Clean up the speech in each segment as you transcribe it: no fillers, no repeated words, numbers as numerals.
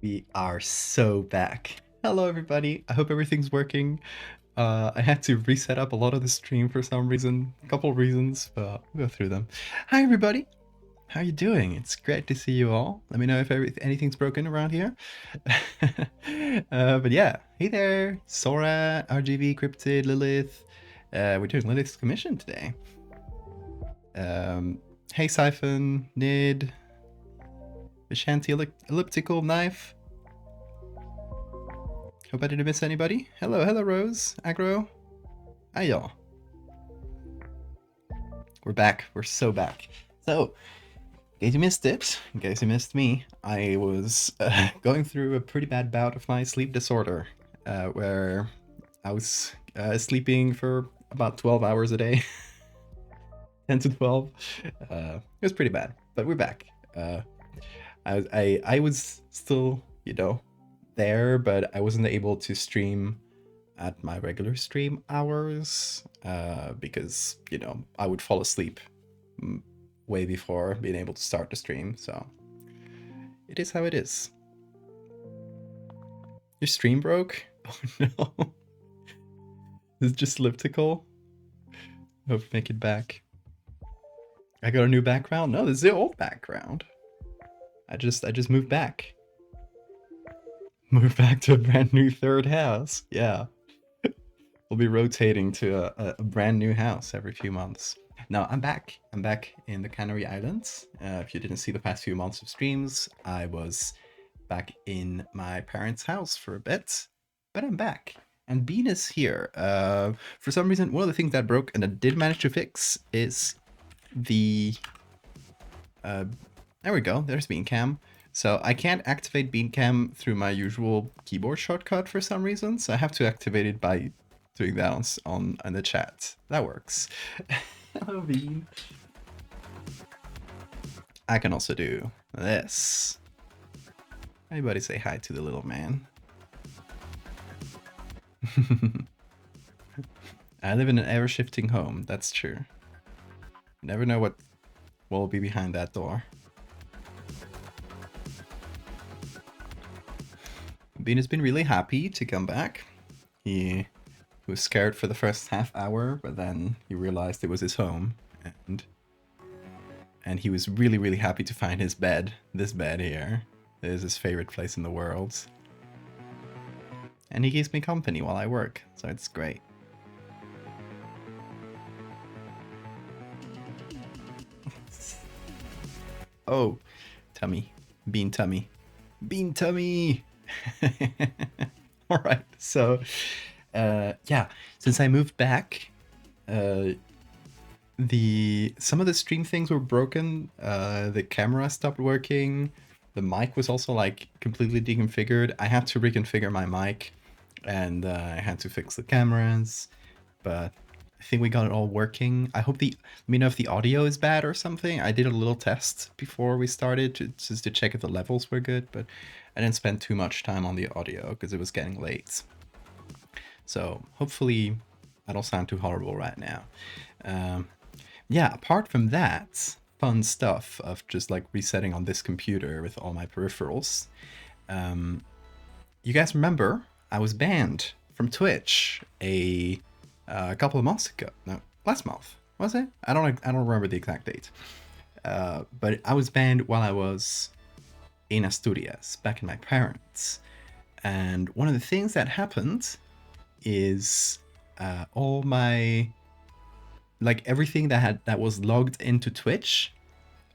We are so back. Hello, everybody. I hope everything's working. I had to reset up a lot of the stream for some reason, a couple of reasons, but we'll go through them. Hi, everybody. How you doing? It's great to see you all. Let me know if anything's broken around here. But yeah, hey there, Sora, RGB, Cryptid, Lilith. We're doing Lilith's commission today. Hey, Siphon, Nid, Vishanti Elliptical Knife. Hope I didn't miss anybody. Hello, Rose, Aggro. Hi, y'all. We're back. We're so back. So, in case you missed it, in case you missed me, I was going through a pretty bad bout of my sleep disorder, where I was sleeping for about 12 hours a day. 10 to 12. It was pretty bad, but we're back. I was still, there, but I wasn't able to stream at my regular stream hours because, I would fall asleep way before being able to start the stream. So it is how it is. Your stream broke? Oh no. This is just elliptical. Hope to make it back. I got a new background? No, this is the old background. I just moved back. Moved back to a brand new third house. Yeah. We'll be rotating to a brand new house every few months. No, I'm back. I'm back in the Canary Islands. If you didn't see the past few months of streams, I was back in my parents' house for a bit, but I'm back. And Bean is here. For some reason, one of the things that broke and I did manage to fix is the... there we go. There's Bean Cam. So I can't activate Bean Cam through my usual keyboard shortcut for some reason, so I have to activate it by doing that on the chat. That works. Hello, Bean. I can also do this. Everybody say hi to the little man. I live in an ever-shifting home, that's true. You never know what will be behind that door. Bean has been really happy to come back. He was scared for the first half hour, but then he realized it was his home, and he was really, really happy to find his bed. This bed here is his favorite place in the world. And he keeps me company while I work, so it's great. Oh, tummy. Bean tummy. Bean tummy! Alright, so yeah, since I moved back, some of the stream things were broken. The camera stopped working. The mic was also like completely deconfigured. I had to reconfigure my mic, and I had to fix the cameras, but I think we got it all working. I hope let me know if the audio is bad or something. I did a little test before we started just to check if the levels were good, but I didn't spend too much time on the audio because it was getting late. So hopefully I don't sound too horrible right now. Yeah, apart from that fun stuff of just like resetting on this computer with all my peripherals, you guys remember I was banned from Twitch a couple of months ago. No, last month, was it? I don't remember the exact date. But I was banned while I was in Asturias, back in my parents. And one of the things that happened is all my, like everything that was logged into Twitch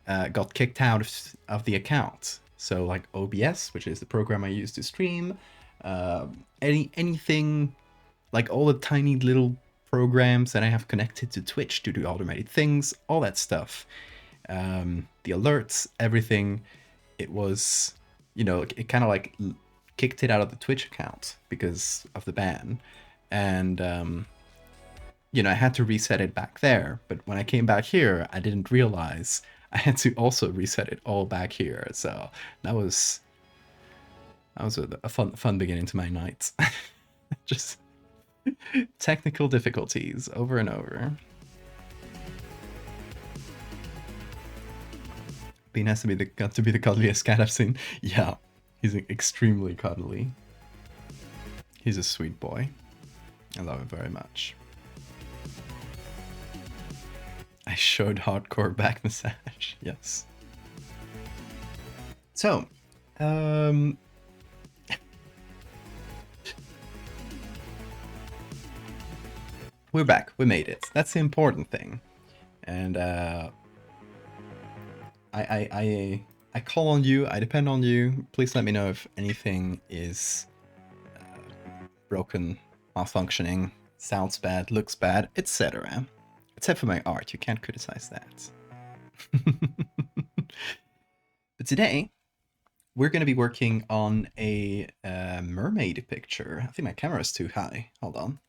got kicked out of the account. So like OBS, which is the program I use to stream, anything, like all the tiny little programs that I have connected to Twitch to do automated things, all that stuff, the alerts, everything, it was, it kind of like kicked it out of the Twitch account because of the ban. And, I had to reset it back there. But when I came back here, I didn't realize I had to also reset it all back here. So that was a fun beginning to my night. Just technical difficulties over and over. Bean has to be the cuddliest cat I've seen. Yeah, He's extremely cuddly. He's a sweet boy. I love him very much. I showed hardcore back massage. Yes. So, we're back. We made it. That's the important thing. And I call on you. I depend on you. Please let me know if anything is broken, malfunctioning, sounds bad, looks bad, etc. Except for my art. You can't criticize that. But today, we're going to be working on a mermaid picture. I think my camera is too high. Hold on.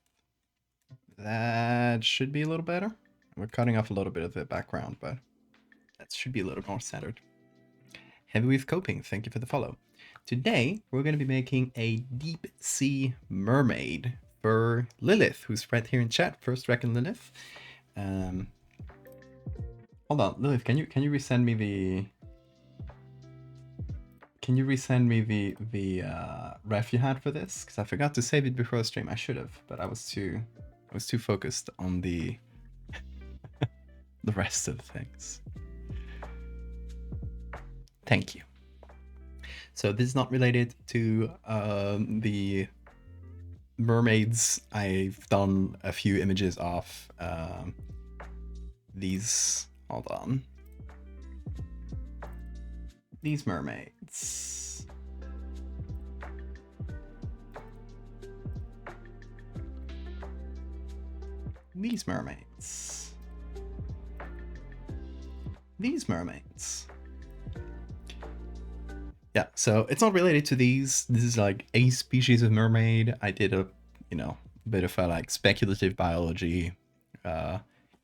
That should be a little better. We're cutting off a little bit of the background, but that should be a little more centered. Heavy with coping, thank you for the follow. Today, we're going to be making a deep sea mermaid for Lilith, who's right here in chat. First Reckon Lilith. Hold on, Lilith, can you resend me the... Can you resend me the ref you had for this? Because I forgot to save it before the stream. I should have, but I was too focused on the the rest of the things. Thank you. So this is not related to the mermaids. I've done a few images of these. Hold on. These mermaids. These mermaids. These mermaids. Yeah, so it's not related to these. This is like a species of mermaid. I did a, bit of a like speculative biology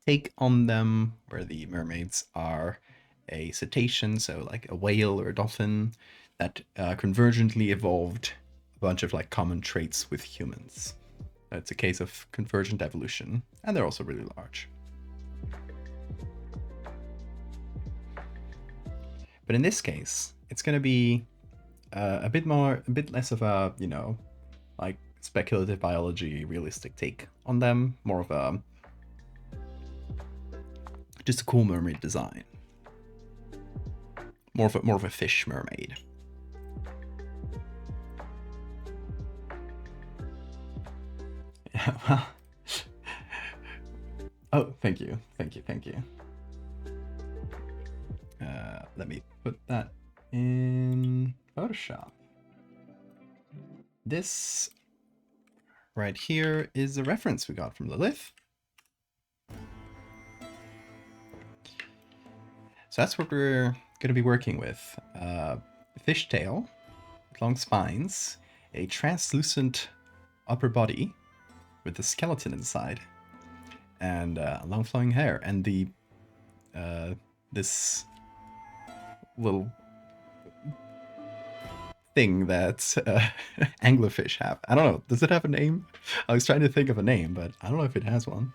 take on them, where the mermaids are a cetacean, so like a whale or a dolphin, that convergently evolved a bunch of like common traits with humans. It's a case of convergent evolution, and they're also really large. But in this case, it's going to be a bit less of a, like speculative biology, realistic take on them. More of a, just a cool mermaid design. More of a fish mermaid. Yeah, well. Oh, thank you. Let me put that in Photoshop. This right here is a reference we got from Lilith. So that's what we're going to be working with. Fishtail, long spines, a translucent upper body with a skeleton inside, and long flowing hair, and the this little thing that anglerfish have. I don't know. Does it have a name? I was trying to think of a name, but I don't know if it has one.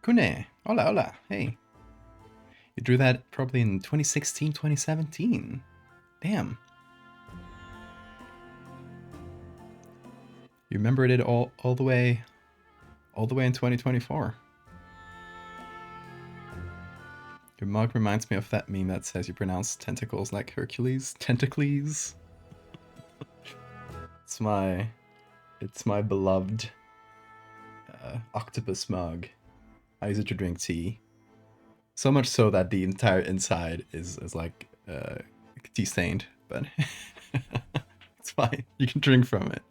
Kune, hola, hola, hey. You drew that probably in 2016, 2017. Damn. You remembered it all the way in 2024. Your mug reminds me of that meme that says you pronounce tentacles like Hercules. Tentacles. It's my beloved octopus mug. I use it to drink tea. So much so that the entire inside is like tea stained, but it's fine. You can drink from it.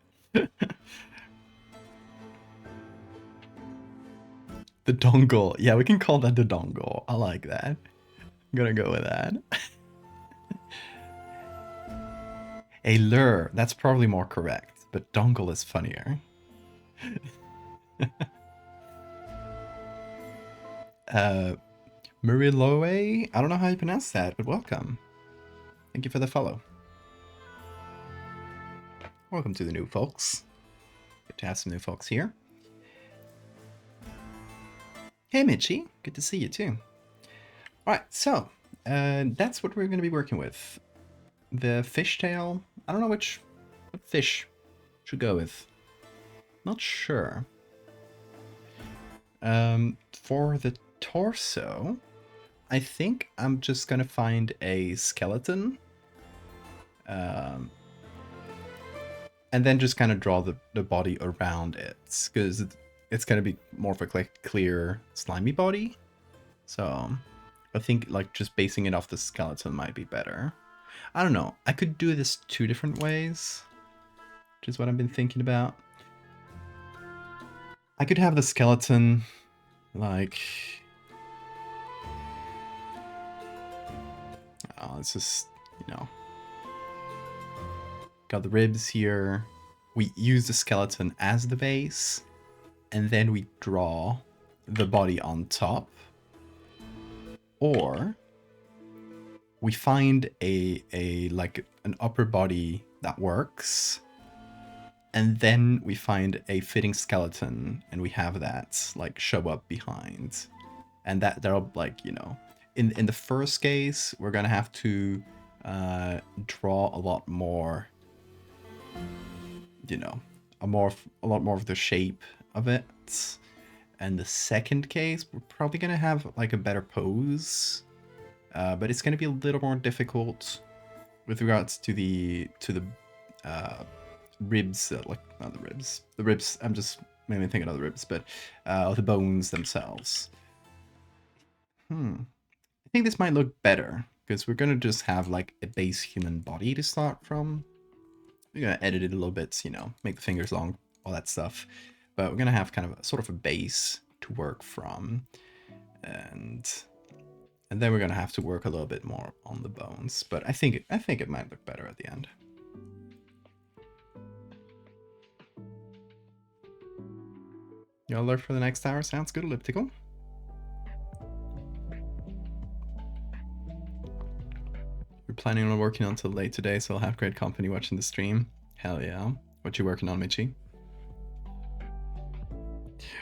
The dongle. Yeah, we can call that the dongle. I like that. I'm gonna go with that. A lure. That's probably more correct, but dongle is funnier. Muriloe? I don't know how you pronounce that, but welcome. Thank you for the follow. Welcome to the new folks. Good to have some new folks here. Hey, Mitchie. Good to see you, too. Alright, so, that's what we're going to be working with. The fishtail, I don't know what fish should go with. Not sure. For the torso, I think I'm just gonna find a skeleton. And then just kind of draw the body around it, because it's gonna be more of a clear, slimy body. So I think like just basing it off the skeleton might be better. I don't know. I could do this 2 different ways, which is what I've been thinking about. I could have the skeleton like... Oh, it's just, you know... Got the ribs here. We use the skeleton as the base, and then we draw the body on top. Or we find a like an upper body that works, and then we find a fitting skeleton, and we have that like show up behind, and that'll like, you know, in the first case we're gonna have to draw a lot more, you know, a lot more of the shape of it. And the second case, we're probably gonna have like a better pose, but it's gonna be a little more difficult with regards to the ribs, like not the ribs. The ribs, I'm just mainly thinking of the ribs, but the bones themselves. I think this might look better because we're gonna just have like a base human body to start from. We're gonna edit it a little bit, you know, make the fingers long, all that stuff. But we're gonna have kind of a sort of a base to work from, and then we're gonna have to work a little bit more on the bones. But I think it might look better at the end. Y'all lurk for the next hour? Sounds good, Elliptical. We're planning on working until late today, so I'll have great company watching the stream. Hell yeah. What you working on, Michi?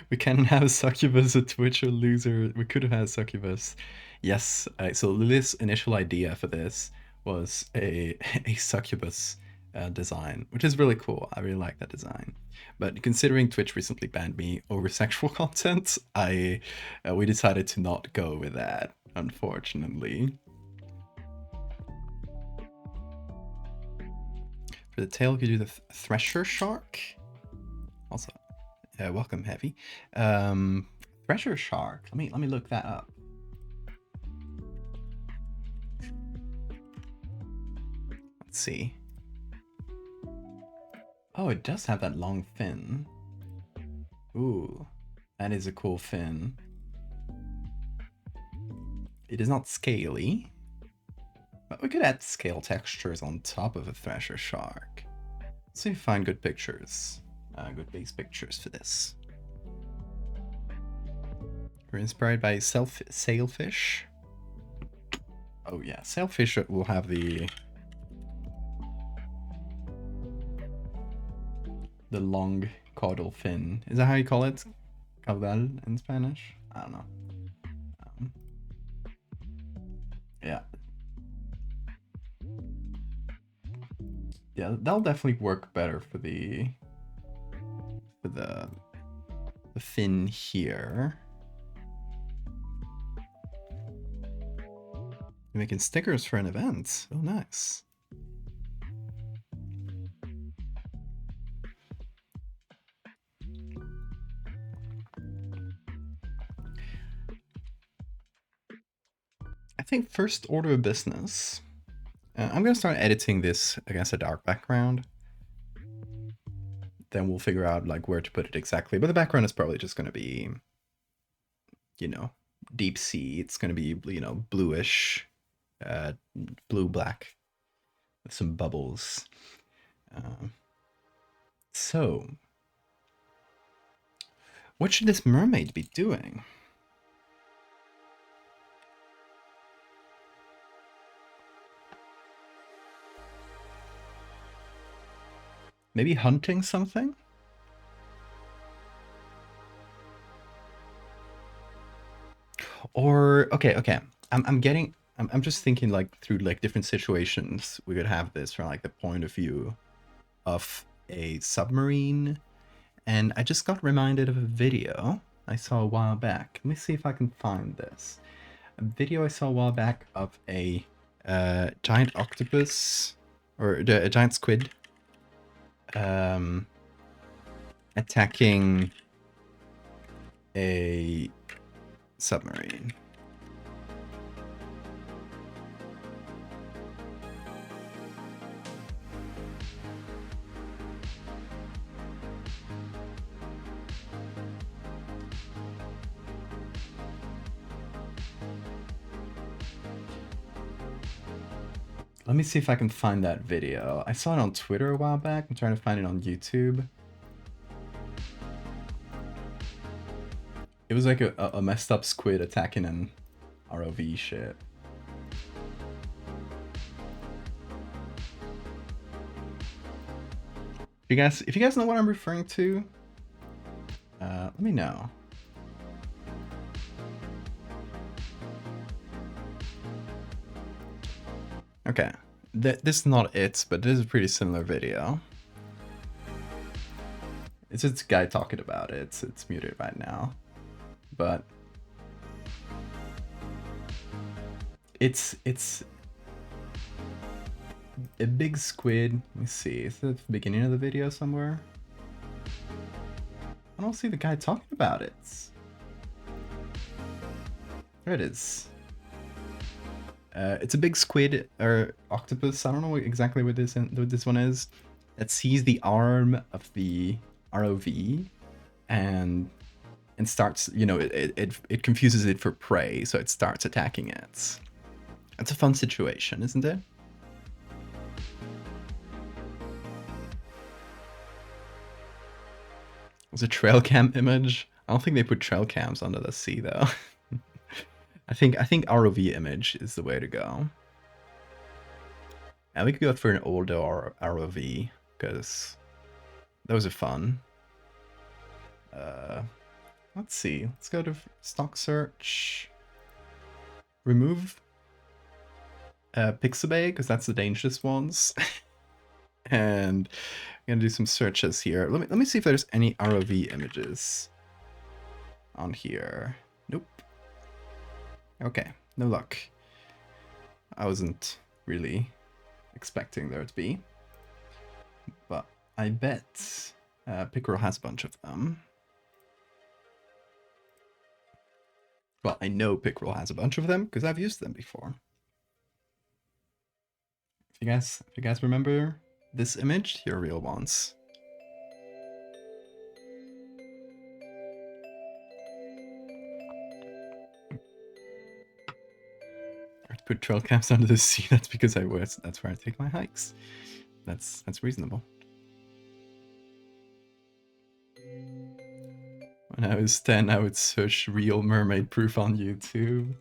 We can have a succubus, a Twitch, or loser. We could have had a succubus. Yes, so Lilith's initial idea for this was a succubus design, which is really cool. I really like that design. But considering Twitch recently banned me over sexual content, we decided to not go with that, unfortunately. For the tail, we could do the Thresher Shark. Also, welcome, Heavy. Thresher Shark. Let me look that up. Let's see. Oh, it does have that long fin. Ooh, that is a cool fin. It is not scaly, but we could add scale textures on top of a Thresher Shark. Let's see if we find good pictures. Good base pictures for this. We're inspired by sailfish. Oh yeah, sailfish will have the long caudal fin. Is that how you call it? Caudal in Spanish? I don't know. Yeah. Yeah, that'll definitely work better for the fin here. You're making stickers for an event. Oh, nice. I think first order of business. I'm going to start editing this against a dark background. Then we'll figure out like where to put it exactly. But the background is probably just going to be, you know, deep sea. It's going to be, you know, bluish, blue-black with some bubbles. So, what should this mermaid be doing? Maybe hunting something? Or okay. I'm just thinking like through like different situations we could have this from like the point of view of a submarine. And I just got reminded of a video I saw a while back. Let me see if I can find this. A video I saw a while back of a giant octopus or a giant squid um, attacking a submarine. Let me see if I can find that video. I saw it on Twitter a while back. I'm trying to find it on YouTube. It was like a messed up squid attacking an ROV ship. If you guys know what I'm referring to, let me know. Okay, this is not it, but this is a pretty similar video. It's just a guy talking about it. It's muted right now, but it's a big squid. Let me see. Is it at the beginning of the video somewhere? I don't see the guy talking about it. There it is. It's a big squid or octopus. I don't know exactly what this one is. It sees the arm of the ROV and starts, you know, it confuses it for prey, so it starts attacking it. It's a fun situation, isn't it? It was a trail cam image. I don't think they put trail cams under the sea though. I think ROV image is the way to go. And we could go for an older ROV because those are fun. Let's see. Let's go to stock search. Remove Pixabay because that's the dangerous ones. And I'm gonna do some searches here. Let me see if there's any ROV images on here. Nope. Okay, no luck. I wasn't really expecting there to be, but I bet Pickerel has a bunch of them. Well, I know Pickerel has a bunch of them because I've used them before. If you guys remember this image, your real ones. I put trail cams under the sea. That's because that's where I take my hikes. That's reasonable. When I was 10, I would search real mermaid proof on YouTube.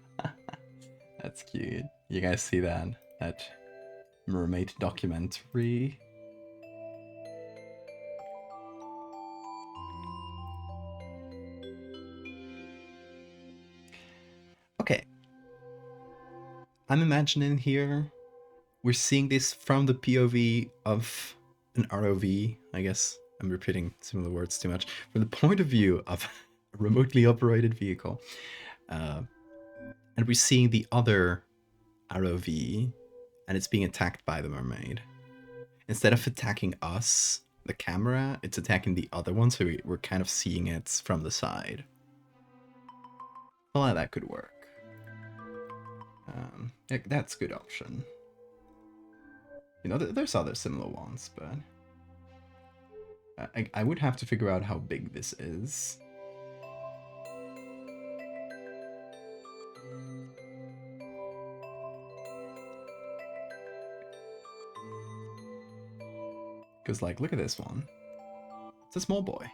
That's cute. You guys see that? That mermaid documentary? Okay. I'm imagining here we're seeing this from the POV of an ROV. I guess I'm repeating similar words too much. From the point of view of a remotely operated vehicle. And we're seeing the other ROV and it's being attacked by the mermaid. Instead of attacking us, the camera, it's attacking the other one, so we're kind of seeing it from the side. Well, that could work. That's a good option. You know, there's other similar ones, but I would have to figure out how big this is. Because, like, look at this one. It's a small boy.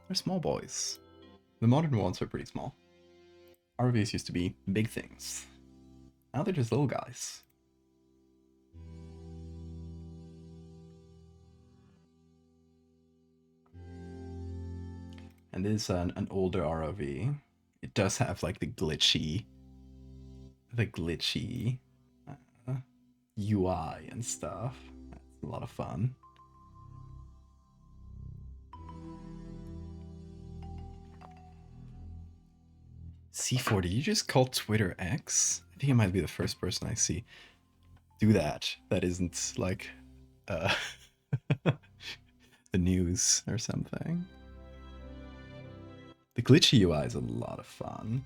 They're small boys. The modern ones are pretty small. RVs used to be big things. Now they're just little guys. And this is an older ROV. It does have like the glitchy uh, UI and stuff. That's a lot of fun. C4, did you just call Twitter X? I think it might be the first person I see do that. That isn't like uh, the news or something. The glitchy UI is a lot of fun.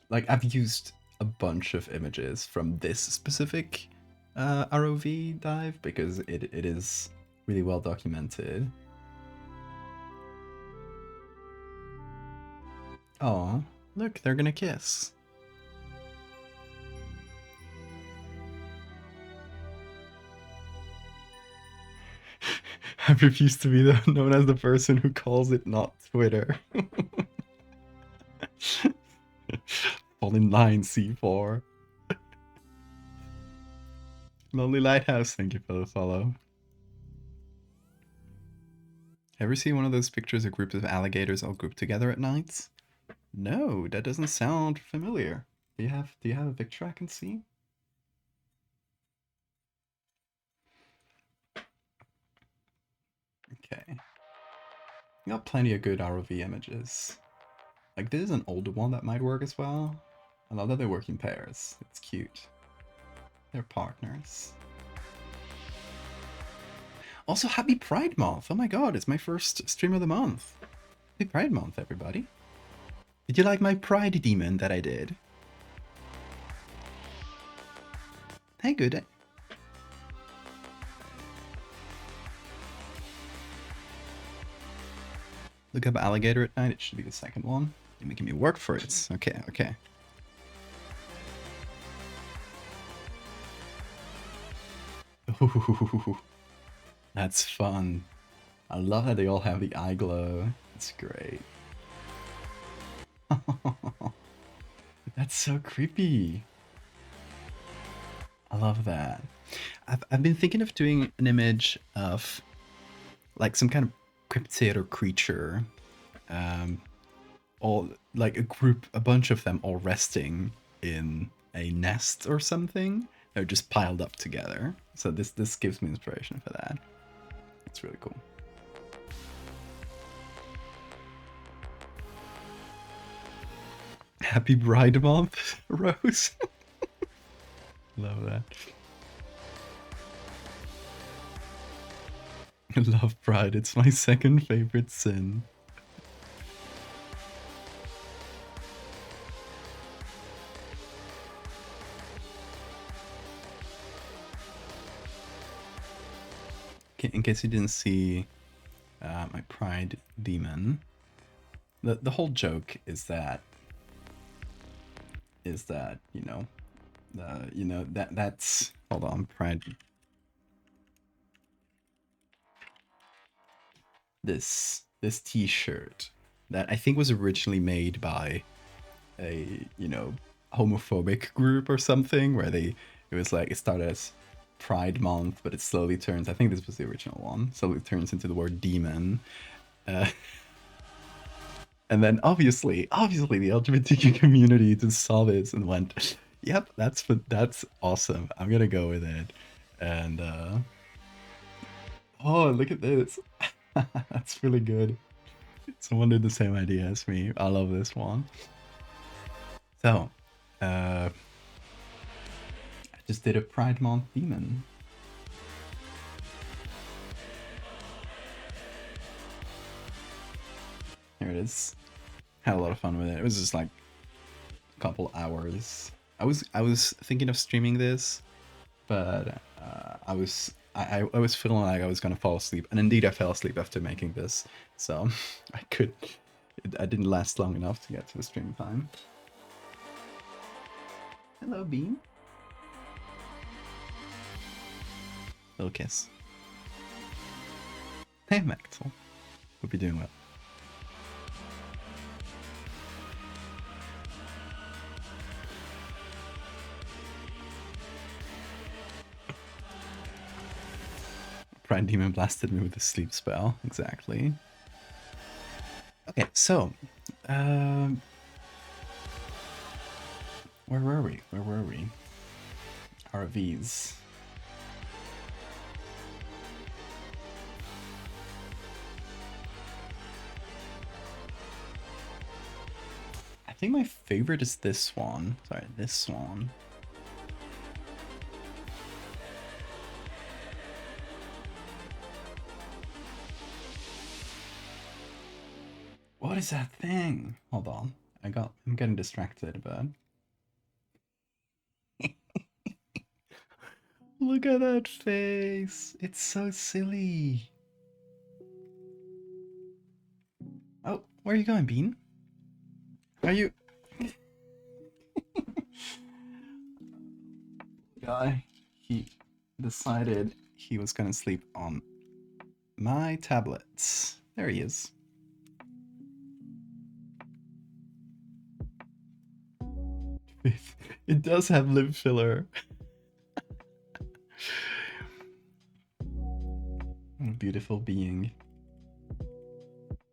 Like, I've used a bunch of images from this specific ROV dive because it is really well documented. Oh, look, they're gonna kiss. I refuse to be known as the person who calls it not Twitter. Fall in line, C4. Lonely Lighthouse, thank you for the follow. Ever see one of those pictures of groups of alligators all grouped together at night? No, that doesn't sound familiar. Do you have a picture I can see? Okay. You got plenty of good ROV images. Like, this is an older one that might work as well. I love that they work in pairs. It's cute. They're partners. Also, happy Pride Month! Oh my god, it's my first stream of the month. Happy Pride Month, everybody. Did you like my Pride demon that I did? Hey, good. Look up alligator at night. It should be the second one. You're making me work for it. Okay, okay. Ooh, that's fun. I love that they all have the eye glow. It's great. That's so creepy. I love that. I've been thinking of doing an image of like some kind of cryptid or creature, all like a bunch of them all resting in a nest or something. They're just piled up together. So this gives me inspiration for that. It's really cool. Happy Bride Month, Rose. Love that. I love pride. It's my second favorite sin. In case you didn't see my pride demon, the whole joke is that that's hold on, pride. This T-shirt that I think was originally made by a homophobic group or something, where it was like it started as Pride Month, but it slowly turns. I think this was the original one. Slowly turns into the word demon. And then obviously the LGBTQ community just saw this and went, "Yep, that's awesome. I'm gonna go with it." And oh, look at this. That's really good. Someone did the same idea as me. I love this one. So, I just did a Pride Month demon. Here it is. Had a lot of fun with it. It was just like a couple hours. I was thinking of streaming this, but I was feeling like I was gonna fall asleep, and indeed I fell asleep after making this. So I didn't last long enough to get to the stream time. Hello, Bean. Little kiss. Hey, Maxwell. Hope you're doing well. Pride Demon blasted me with a sleep spell. Exactly. Okay, so, um, where were we? Where were we? RVs. I think my favorite is this one. Sorry, this one. What is that thing? Hold on. I'm getting distracted, but look at that face. It's so silly. Oh, where are you going, Bean? Are you guy? He decided he was gonna sleep on my tablets. There he is. It does have lip filler. Beautiful being.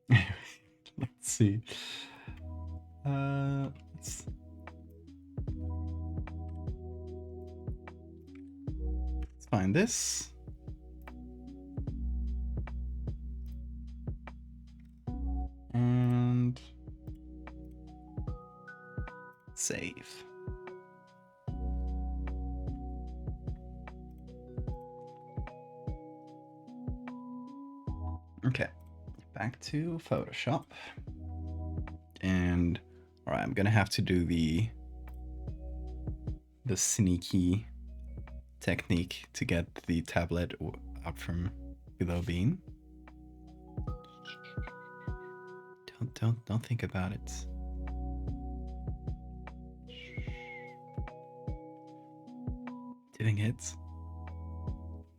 Let's see. Let's find this. And save. Okay, back to Photoshop. And all right, I'm gonna have to do the sneaky technique to get the tablet up from below Bean. Don't think about it. Doing it.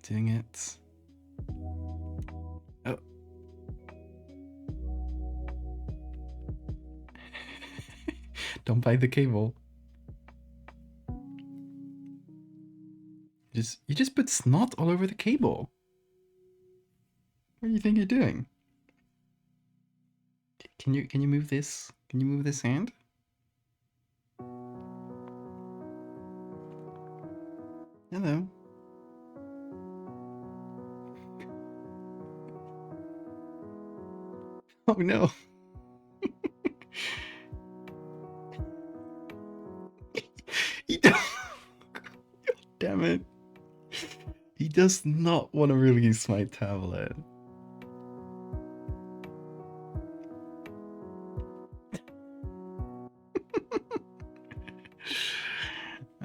Doing it. Oh. Don't bite the cable. You just put snot all over the cable. What do you think you're doing? Can you move this? Can you move this hand? Hello. Oh no. He does. Damn it. He does not want to release my tablet.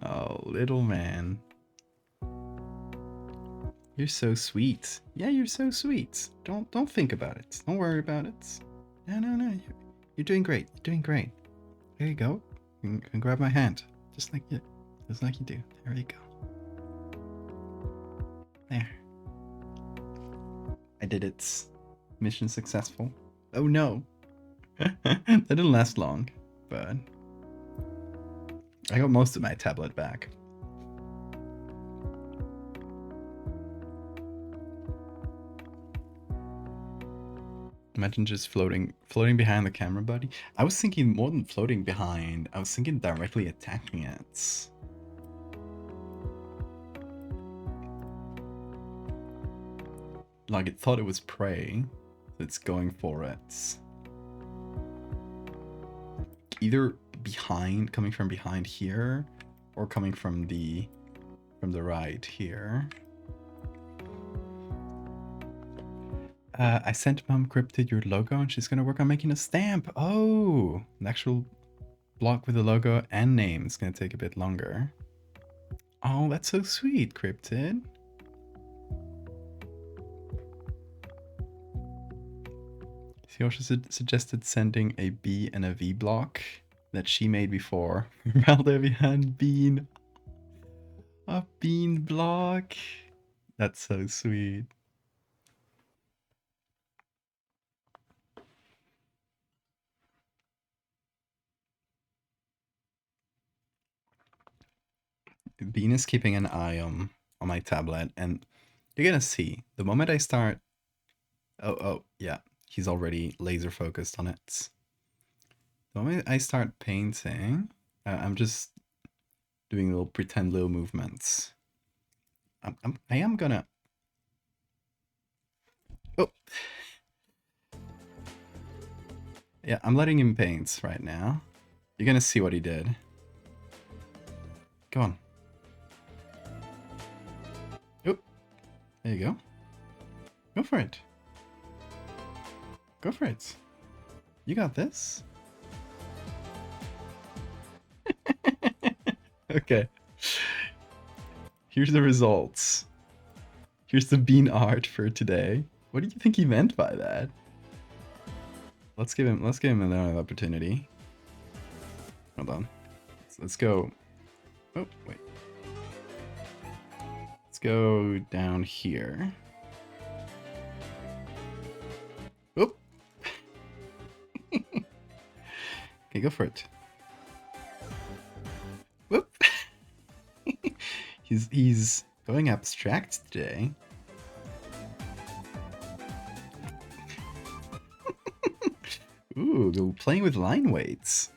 Oh, little man. You're so sweet. Yeah, you're so sweet. Don't think about it. Don't worry about it. No. You're doing great. You're doing great. There you go. You can grab my hand. Just like you do. There you go. There. I did it. Mission successful. Oh no. That didn't last long, but I got most of my tablet back. Imagine just floating behind the camera, buddy. I was thinking more than floating behind. I was thinking directly attacking it. Like it thought it was prey, so it's going for it. Either behind, coming from behind here, or coming from the right here. I sent Mom Cryptid your logo and she's gonna work on making a stamp. Oh, an actual block with the logo and name is gonna take a bit longer. Oh, that's so sweet, Cryptid. She also suggested sending a B and a V block that she made before. Valdevia and Bean. A bean block. That's so sweet. Bean is keeping an eye on my tablet, and you're gonna see the moment I start. Oh yeah. he's already laser focused on it. The moment I start painting, I'm just doing little pretend little movements. I am gonna. Oh, yeah, I'm letting him paint right now. You're gonna see what he did. Go on. Oh, there you go. Go for it. Go for it. You got this. Okay. Here's the results. Here's the bean art for today. What do you think he meant by that? Let's give him another opportunity. Hold on. Let's go. Oh, wait. Let's go down here. Oh. Okay, go for it. Whoop. He's going abstract today. Ooh, playing with line weights.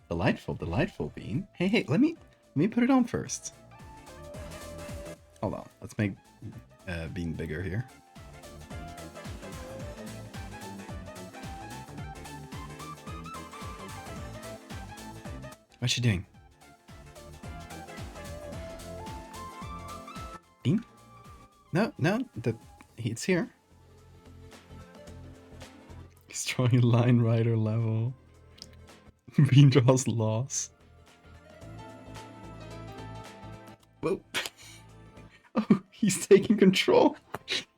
Delightful, delightful, Bean. Hey, let me put it on first. Hold on, let's make Bean bigger here. What's she doing? Bean? No, it's here. He's drawing line rider level. Bean draws loss. Whoa. Oh, he's taking control.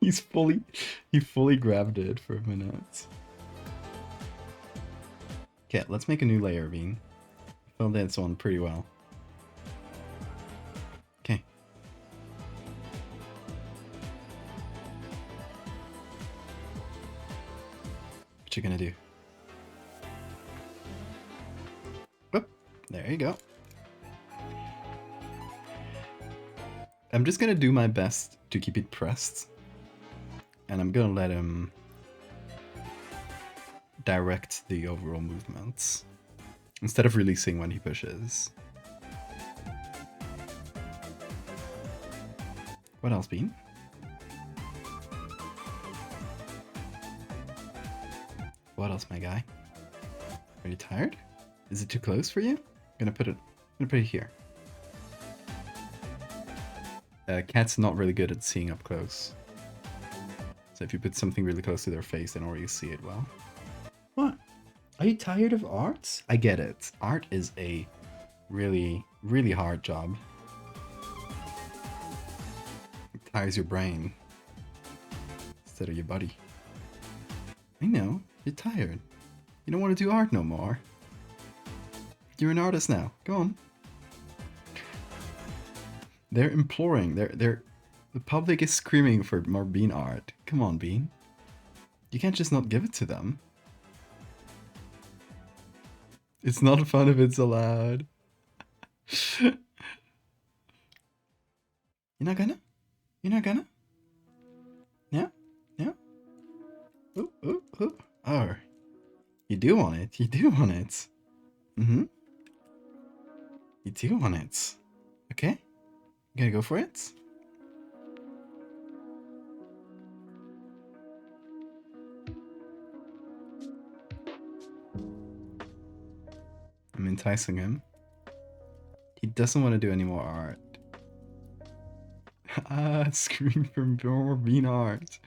He fully grabbed it for a minute. Okay, let's make a new layer, Bean. Filled this one pretty well. Okay. What you gonna do? Whoop, there you go. I'm just gonna do my best to keep it pressed. And I'm gonna let him direct the overall movements instead of releasing when he pushes. What else, Bean? What else, my guy? Are you tired? Is it too close for you? I'm gonna put it here. Cats not really good at seeing up close. So if you put something really close to their face, they don't really see it well. What? Are you tired of art? I get it. Art is a really, really hard job. It tires your brain instead of your body. I know, you're tired. You don't want to do art no more. You're an artist now. Go on. They're imploring. The public is screaming for more Bean art. Come on, Bean. You can't just not give it to them. It's not fun if it's allowed. You're not gonna? You're not gonna? Yeah? Yeah? Ooh, ooh, ooh. Oh. You do want it. You do want it. Mm-hmm. You do want it. Okay? You gonna go for it? I'm enticing him. He doesn't want to do any more art. Screaming for more Bean art.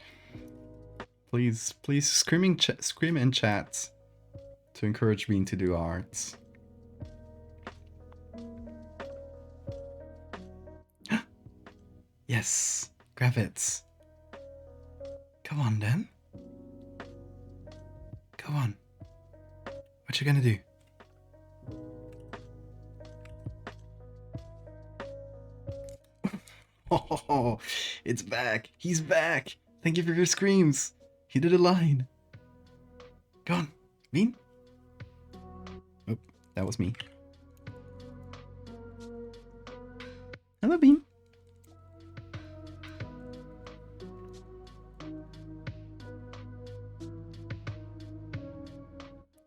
Please, scream in chat to encourage Bean to do arts. Yes, grab it. Come on, then. Go on. What you gonna do? Oh, it's back. He's back. Thank you for your screams. He did a line. Go on, Bean. Oh, that was me. Hello, Bean.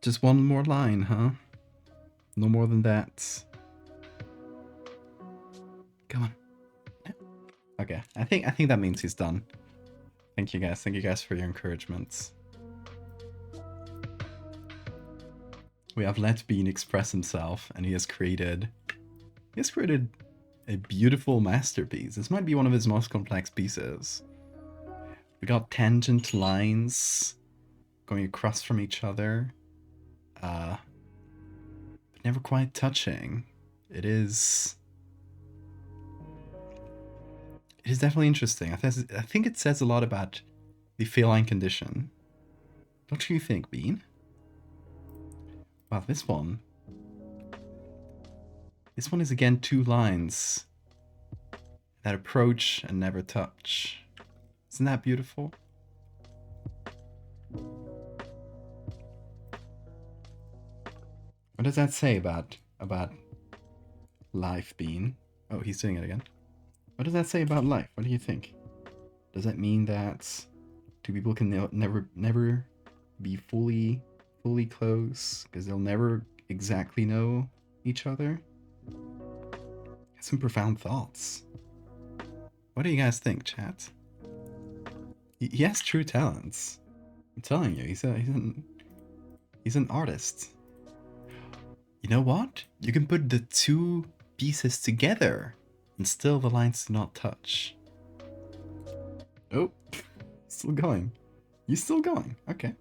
Just one more line, huh? No more than that. Come on. Okay, I think that means he's done. Thank you guys. Thank you guys for your encouragements. We have let Bean express himself, and he has created a beautiful masterpiece. This might be one of his most complex pieces. We got tangent lines going across from each other, but never quite touching. It is definitely interesting. I think it says a lot about the feline condition. Don't you think, Bean? Wow, this one is again 2 lines that approach and never touch. Isn't that beautiful? What does that say about life, Bean? Oh, he's doing it again. What does that say about life? What do you think? Does that mean that two people can never be fully close because they'll never exactly know each other? Some profound thoughts. What do you guys think, chat? He has true talents. I'm telling you, he's an artist. You know what? You can put the 2 pieces together and still the lines do not touch. Oh, still going. He's still going. Okay.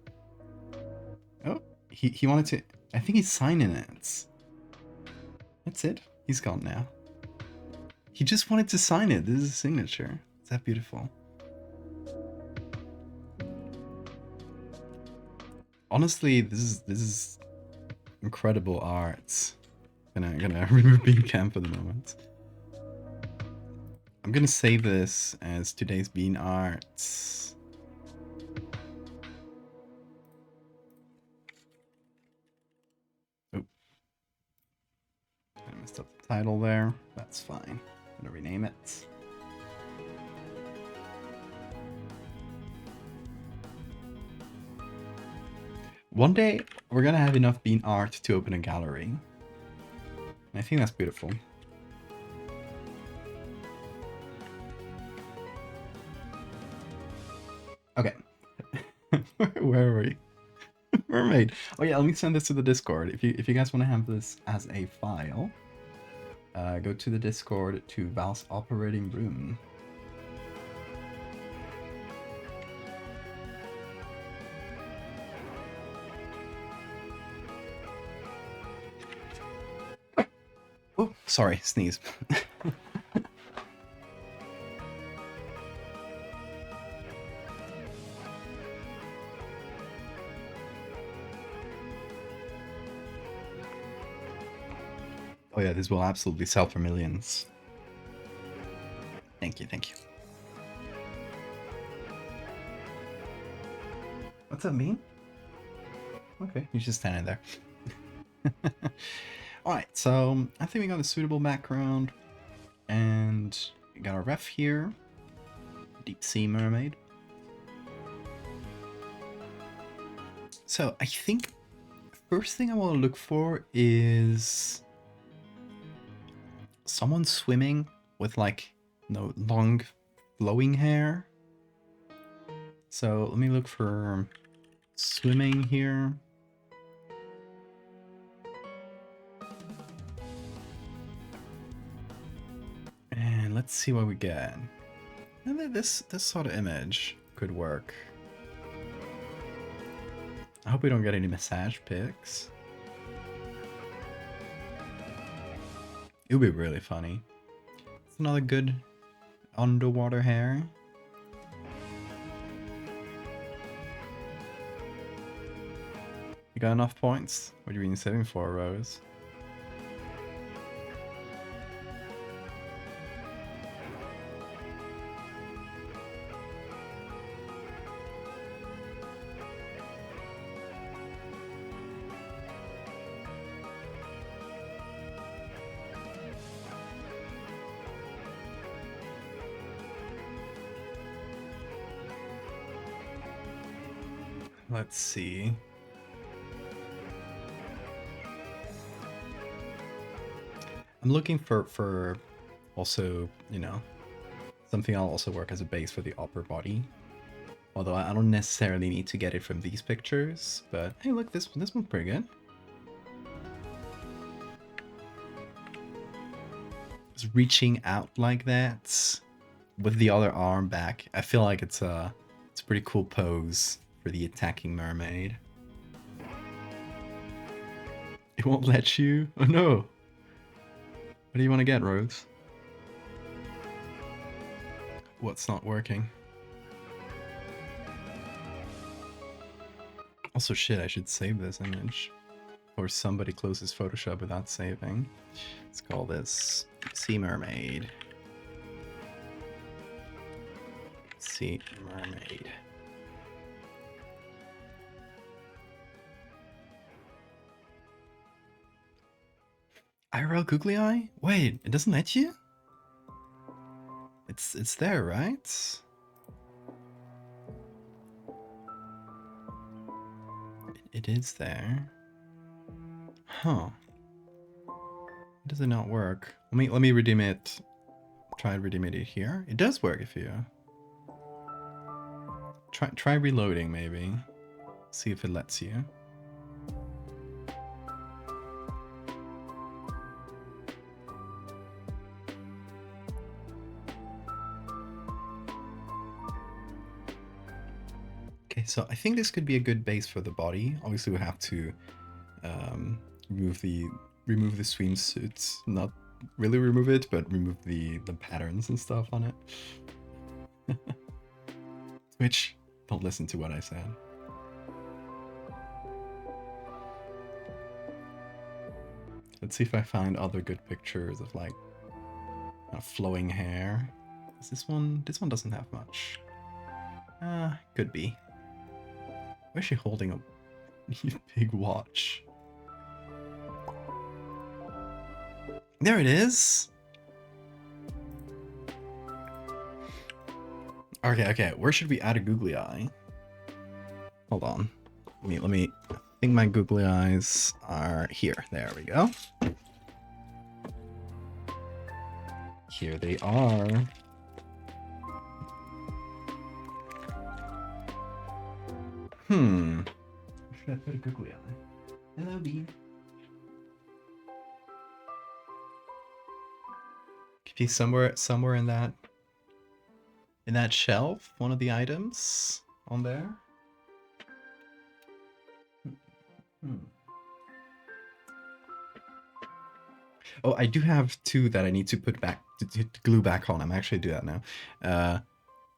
Oh, he wanted to... I think he's signing it. That's it. He's gone now. He just wanted to sign it. This is a signature. Is that beautiful? Honestly, this is incredible art. Gonna remove Bean Cam for the moment. I'm gonna save this as today's Bean Arts. Oh. I messed up the title there. That's fine. I'm gonna rename it. One day, we're gonna have enough Bean art to open a gallery. And I think that's beautiful. Okay. Where are we? Mermaid. Oh yeah, let me send this to the Discord. If you guys want to have this as a file, go to the Discord to Val's operating room. Oh, sorry, sneeze. Oh yeah, this will absolutely sell for millions. Thank you, thank you. What's that mean? Okay, he's just standing there. Alright, so I think we got a suitable background, and we got our ref here, Deep Sea Mermaid. So I think the first thing I want to look for is someone swimming with like long flowing hair. So let me look for swimming here. And let's see what we get. And this sort of image could work. I hope we don't get any massage pics. It would be really funny. It's another good underwater hair. You got enough points? What are you been saving for, Rose? Let's see. I'm looking for also, you know, something that'll also work as a base for the upper body. Although I don't necessarily need to get it from these pictures, but hey, look, this one's pretty good. Just reaching out like that with the other arm back. I feel like it's a pretty cool pose for the attacking mermaid. It won't let you. Oh no. What do you want to get, Rose? What's not working? Also, shit, I should save this image. Or somebody closes Photoshop without saving. Let's call this Sea Mermaid. Sea Mermaid. IRL googly eye? Wait, it doesn't let you? It's there, right? It is there. Huh. Does it not work? Let me redeem it. Try redeeming it here. It does work if you try reloading maybe. See if it lets you. Okay, so I think this could be a good base for the body. Obviously, we have to remove the swimsuits. Not really remove it, but remove the patterns and stuff on it. Which, don't listen to what I said. Let's see if I find other good pictures of like flowing hair. Is this one? This one doesn't have much. Could be. Why is she holding a big watch? There it is. Okay. Where should we add a googly eye? Hold on. Let me. I think my googly eyes are here. There we go. Here they are. Where should I put a googly eye? Hello, Bean. Could be somewhere in that shelf. One of the items on there. Oh, I do have two that I need to put back to glue back on. I'm actually do that now.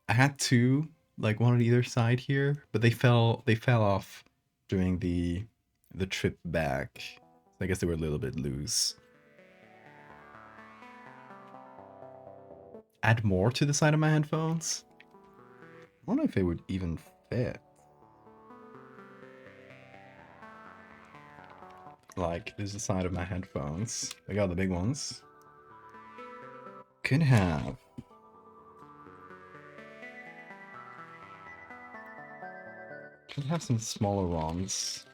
I had two, like one on either side here, but they fell off during the trip back. So I guess they were a little bit loose. Add more to the side of my headphones? I don't know if it would even fit. Like, this is the side of my headphones. I got the big ones. Could have. Could have some smaller ones.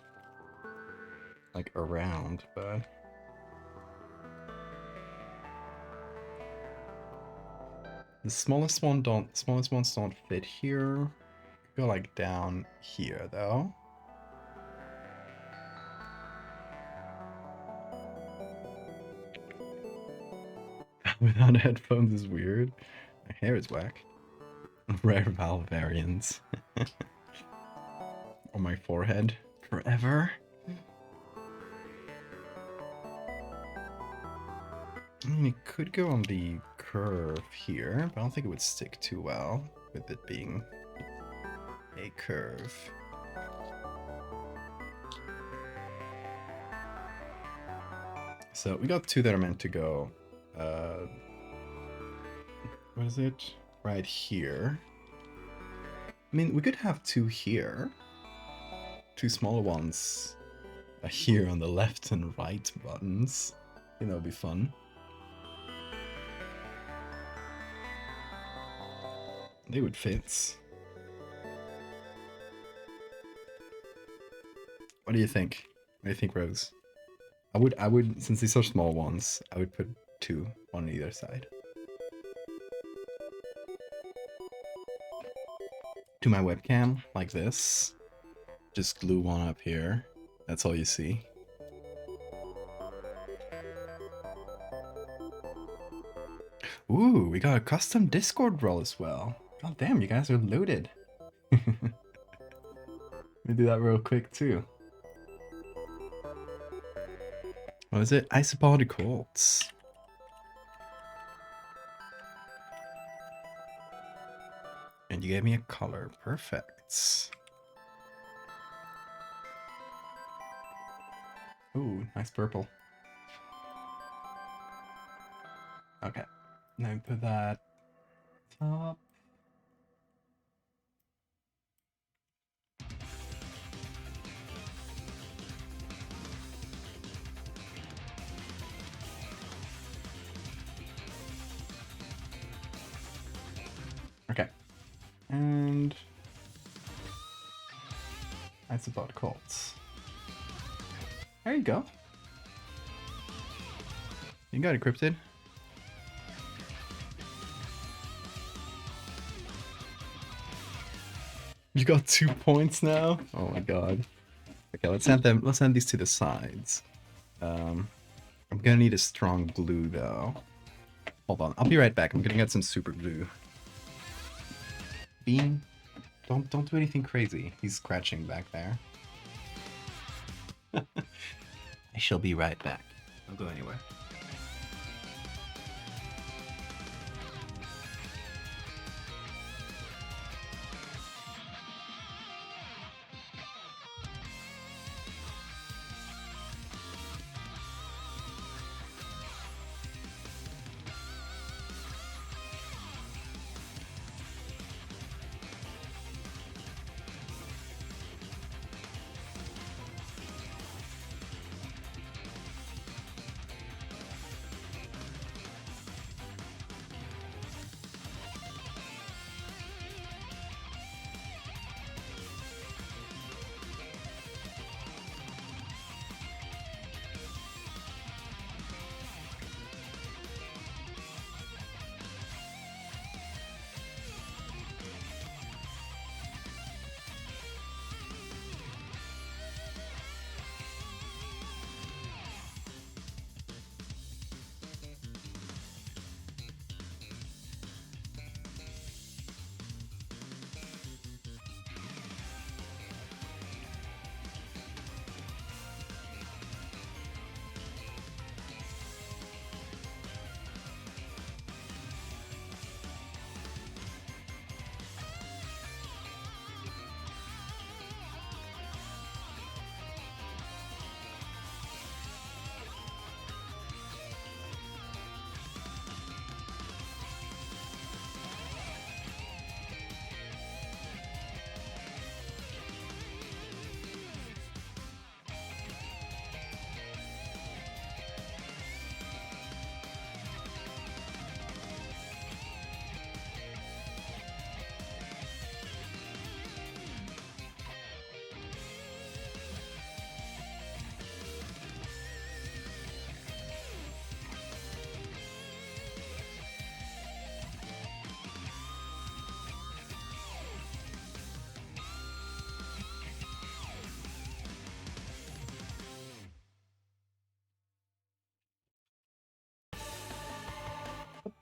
Like, around, but... The smallest ones don't fit here. Go like down here though. Without headphones is weird. My hair is whack. Rare Valdevarians. On my forehead. Forever. I mean, it could go on the curve here, but I don't think it would stick too well with it being a curve. So we got two that are meant to go, what is it? Right here. I mean, we could have two here. Two smaller ones here on the left and right buttons. I think that would be fun. They would fit. What do you think? What do you think, Rose? I would, since these are small ones, I would put two on either side. To my webcam, like this. Just glue one up here. That's all you see. Ooh, we got a custom Discord role as well. God damn, you guys are loaded. Let me do that real quick too. What is it? Isopod Colts. And you gave me a color. Perfect. Ooh, nice purple. Okay. Now put that top. Okay. And Isopod Colts. There you go. You got it, Cryptid. You got 2 points now? Oh my god. Okay, let's send these to the sides. I'm gonna need a strong glue though. Hold on, I'll be right back. I'm gonna get some super glue. Bean, don't do anything crazy. He's scratching back there. I shall be right back. Don't go anywhere.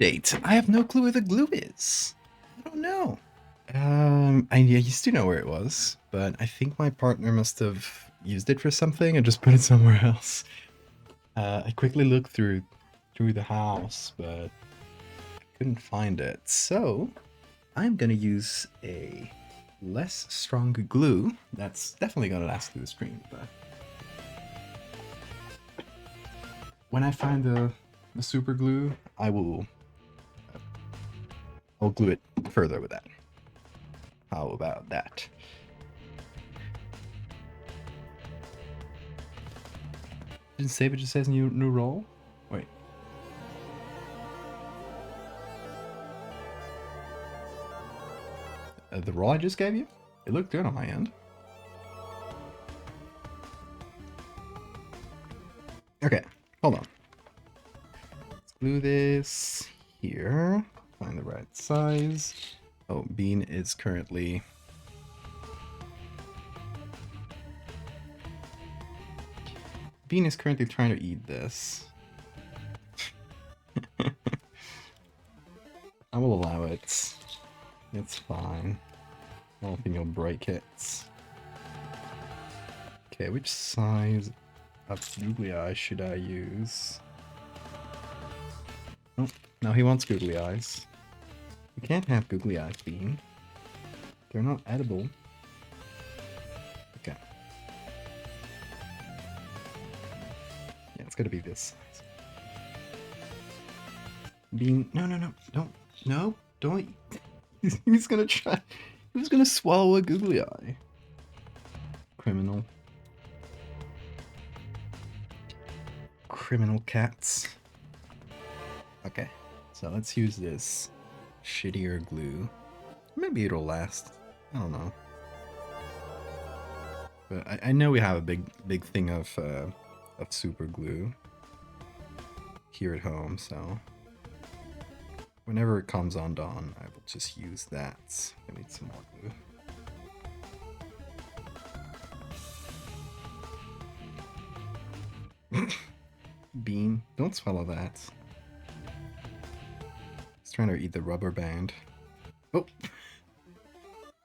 Update. I have no clue where the glue is. I don't know. I used to know where it was, but I think my partner must have used it for something and just put it somewhere else. I quickly looked through the house, but couldn't find it. So I'm gonna use a less strong glue. That's definitely gonna last through the stream, but when I find the super glue, I'll glue it further with that. How about that? Didn't save it, just says new role? Wait. The role I just gave you? It looked good on my end. Okay, hold on. Let's glue this here. Find the right size. Oh, Bean is currently... Bean is currently trying to eat this. I will allow it. It's fine. I don't think you'll break it. Okay, which size of googly eye should I use? Oh, no, he wants googly eyes. You can't have googly eyes, Bean. They're not edible. Okay. Yeah, it's gotta be this size. Bean, no, don't. He's gonna try. He's gonna swallow a googly eye. Criminal. Criminal cats. Okay, so let's use this shittier glue. Maybe it'll last. I don't know. But I know we have a big thing of super glue here at home, so whenever it comes undone, I will just use that. I need some more glue. Bean, don't swallow that. He's trying to eat the rubber band. Oh!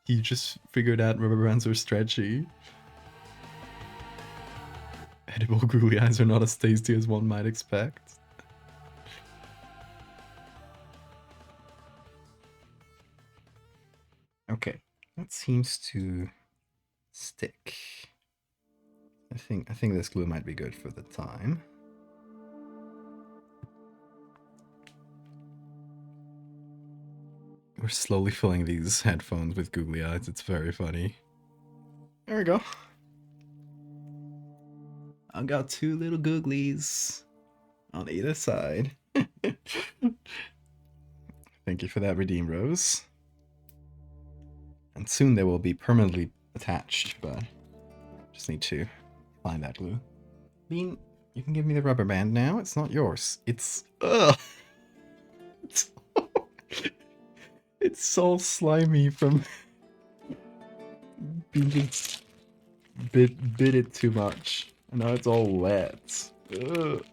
He just figured out rubber bands are stretchy. Edible googly eyes are not as tasty as one might expect. Okay, that seems to stick. I think this glue might be good for the time. We're slowly filling these headphones with googly eyes. It's very funny. There we go. I got two little googlies on either side. Thank you for that, Redeem Rose. And soon they will be permanently attached, but just need to find that glue. Bean, you can give me the rubber band now. It's not yours. It's... Ugh! It's so slimy from being just bit it too much. And now it's all wet. Ugh.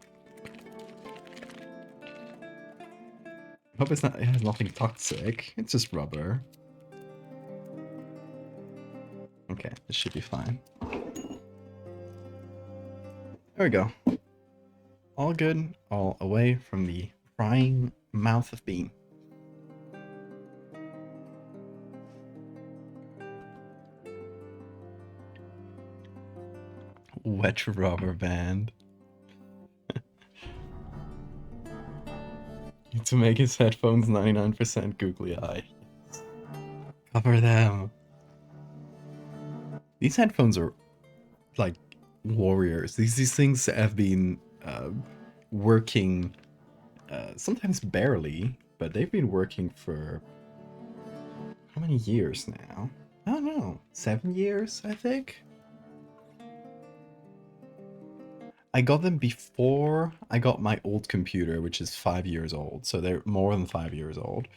I hope it has nothing toxic. It's just rubber. Okay, this should be fine. There we go. All good, all away from the frying mouth of Bean. Wet rubber band. To make his headphones 99% googly eye. Cover them. These headphones are like warriors. These things have been working, sometimes barely, but they've been working for how many years now? I don't know, 7 years, I think? I got them before I got my old computer, which is 5 years old, so they're more than 5 years old.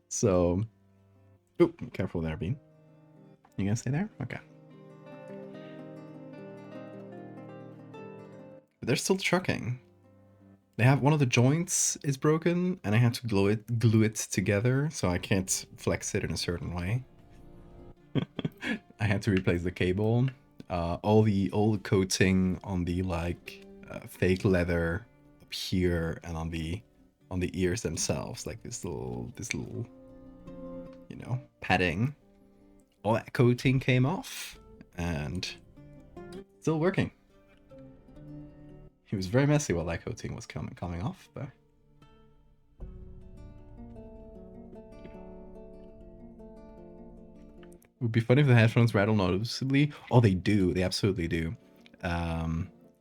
So, oop, careful there, Bean. You gonna stay there? Okay. But they're still trucking. They have one of the joints is broken, and I had to glue it together, so I can't flex it in a certain way. I had to replace the cable. All the coating on the fake leather up here and on the ears themselves, like this little you know, padding. All that coating came off, and still working. It was very messy while that coating was coming off, but it would be funny if the headphones rattle noticeably. Oh, they do. They absolutely do.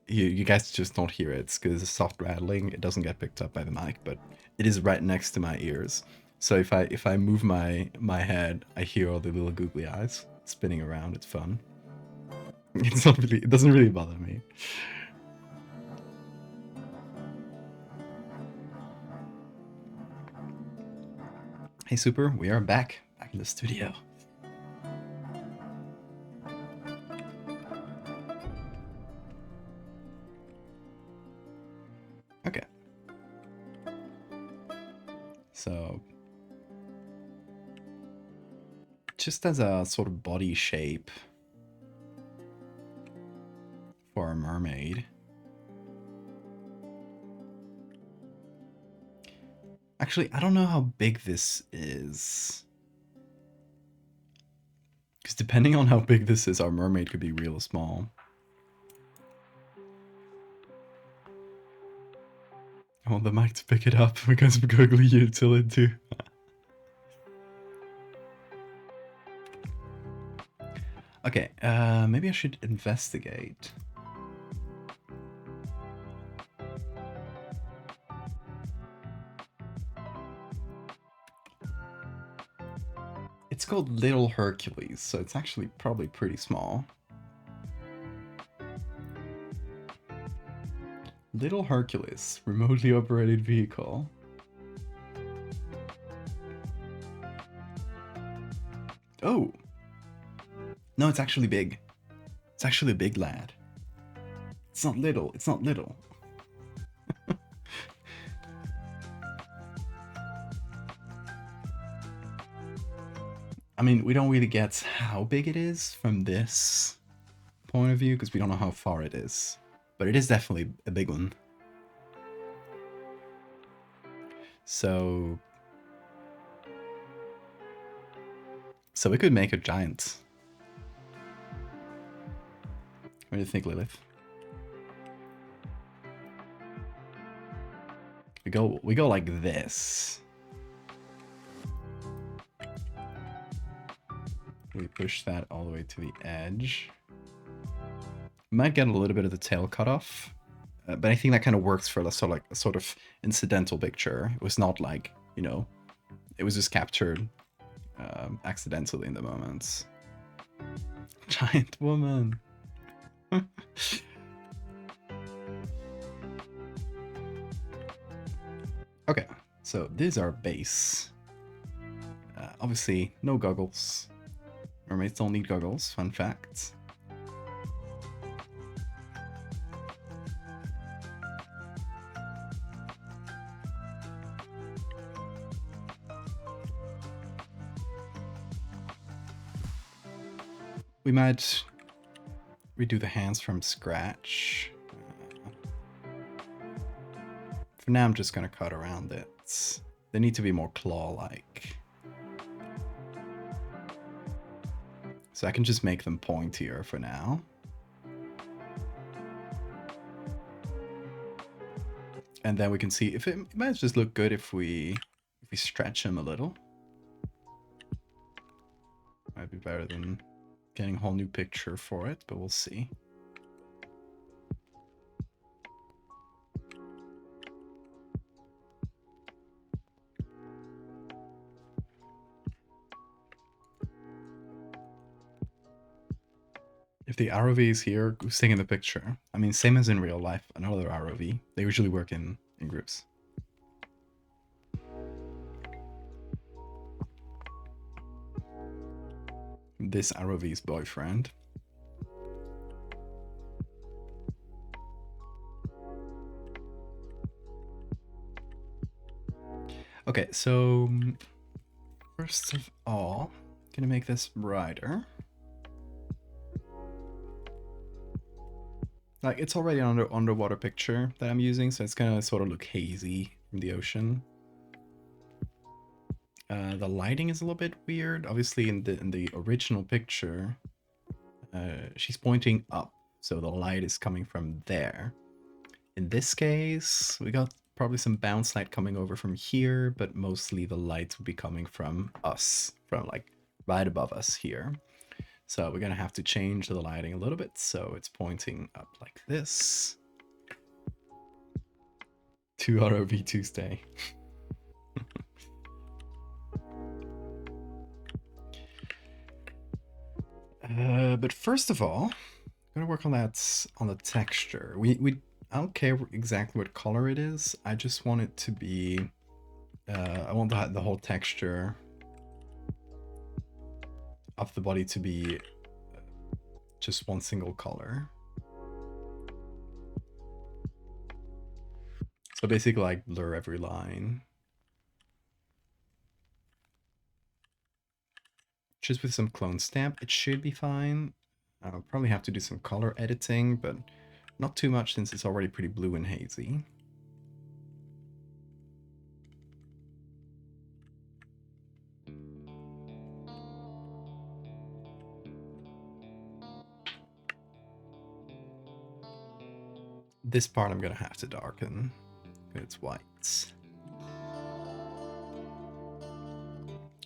You guys just don't hear it because it's soft rattling. It doesn't get picked up by the mic, but it is right next to my ears. So if I move my head, I hear all the little googly eyes spinning around. It's fun. It doesn't really bother me. Hey Super, we are back in the studio. Okay. So, just as a sort of body shape for a mermaid. Actually, I don't know how big this is. Because depending on how big this is, our mermaid could be real small. I want the mic to pick it up because we're googly utility. Okay, maybe I should investigate. It's called Little Hercules, so it's actually probably pretty small. Little Hercules, remotely operated vehicle. Oh! No, it's actually big. It's actually a big lad. It's not little, it's not little. I mean, we don't really get how big it is from this point of view because we don't know how far it is. But it is definitely a big one. So we could make a giant. What do you think, Lilith? We go like this. We push that all the way to the edge. We might get a little bit of the tail cut off, but I think that kind of works for a sort of incidental picture. It was not like, you know, it was just captured accidentally in the moments. Giant woman. Okay, so this is our base. Obviously, no goggles. Mermaids don't need goggles, fun fact. We might redo the hands from scratch. For now, I'm just gonna cut around it. They need to be more claw-like. So I can just make them pointier for now. And then we can see if it might just look good if we stretch them a little. Might be better than getting a whole new picture for it, but we'll see. If the ROV is here, who's taking the picture? I mean, same as in real life, another ROV. They usually work in groups. This ROV's boyfriend. Okay, so first of all, gonna make this brighter. Like, it's already an underwater picture that I'm using, so it's gonna sort of look hazy from the ocean. The lighting is a little bit weird. Obviously, in the original picture, she's pointing up, so the light is coming from there. In this case, we got probably some bounce light coming over from here, but mostly the light would be coming from us, from like right above us here. So we're gonna have to change the lighting a little bit so it's pointing up like this. 2 ROV Tuesday. But first of all, I'm gonna work on that on the texture. I don't care exactly what color it is. I just want it to be. I want the whole texture of the body to be just one single color. So basically like blur every line. Just with some clone stamp, it should be fine. I'll probably have to do some color editing, but not too much since it's already pretty blue and hazy. This part I'm gonna have to darken. It's white.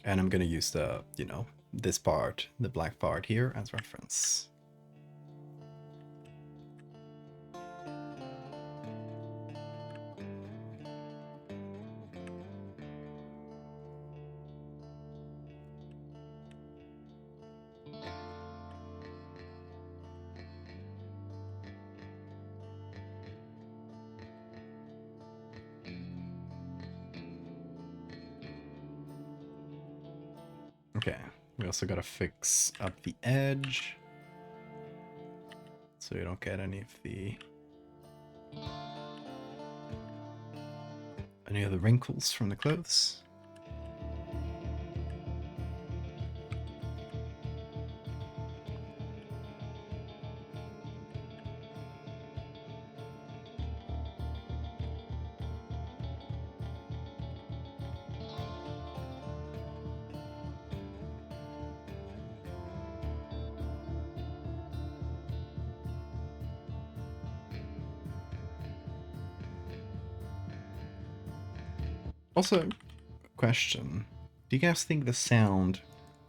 And I'm gonna use the, you know, this part, the black part here as reference. Okay, we also gotta fix up the edge so you don't get any of the wrinkles from the clothes. Also, question: do you guys think the sound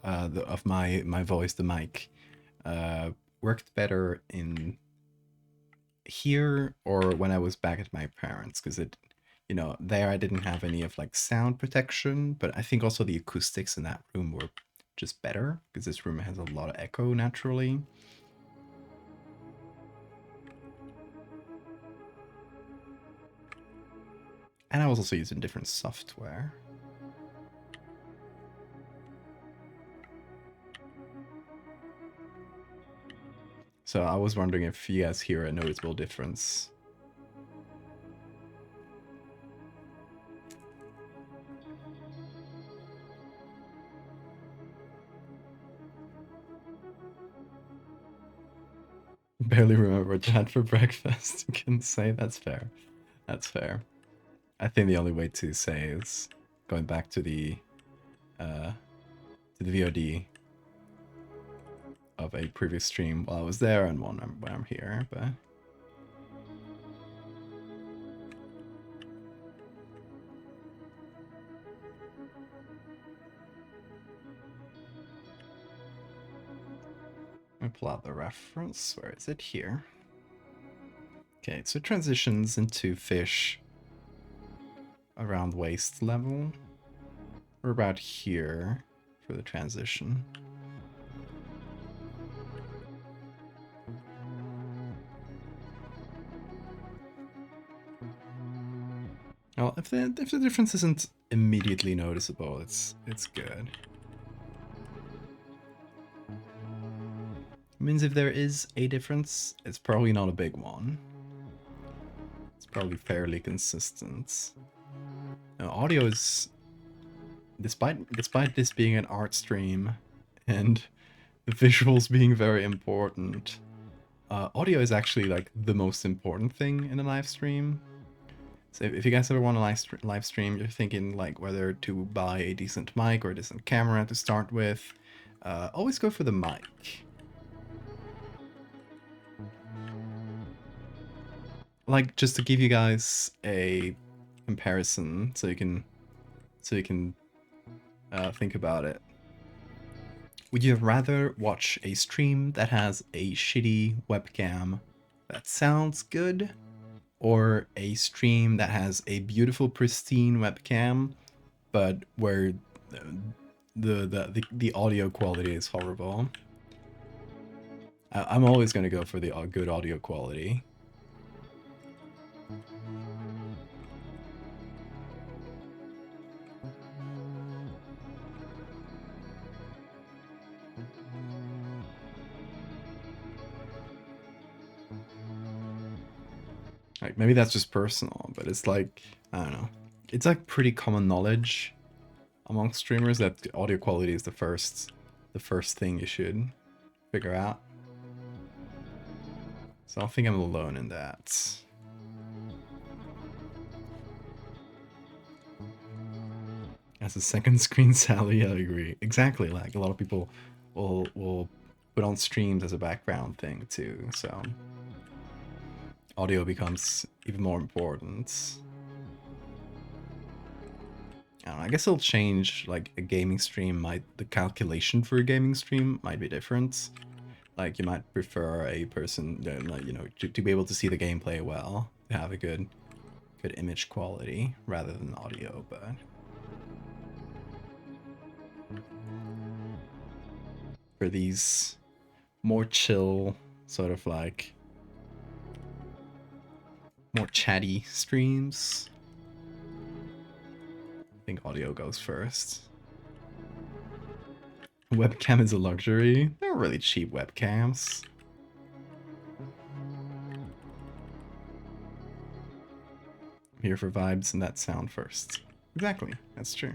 of my voice, the mic, worked better in here or when I was back at my parents'? Because it, you know, there I didn't have any of like sound protection, but I think also the acoustics in that room were just better because this room has a lot of echo naturally. And I was also using different software. So I was wondering if you guys hear a noticeable difference. Barely remember what you had for breakfast. You can say that's fair. That's fair. I think the only way to say is going back to the VOD of a previous stream while I was there and one when I'm here, but I pull out the reference. Where is it? Here. Okay, so it transitions into fish around waist level. We're about here for the transition. Well, if the difference isn't immediately noticeable, it's good. It means if there is a difference, it's probably not a big one. It's probably fairly consistent. Now, audio is, despite this being an art stream and the visuals being very important, audio is actually like the most important thing in a live stream. So if you guys ever want to live stream, you're thinking like whether to buy a decent mic or a decent camera to start with, always go for the mic. Like, just to give you guys a comparison so you can think about it. Would you rather watch a stream that has a shitty webcam that sounds good, or a stream that has a beautiful pristine webcam but where the audio quality is horrible? I'm always going to go for the good audio quality. Like maybe that's just personal, but it's like, I don't know. It's like pretty common knowledge among streamers that audio quality is the first thing you should figure out. So I don't think I'm alone in that. As a second screen, Sally, I agree. Exactly, like a lot of people will put on streams as a background thing too, so audio becomes even more important. I don't know, I guess it'll change, like a gaming stream the calculation for a gaming stream might be different. Like you might prefer a person, like, to be able to see the gameplay well, to have a good image quality rather than audio, but for these more chill, sort of like more chatty streams, I think audio goes first. Webcam is a luxury. They're really cheap webcams. I'm here for vibes and that sound first. Exactly, that's true.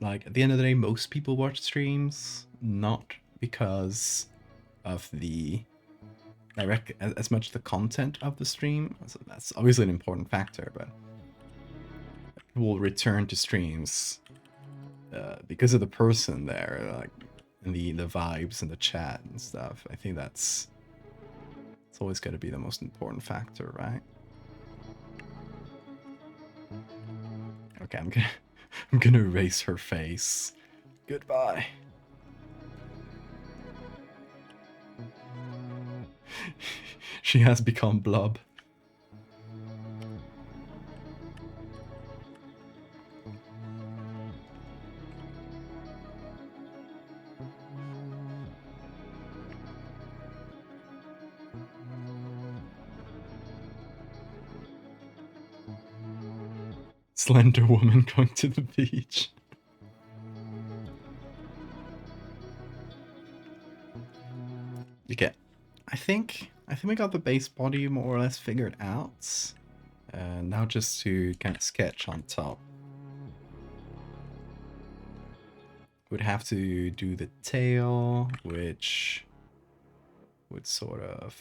Like, at the end of the day, most people watch streams not because of the direct, as much the content of the stream. So that's obviously an important factor, but people will return to streams because of the person there, like, and the vibes and the chat and stuff. I think it's always got to be the most important factor, right? Okay, I'm gonna erase her face. Goodbye. She has become blob. Slender woman going to the beach. Okay, I think we got the base body more or less figured out. Now just to kind of sketch on top. Would have to do the tail, which would sort of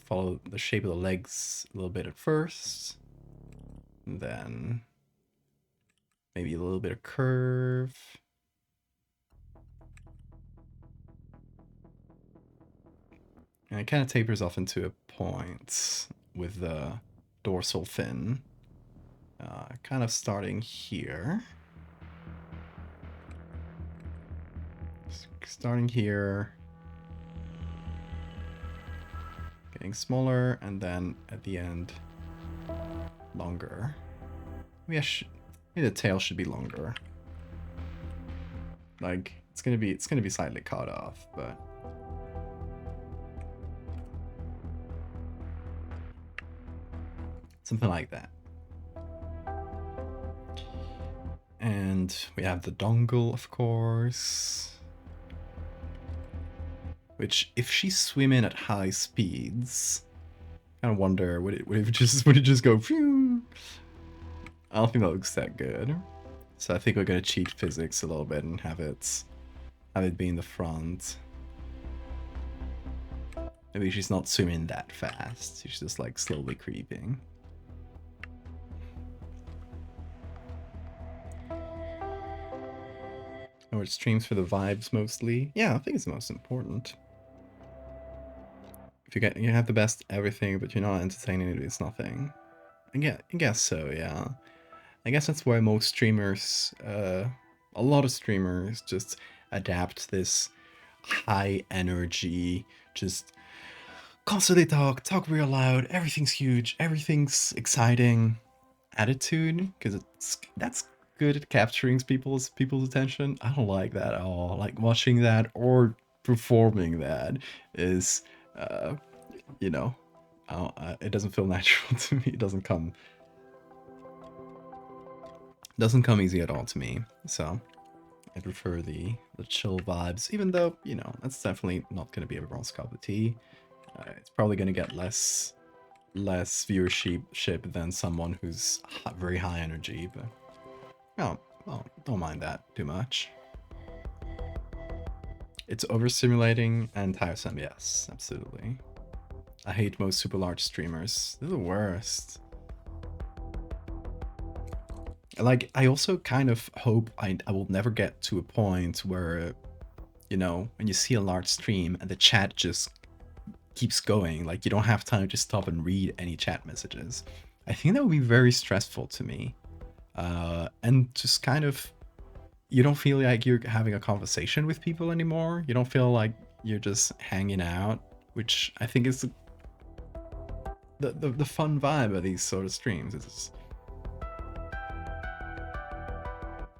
follow the shape of the legs a little bit at first. And then maybe a little bit of curve. And it kind of tapers off into a point with the dorsal fin. Kind of starting here. Starting here. Getting smaller, and then at the end, longer. Maybe maybe the tail should be longer. Like, it's gonna be slightly cut off, but something like that. And we have the dongle, of course. Which, if she's swimming at high speeds, I kind of wonder, would it just go phew? I don't think that looks that good. So I think we're gonna cheat physics a little bit and have it be in the front. Maybe she's not swimming that fast. She's just like slowly creeping. Or it streams for the vibes mostly. Yeah, I think it's the most important. If you have the best everything, but you're not entertaining, it's nothing. I guess so, yeah. I guess that's why most streamers, a lot of streamers just adapt this high energy, just constantly talk real loud, everything's huge, everything's exciting attitude, because that's good at capturing people's attention. I don't like that at all. Like, watching that or performing that is, you know, it doesn't feel natural to me. It doesn't come Doesn't come easy at all to me, so I prefer the chill vibes, even though, you know, that's definitely not going to be everyone's cup of tea. It's probably going to get less viewership than someone who's very high energy, but no, well, don't mind that too much. It's overstimulating and tiresome, yes, absolutely. I hate most super large streamers. They're the worst. Like, I also kind of hope I will never get to a point where, you know, when you see a large stream and the chat just keeps going, like you don't have time to stop and read any chat messages. I think that would be very stressful to me. And just kind of, you don't feel like you're having a conversation with people anymore. You don't feel like you're just hanging out, which I think is the fun vibe of these sort of streams.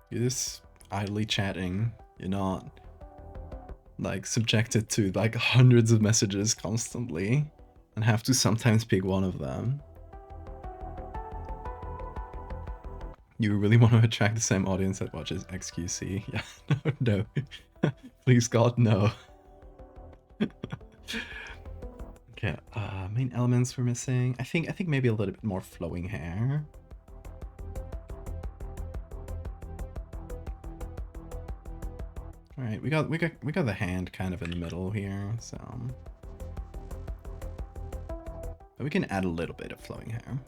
You're just idly chatting. You're not like subjected to like hundreds of messages constantly and have to sometimes pick one of them. You really want to attract the same audience that watches XQC? Yeah, no. Please God, no. Okay, main elements we're missing. I think maybe a little bit more flowing hair. All right, we got the hand kind of in the middle here, so but we can add a little bit of flowing hair.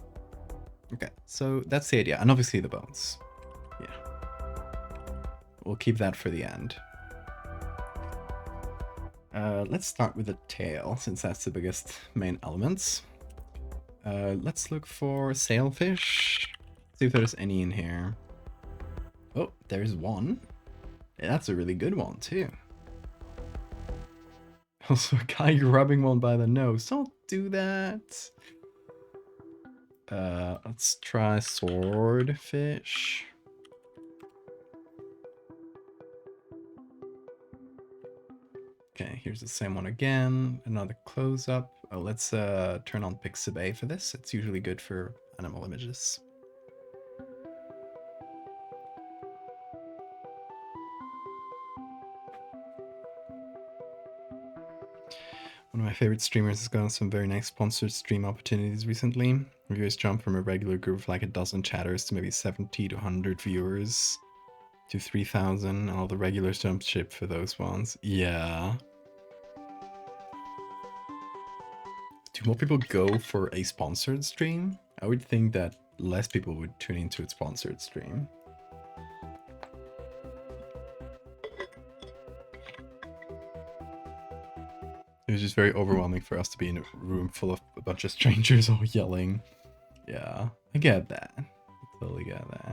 Okay, so that's the idea, and obviously the bones. Yeah, we'll keep that for the end. Let's start with the tail, since that's the biggest main elements. Let's look for sailfish. See if there's any in here. Oh, there's one. Yeah, that's a really good one too. Also, a guy grabbing one by the nose. Don't do that. Let's try swordfish. Okay, here's the same one again. Another close-up. Oh, let's turn on Pixabay for this. It's usually good for animal images. One of my favorite streamers has gotten some very nice sponsored stream opportunities recently. Viewers jump from a regular group of like a dozen chatters to maybe 70 to 100 viewers to 3,000. All the regulars jump ship for those ones. Yeah. Do more people go for a sponsored stream? I would think that less people would tune into a sponsored stream. It was just very overwhelming for us to be in a room full of a bunch of strangers all yelling. Yeah, I get that. I totally get that.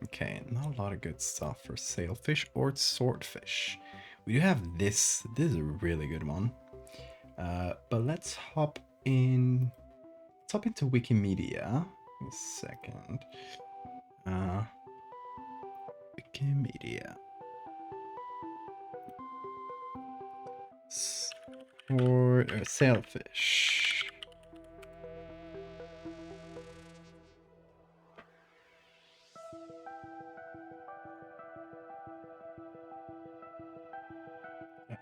Okay, not a lot of good stuff for sailfish or swordfish. We do have this. This is a really good one. But let's hop in. Let's hop into Wikimedia. A second. Wikimedia. Or sailfish.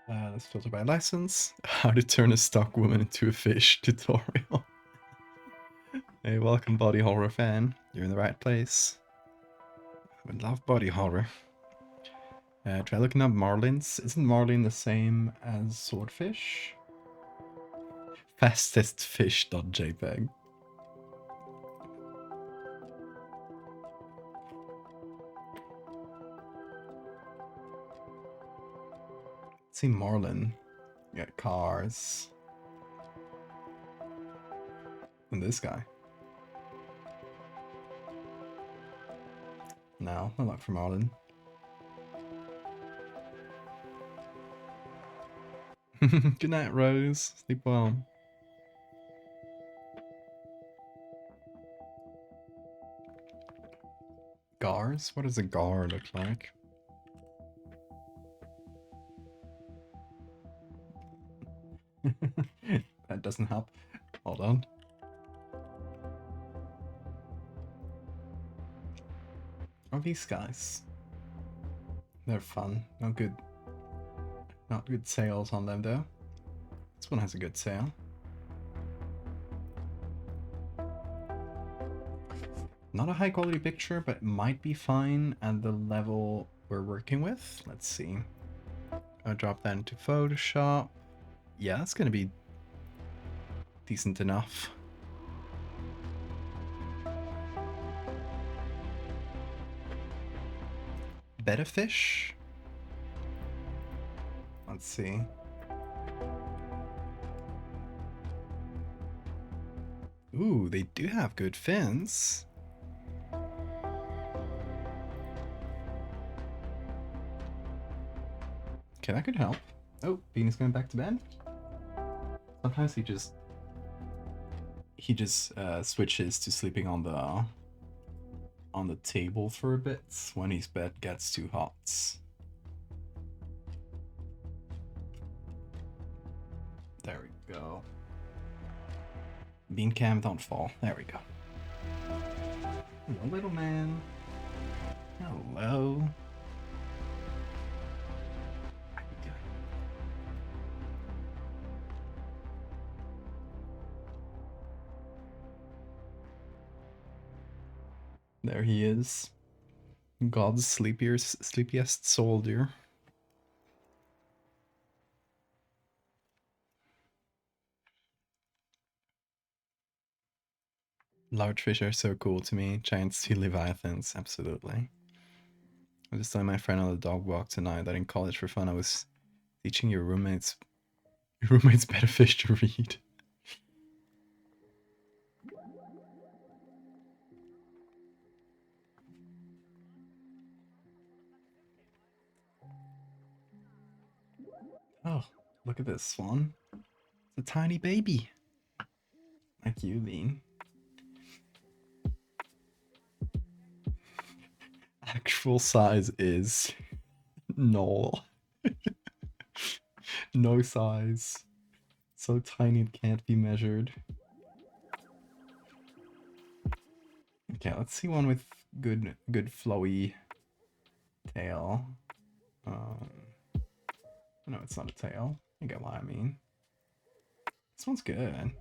Let's filter by license. How to turn a stock woman into a fish tutorial. Hey, welcome body horror fan. You're in the right place. I would love body horror. Try looking up marlins. Isn't marlin the same as swordfish? Fastestfish.jpg. See marlin. You got cars. And this guy. No, no luck for marlin. Good night, Rose. Sleep well. Gars? What does a gar look like? That doesn't help. Hold on. are these guys. They're fun. Not good sails on them though. This one has a good sail. Not a high quality picture, but it might be fine at the level we're working with. Let's see. I'll drop that into Photoshop. Yeah, it's gonna be decent enough. Betta fish? Let's see. Ooh, they do have good fins. Okay, that could help. Oh, Bean's going back to bed. Sometimes he just switches to sleeping on the table for a bit when his bed gets too hot. There we go. Bean cam, don't fall. There we go. Hello, little man. Hello. There he is. God's sleepiest soldier. Large fish are so cool to me. Giant sea leviathans, absolutely. I was just telling my friend on the dog walk tonight that in college for fun I was teaching your roommates better fish to read. Oh, look at this swan. It's a tiny baby. Like you, Bean. Actual size is no. No size. So tiny it can't be measured. Okay, let's see one with good flowy tail. No, it's not a tail. You get what I mean. This one's good.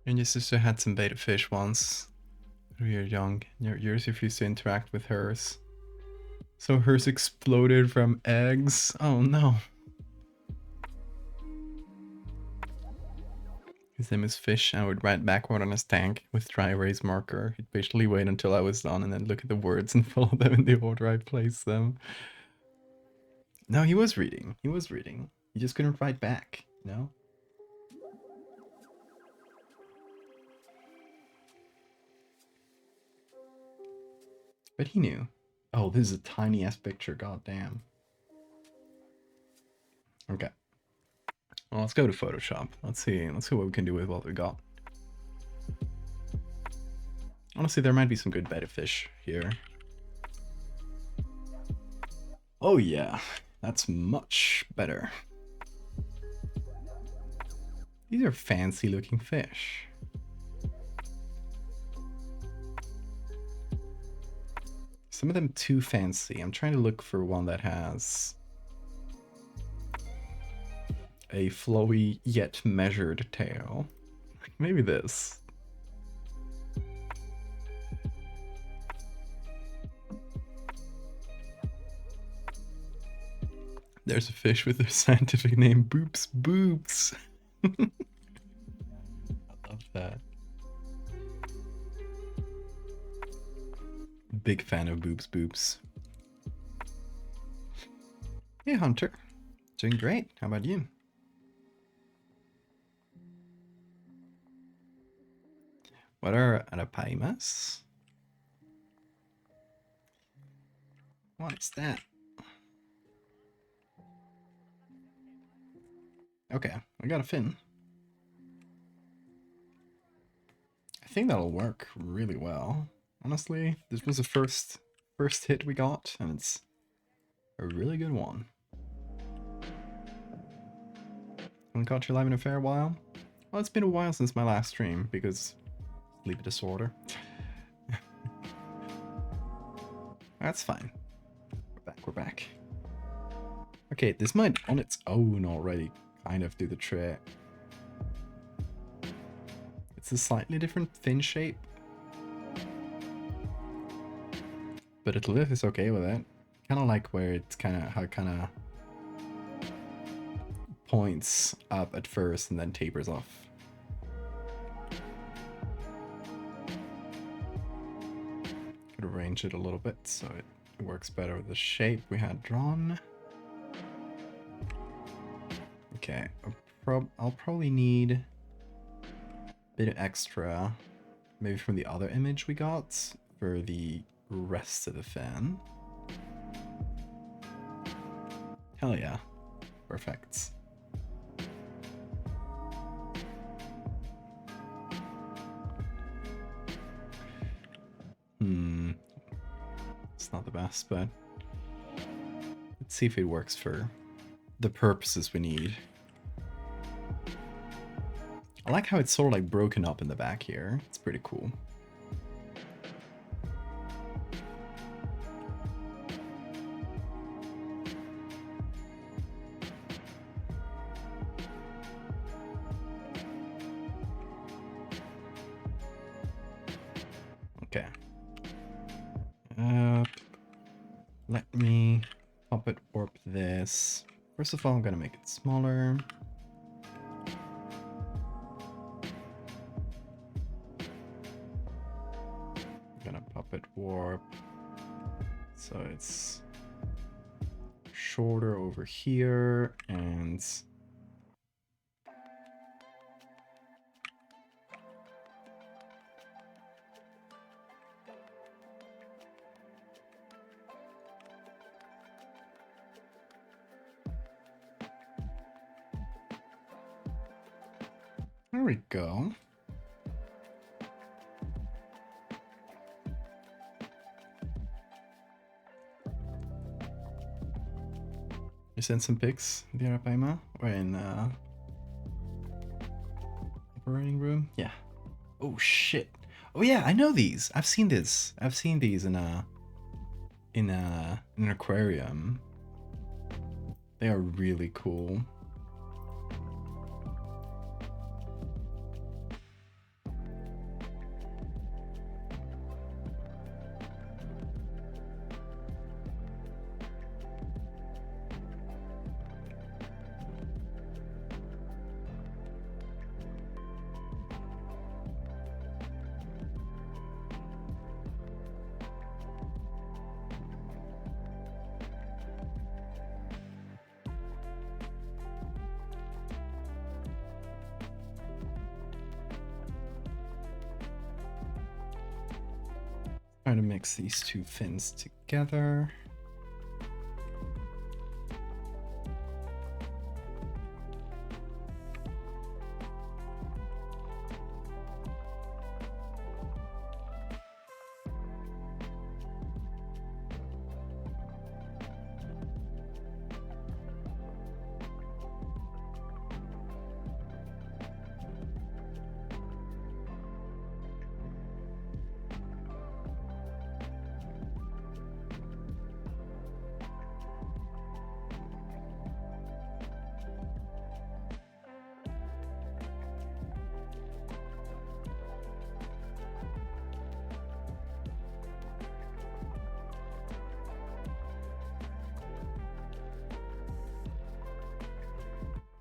And your sister had some betta fish once when we were young. Yours refused to interact with hers. So hers exploded from eggs? Oh no. His name is Fish. I would write backward on his tank with dry erase marker. He'd patiently wait until I was done and then look at the words and follow them in the order I placed them. No, he was reading. He was reading. He just couldn't write back, you know? But he knew. Oh, this is a tiny ass picture, goddamn. Okay. Well, let's go to Photoshop. Let's see what we can do with what we got. Honestly, there might be some good betta fish here. Oh yeah, that's much better. These are fancy looking fish. Some of them too fancy. I'm trying to look for one that has a flowy yet measured tail. Maybe this. There's a fish with a scientific name, Boops Boops. I love that. Big fan of Boops Boops. Hey Hunter, doing great. How about you? What are arapaimas? What's that? Okay, I got a fin. I think that'll work really well. Honestly, this was the first first hit we got, and it's a really good one. Haven't caught you live in a fair while? Well, it's been a while since my last stream, because sleep disorder. That's fine. We're back. Okay, this might on its own already kind of do the trick. It's a slightly different fin shape, but Italyth is okay with it. Kind of like where it's how it kind of points up at first and then tapers off. Could arrange it a little bit so it works better with the shape we had drawn. Okay, I'll probably need a bit of extra, maybe from the other image we got, for the rest of the fan. Hell yeah. Perfect. It's not the best, but let's see if it works for the purposes we need. I like how it's sort of like broken up in the back here. It's pretty cool. Okay. Let me puppet warp this. First of all, I'm gonna make it smaller. I'm gonna puppet warp so it's shorter over here, and there we go. You sent some pics, the Arapaima, or in operating room? Yeah. Oh shit. Oh yeah, I know these. I've seen this. I've seen these in an aquarium. They are really cool. Try to mix these two fins together.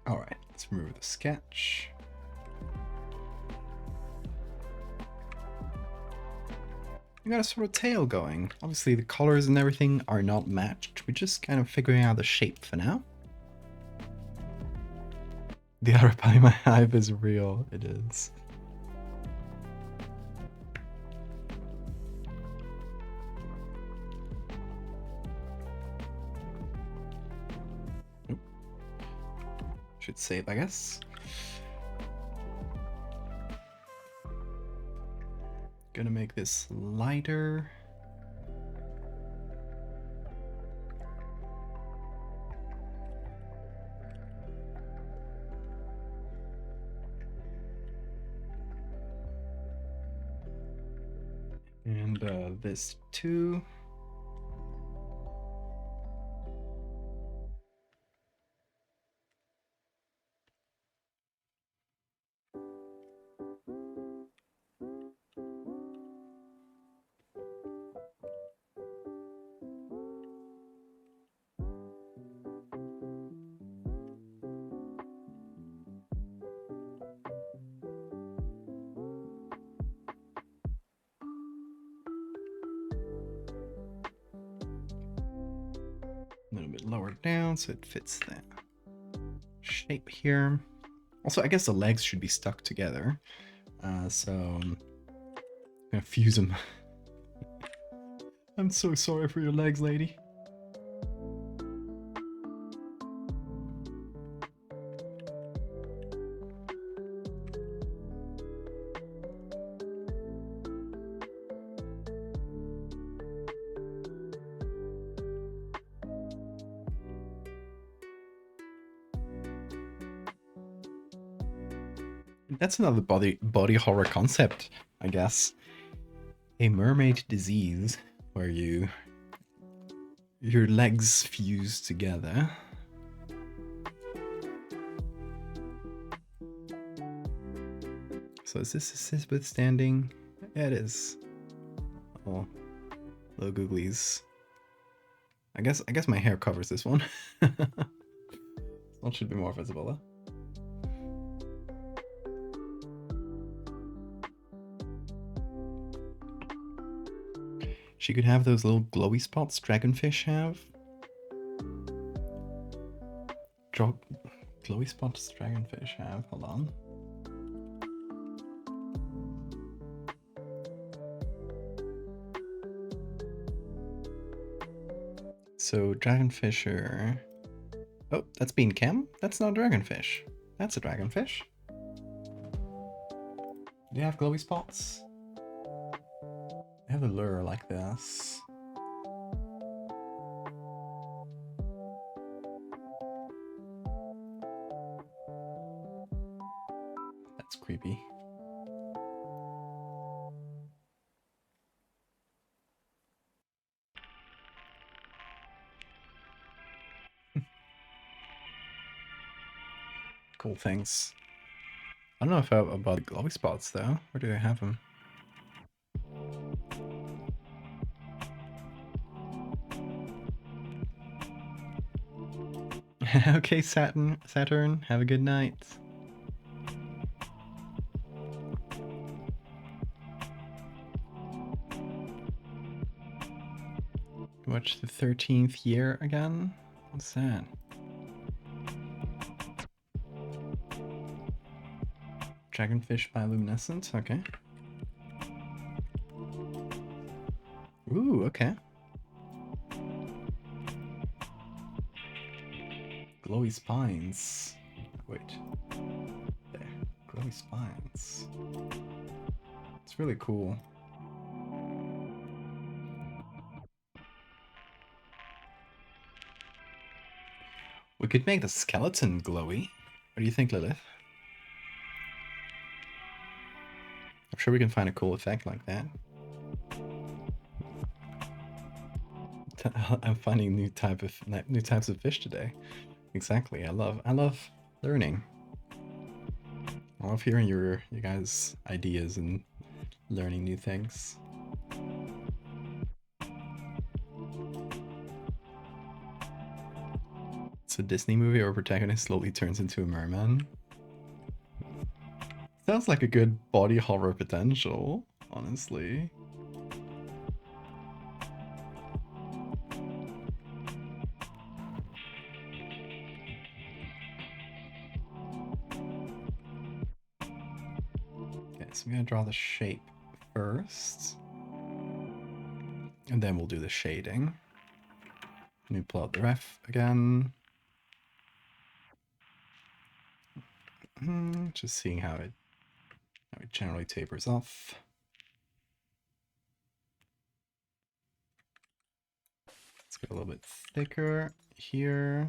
All right, let's remove the sketch. We got a sort of tail going. Obviously the colors and everything are not matched. We're just kind of figuring out the shape for now. The Arapaima hive is real. It is. Should save, I guess. Gonna make this lighter. And this too. A little bit lower down so it fits that shape here. Also, I guess the legs should be stuck together. So I'm gonna fuse them. I'm so sorry for your legs, lady. That's another body horror concept, I guess. A mermaid disease where your legs fuse together. So is this assist withstanding? Yeah, it is. Oh, little googlies. I guess my hair covers this one. This one should be more visible though. She could have those little glowy spots dragonfish have. Glowy spots dragonfish have. Hold on. So dragonfish are... Oh, that's bean chem? That's not dragonfish. That's a dragonfish. Do you have glowy spots? I have a lure like this. That's creepy. Cool things. I don't know if I have about the glowy spots though. Where do I have them? Okay, Saturn, have a good night. Watch the 13th year again? What's that? Dragonfish bioluminescent, okay. Ooh, okay. Glowy spines. Wait. There. Glowy spines. It's really cool. We could make the skeleton glowy. What do you think, Lilith? I'm sure we can find a cool effect like that. I'm finding new types of fish today. Exactly. I love learning. I love hearing your guys' ideas and learning new things. It's a Disney movie where a protagonist slowly turns into a merman. Sounds like a good body horror potential, honestly. Okay, so I'm gonna draw the shape first. And then we'll do the shading. Let me pull out the ref again. Just seeing how it generally tapers off. Let's get a little bit thicker here.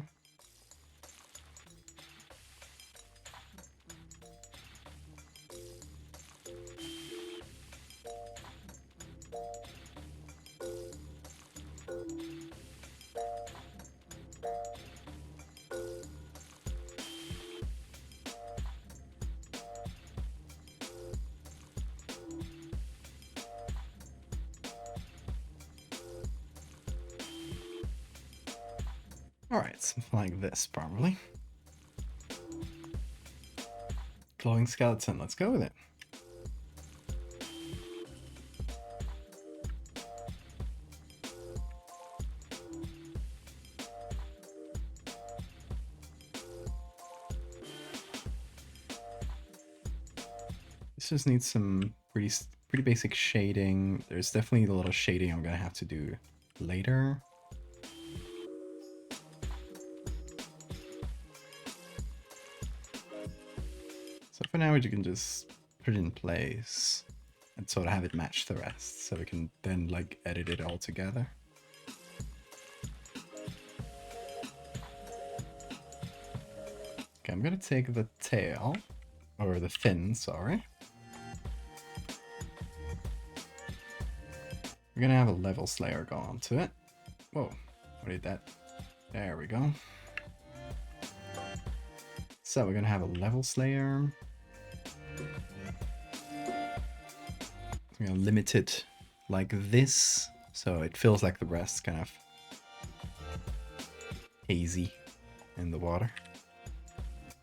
Alright, something like this, probably. Glowing skeleton, let's go with it. This just needs some pretty basic shading. There's definitely a little shading I'm gonna have to do later. So for now, you can just put it in place and sort of have it match the rest, so we can then like edit it all together. Okay, I'm gonna take the tail, or the fin, sorry. We're gonna have a levels layer go onto it. Whoa, what did that? There we go. So we're gonna have a levels layer. We're gonna limit it like this, so it feels like the rest, kind of hazy in the water.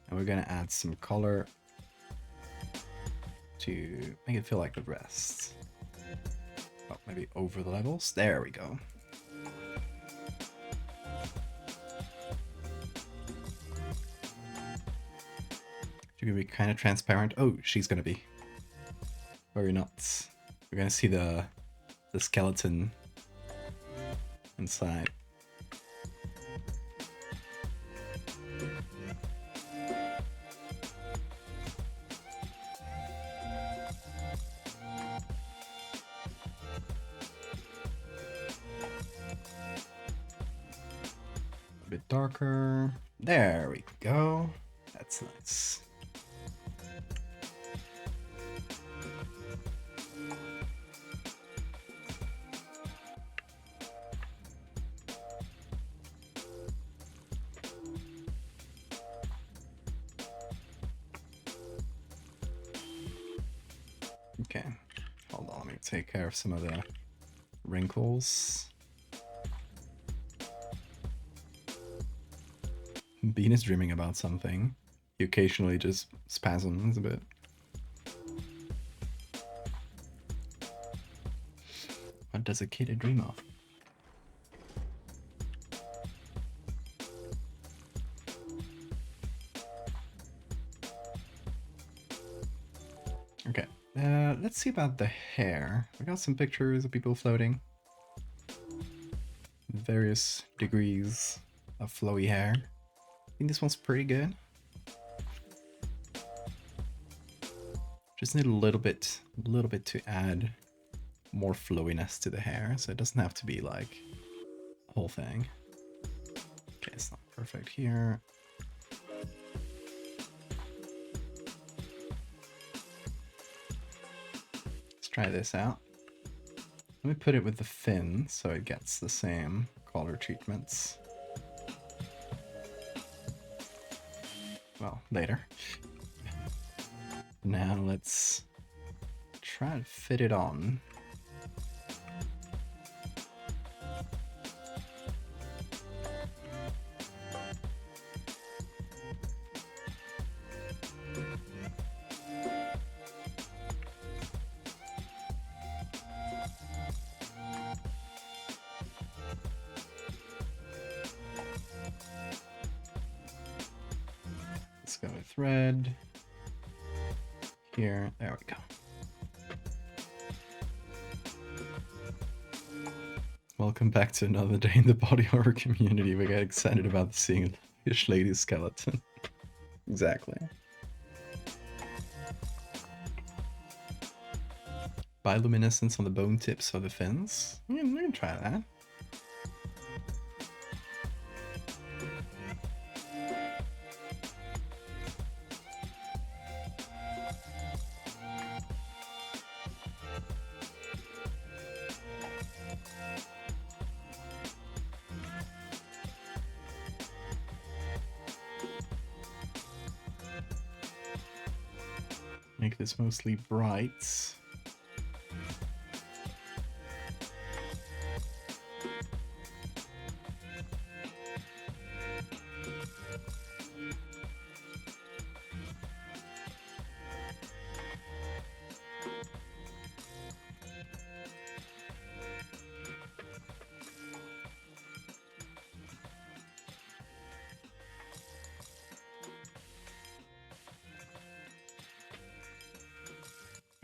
And we're gonna add some color to make it feel like the rest. Oh, maybe over the levels. There we go. You're gonna be kind of transparent. Oh, she's gonna be very nuts. We're gonna see the skeleton inside. A bit darker. There we go. That's nice. Okay, hold on, let me take care of some of the wrinkles. Bean is dreaming about something. He occasionally just spasms a bit. What does a kid dream of? Okay, let's see about the hair. We got some pictures of people floating. Various degrees of flowy hair. I think this one's pretty good. Just need a little bit to add more flowiness to the hair, so it doesn't have to be like a whole thing. Okay, it's not perfect here. Let's try this out. Let me put it with the fin so it gets the same color treatments. Well, later. Now let's try to fit it on. Let's go with red. Here, there we go. Welcome back to another day in the body horror community. We get excited about seeing a fish lady skeleton. Exactly. Bioluminescence on the bone tips of the fins. We can try that. Make this mostly bright.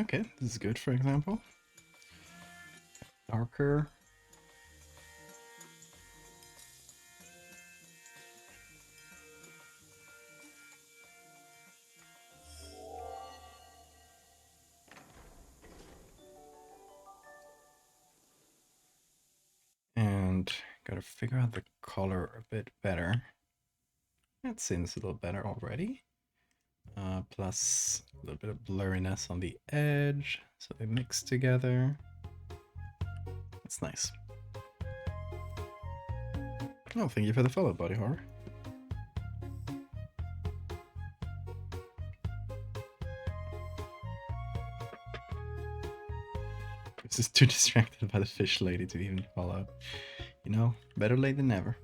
Okay, this is good, for example. Darker. And gotta figure out the color a bit better. That seems a little better already. Plus a little bit of blurriness on the edge, so they mix together. That's nice. Oh, thank you for the follow, Body Horror. I was just too distracted by the fish lady to even follow. You know, better late than never.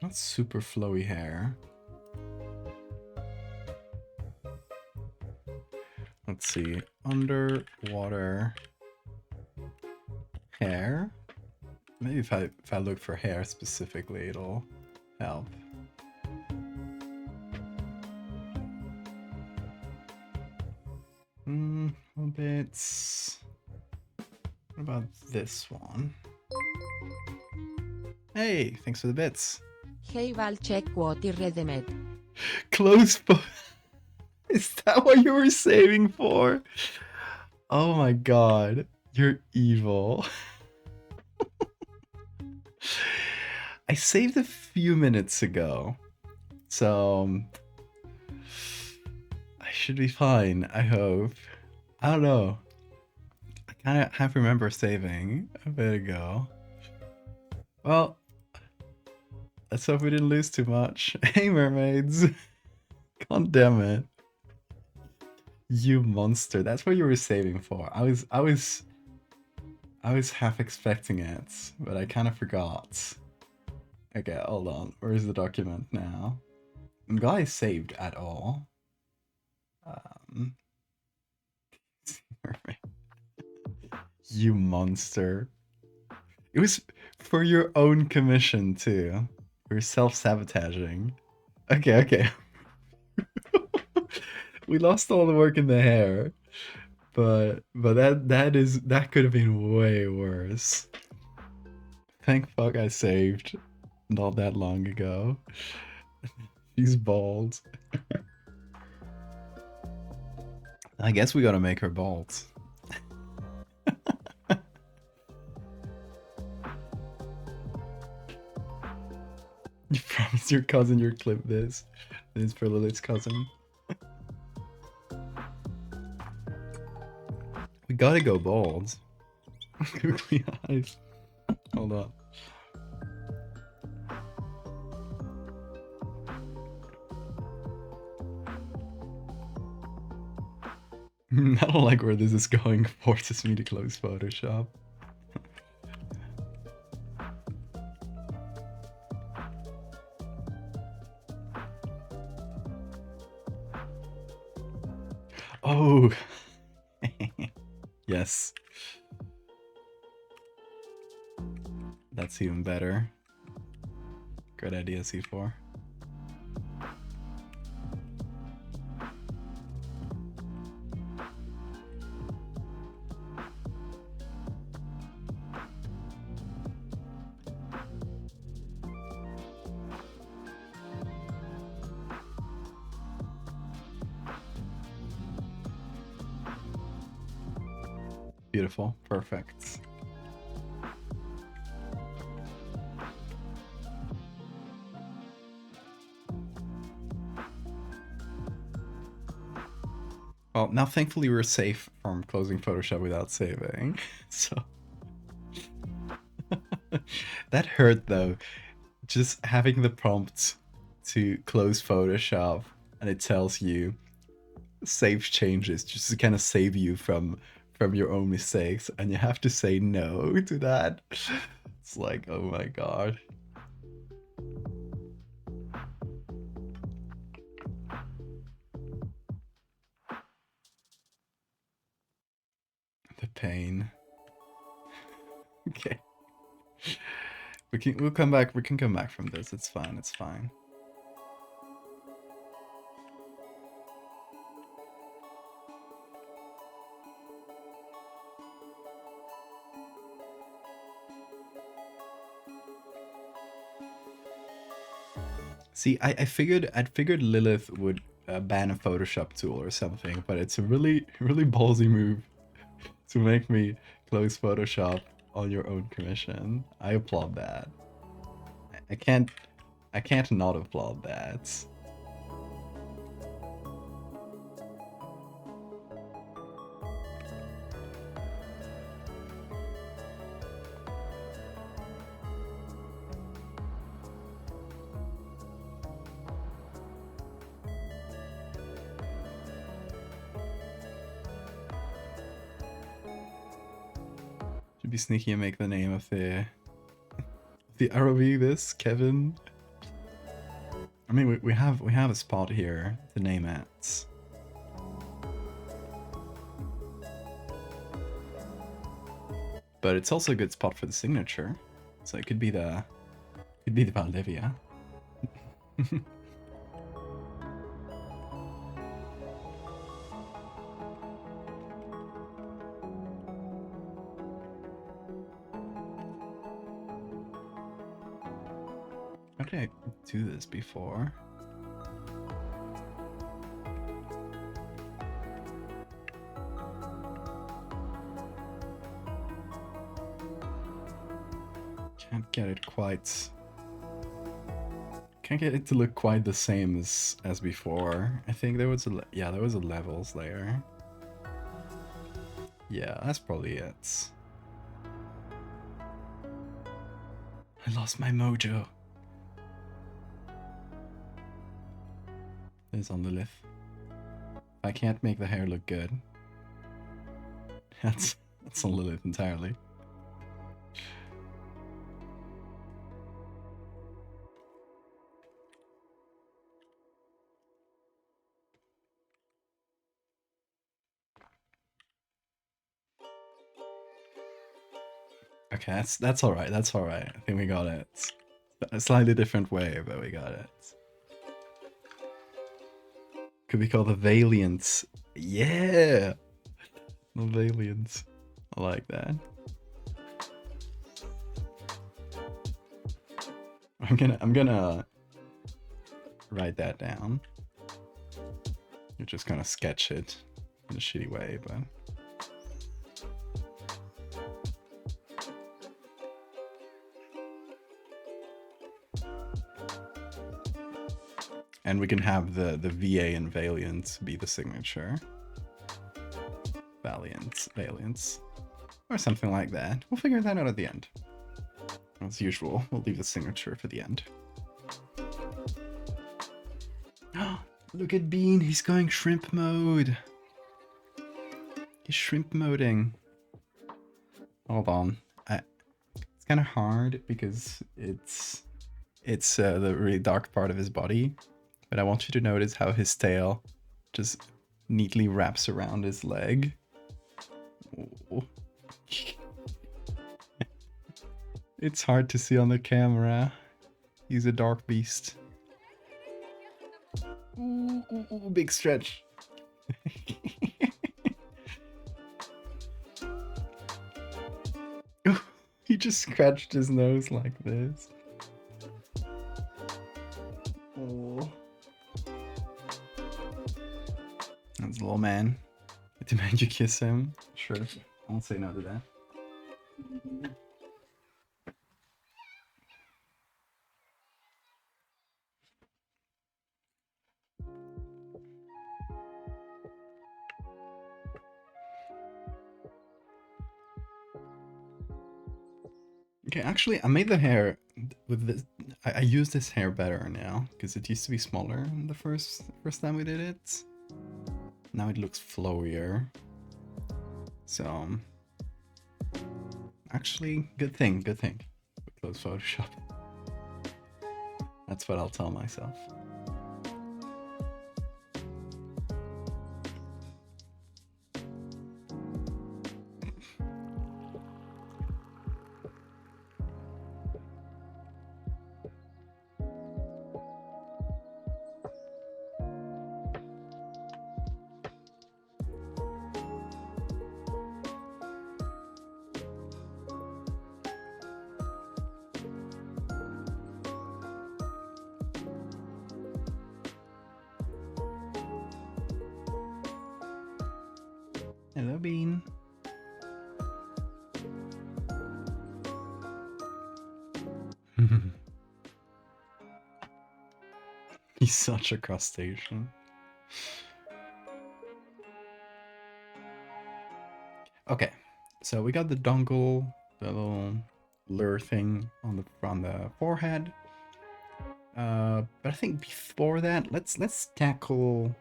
That's super flowy hair. Let's see, underwater hair. Maybe if I look for hair specifically, it'll help. A bit. What about this one? Hey, thanks for the bits. Hey Val, check what I redeemed. Close. Is that what you were saving for? Oh my god, you're evil. I saved a few minutes ago, so I should be fine, I hope. I don't know. I kind of half remember saving a bit ago. Well, let's hope we didn't lose too much. Hey, mermaids. God damn it. You monster. That's what you were saving for. I was half expecting it, but I kind of forgot. Okay, hold on. Where is the document now? I'm glad I saved at all. You monster. It was for your own commission too. You're self-sabotaging. Okay. We lost all the work in the hair. But that could have been way worse. Thank fuck I saved not that long ago. She's bald. I guess we gotta make her bald. You promised your cousin you'd clip this. This is for Lilith's cousin. We gotta go bald. Googly eyes. Hold on. I don't like where this is going. Forces me to close Photoshop. Oh. Yes. That's even better. Good idea, C4. Beautiful. Perfect. Well, now thankfully we're safe from closing Photoshop without saving. So that hurt though. Just having the prompt to close Photoshop and it tells you save changes just to kind of save you from your own mistakes, and you have to say no to that. It's like, oh my god. The pain. Okay. we'll come back. We can come back from this. It's fine. It's fine. See, I figured Lilith would ban a Photoshop tool or something, but it's a really ballsy move to make me close Photoshop on your own commission. I applaud that. I can't not applaud that. Should be sneaky and make the name of the ROV this, Kevin. I mean, we have a spot here to name it. But it's also a good spot for the signature. So it could be the Valdevia. How did I do this before? Can't get it quite. Can't get it to look quite the same as before. I think there was a levels layer. Yeah, that's probably it. I lost my mojo. It's on Lilith. I can't make the hair look good. That's on Lilith entirely. Okay, that's all right. That's all right. I think we got it. A slightly different way, but we got it. Could be called the Valiant. Yeah, the Valiant. I like that. I'm gonna write that down. You're just gonna sketch it in a shitty way, but. And we can have the VA and Valiant be the signature. Valiant. Or something like that. We'll figure that out at the end. As usual, we'll leave the signature for the end. Look at Bean, he's going shrimp mode. He's shrimp moding. Hold on. It's kind of hard because it's the really dark part of his body. But I want you to notice how his tail just neatly wraps around his leg. Oh. It's hard to see on the camera. He's a dark beast. Ooh, big stretch. He just scratched his nose like this. Oh. That's a little man. I demand you kiss him. Sure, I won't say no to that. Okay, actually, I made the hair with this. I use this hair better now because it used to be smaller the first time we did it. Now it looks flowier. So, actually, good thing. We close Photoshop. That's what I'll tell myself. Hello, Bean. He's such a crustacean. Okay, so we got the dongle, the little lure thing on the forehead. But I think before that, let's tackle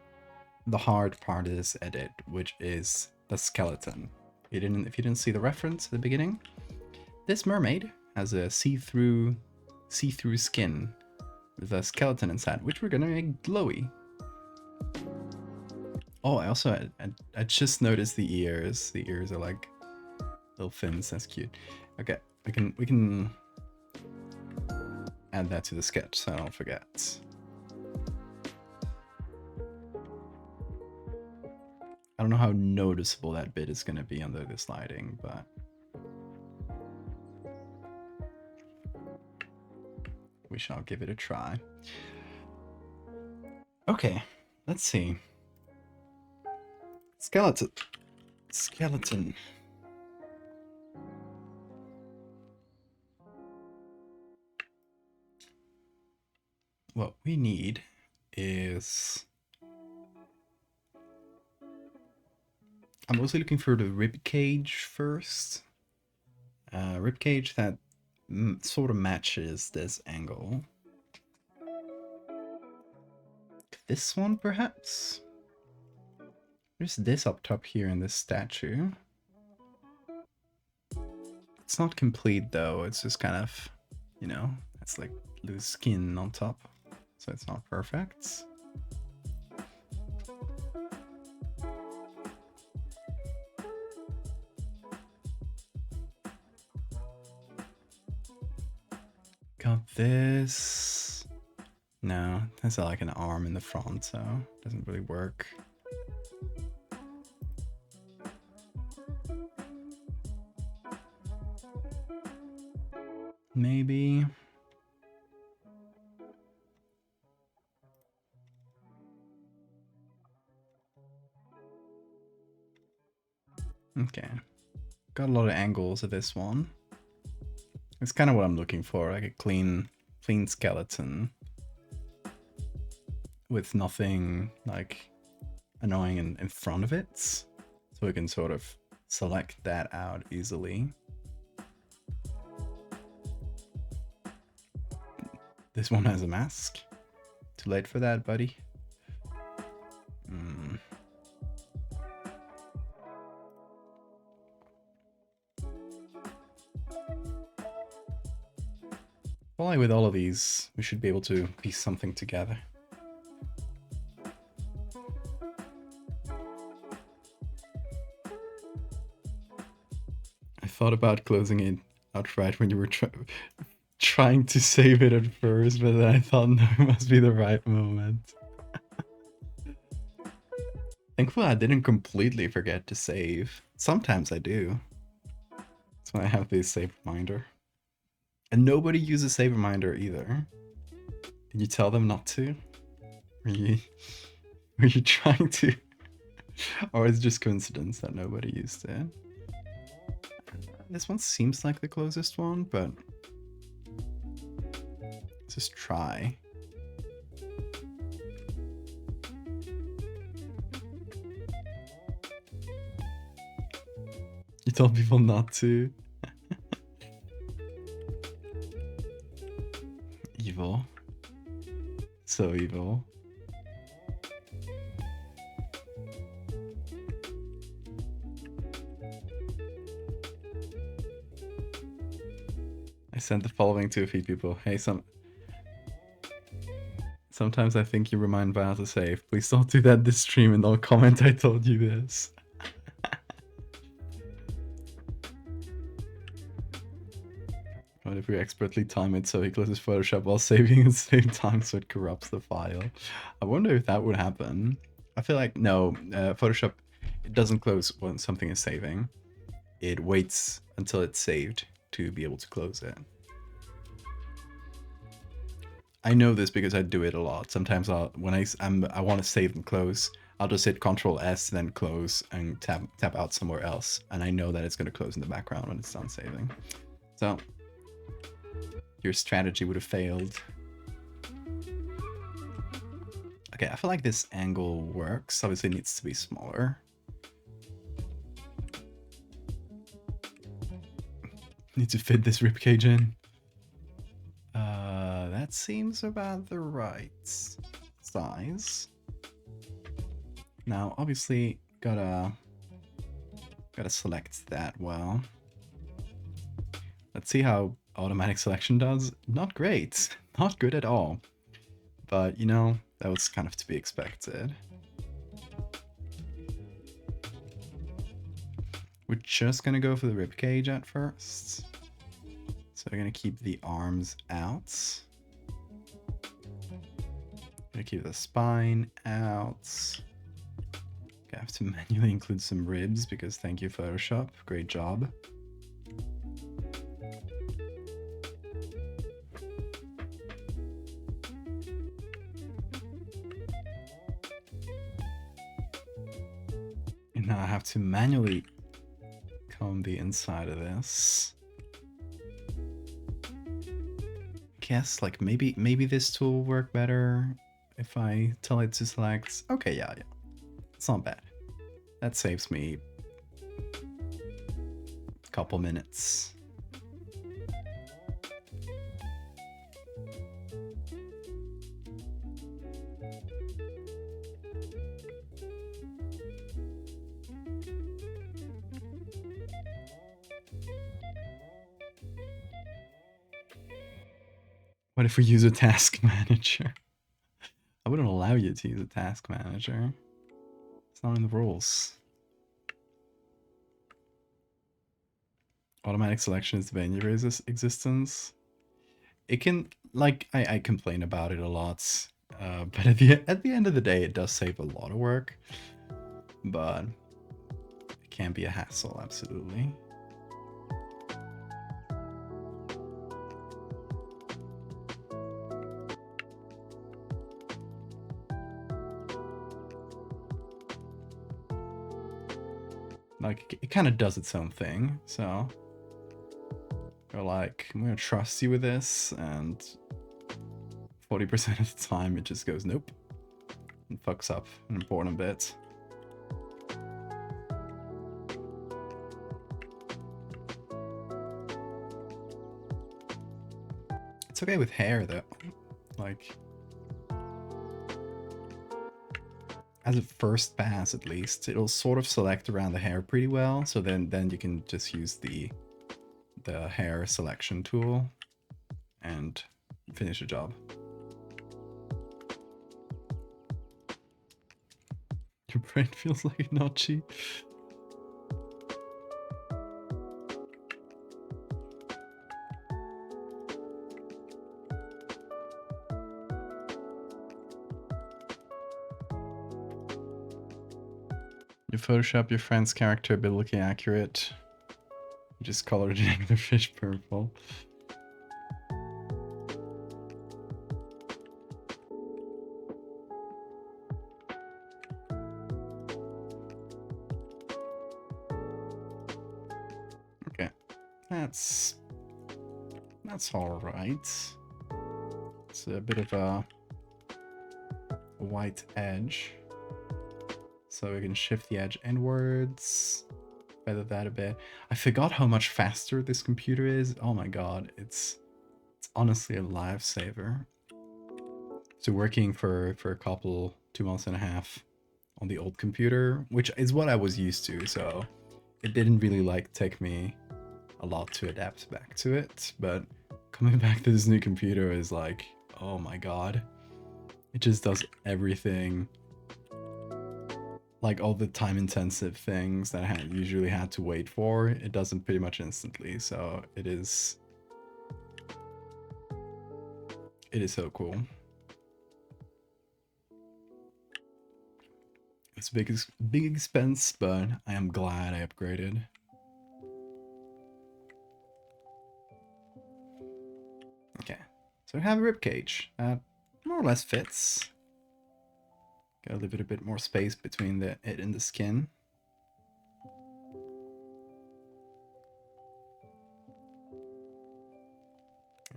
the hard part of this edit, which is the skeleton. If you didn't see the reference at the beginning, this mermaid has a see-through skin with a skeleton inside, which we're gonna make glowy. Oh, I just noticed the ears. The ears are like little fins. That's cute. Okay, we can add that to the sketch so I don't forget. I don't know how noticeable that bit is going to be under this lighting, but we shall give it a try. Okay, let's see. Skeleton. What we need is... I'm mostly looking for the rib cage first. Rib cage that sort of matches this angle. This one, perhaps? There's this up top here in this statue. It's not complete though, it's just kind of, you know, it's like loose skin on top, so it's not perfect. Got this. No, that's like an arm in the front, so it doesn't really work. Maybe. Okay. Got a lot of angles of this one. It's kind of what I'm looking for, like a clean skeleton with nothing like annoying in front of it, so we can sort of select that out easily. This one has a mask. Too late for that, buddy. Probably with all of these, we should be able to piece something together. I thought about closing it outright when you were trying to save it at first, but then I thought, no, it must be the right moment. Thankfully, I didn't completely forget to save. Sometimes I do. That's why I have this save reminder. And nobody uses save reminder either. Did you tell them not to? Were you trying to? Or is it just coincidence that nobody used it? This one seems like the closest one, but let's just try. You told people not to. Evil. So evil. I sent the following to a few people. Hey, sometimes I think you remind Val to save. Please don't do that this stream and don't comment I told you this. What if we expertly time it so he closes Photoshop while saving at the same time so it corrupts the file? I wonder if that would happen. I feel like, no, Photoshop, it doesn't close when something is saving. It waits until it's saved to be able to close it. I know this because I do it a lot. Sometimes when I want to save and close, I'll just hit Control S, then close and tap out somewhere else, and I know that it's going to close in the background when it's done saving. So your strategy would have failed. Okay, I feel like this angle works. Obviously, it needs to be smaller. Need to fit this ribcage in. That seems about the right size. Now, obviously, gotta select that well. Let's see how automatic selection does. Not great. Not good at all. But, you know, that was kind of to be expected. We're just gonna go for the ribcage at first. So we're gonna keep the arms out. Gonna keep the spine out. I have to manually include some ribs because thank you, Photoshop. Great job. And now I have to manually comb the inside of this. Guess like maybe this tool will work better if I tell it to select. Okay, yeah. It's not bad. That saves me a couple minutes. What if we use a task manager? I wouldn't allow you to use a task manager. It's not in the rules. Automatic selection is the venue of existence. It can, like, I complain about it a lot, but at the end of the day, it does save a lot of work. But it can be a hassle, absolutely. Like, it kind of does its own thing, so we're like, I'm gonna trust you with this, and 40% of the time it just goes nope and fucks up an important bit. It's okay with hair though, like as a first pass at least, it'll sort of select around the hair pretty well, so then you can just use the hair selection tool and finish the job. Your brain feels like a notchy. You Photoshop your friend's character biblically accurate. You just colored an anglerfish purple. Okay, that's all right. It's a bit of a white edge. So we can shift the edge inwards, feather that a bit. I forgot how much faster this computer is. Oh my god, it's honestly a lifesaver. So working for a couple, 2 months and a half on the old computer, which is what I was used to, so it didn't really like take me a lot to adapt back to it, but coming back to this new computer is like, oh my god. It just does everything. Like all the time intensive things that I usually had to wait for, it does them pretty much instantly, so it is so cool. It's a big expense, but I am glad I upgraded. Okay, so we have a ribcage that more or less fits. Gotta leave it a bit more space between it and the skin.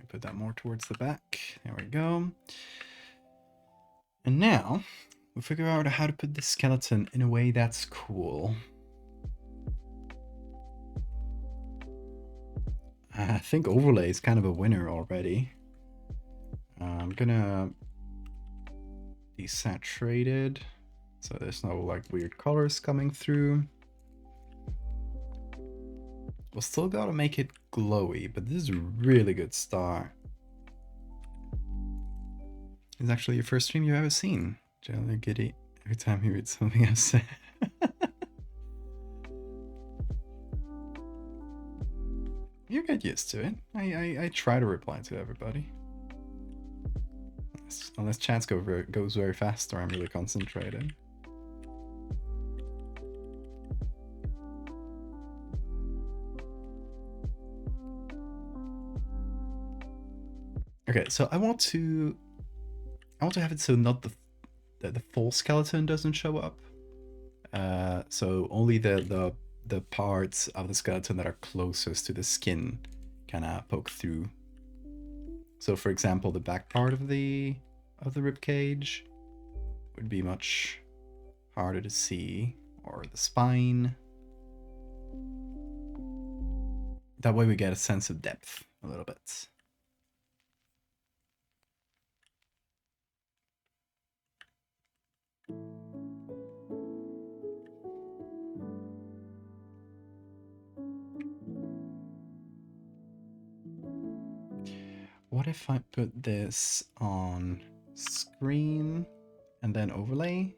Put that more towards the back. There we go. And now we'll figure out how to put the skeleton in a way that's cool. I think overlay is kind of a winner already. I'm gonna desaturate it so there's no like weird colors coming through. We'll still gotta make it glowy, but this is a really good start. It's actually your first stream you've ever seen. Jelly giddy every time you read something I've said. You get used to it. I try to reply to everybody. Unless chats goes very fast or I'm really concentrated. Okay, so I want to have it so not the full skeleton doesn't show up. So only the parts of the skeleton that are closest to the skin kind of poke through. So for example, the back part of the rib cage would be much harder to see, or the spine. That way we get a sense of depth a little bit. What if I put this on screen and then overlay?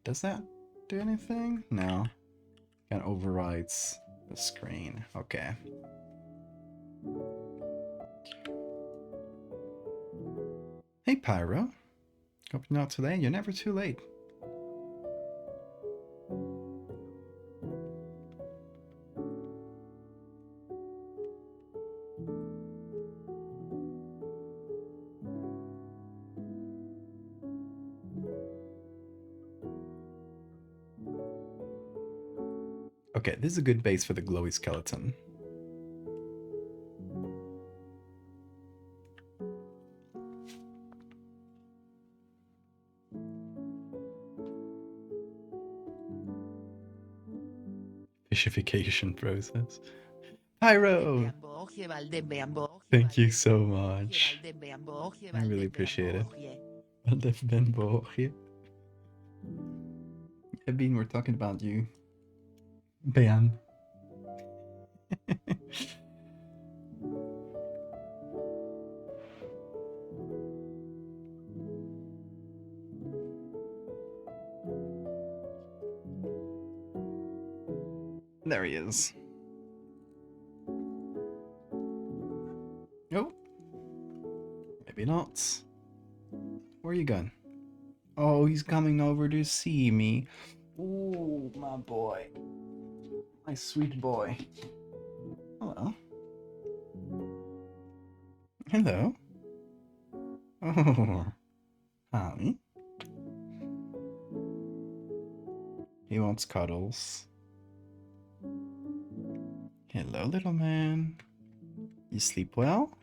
Does that do anything? No. Kind of overrides the screen. Okay. Hey Pyro. Hope you're not too late. You're never too late. Okay, this is a good base for the glowy skeleton. Fishification process. Pyro! Thank you so much. I really appreciate it. Bean, we're talking about you. Bam. There he is. Oh. Maybe not. Where are you going? Oh, he's coming over to see me. Ooh, my boy. My sweet boy. Hello. Hello. Oh, honey. He wants cuddles. Hello, little man. You sleep well?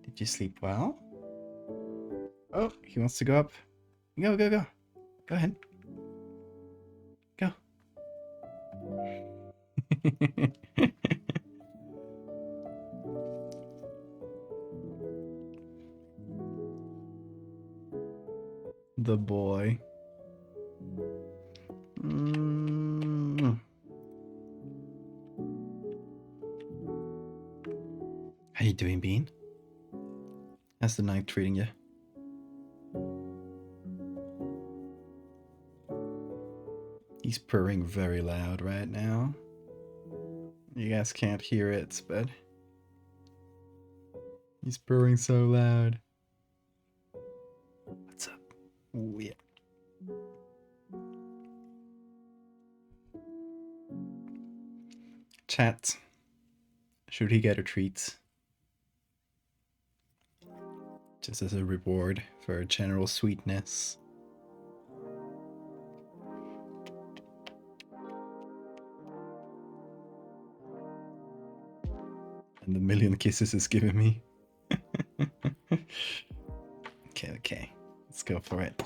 Did you sleep well? Oh, he wants to go up. Go, go, go. Go ahead. Go. The boy. How you doing, Bean? How's the night treating you? He's purring very loud right now. You guys can't hear it, but he's purring so loud. What's up? Ooh, yeah. Chat. Should he get a treat? just as a reward for general sweetness. And the million kisses is giving me. Okay, let's go for it.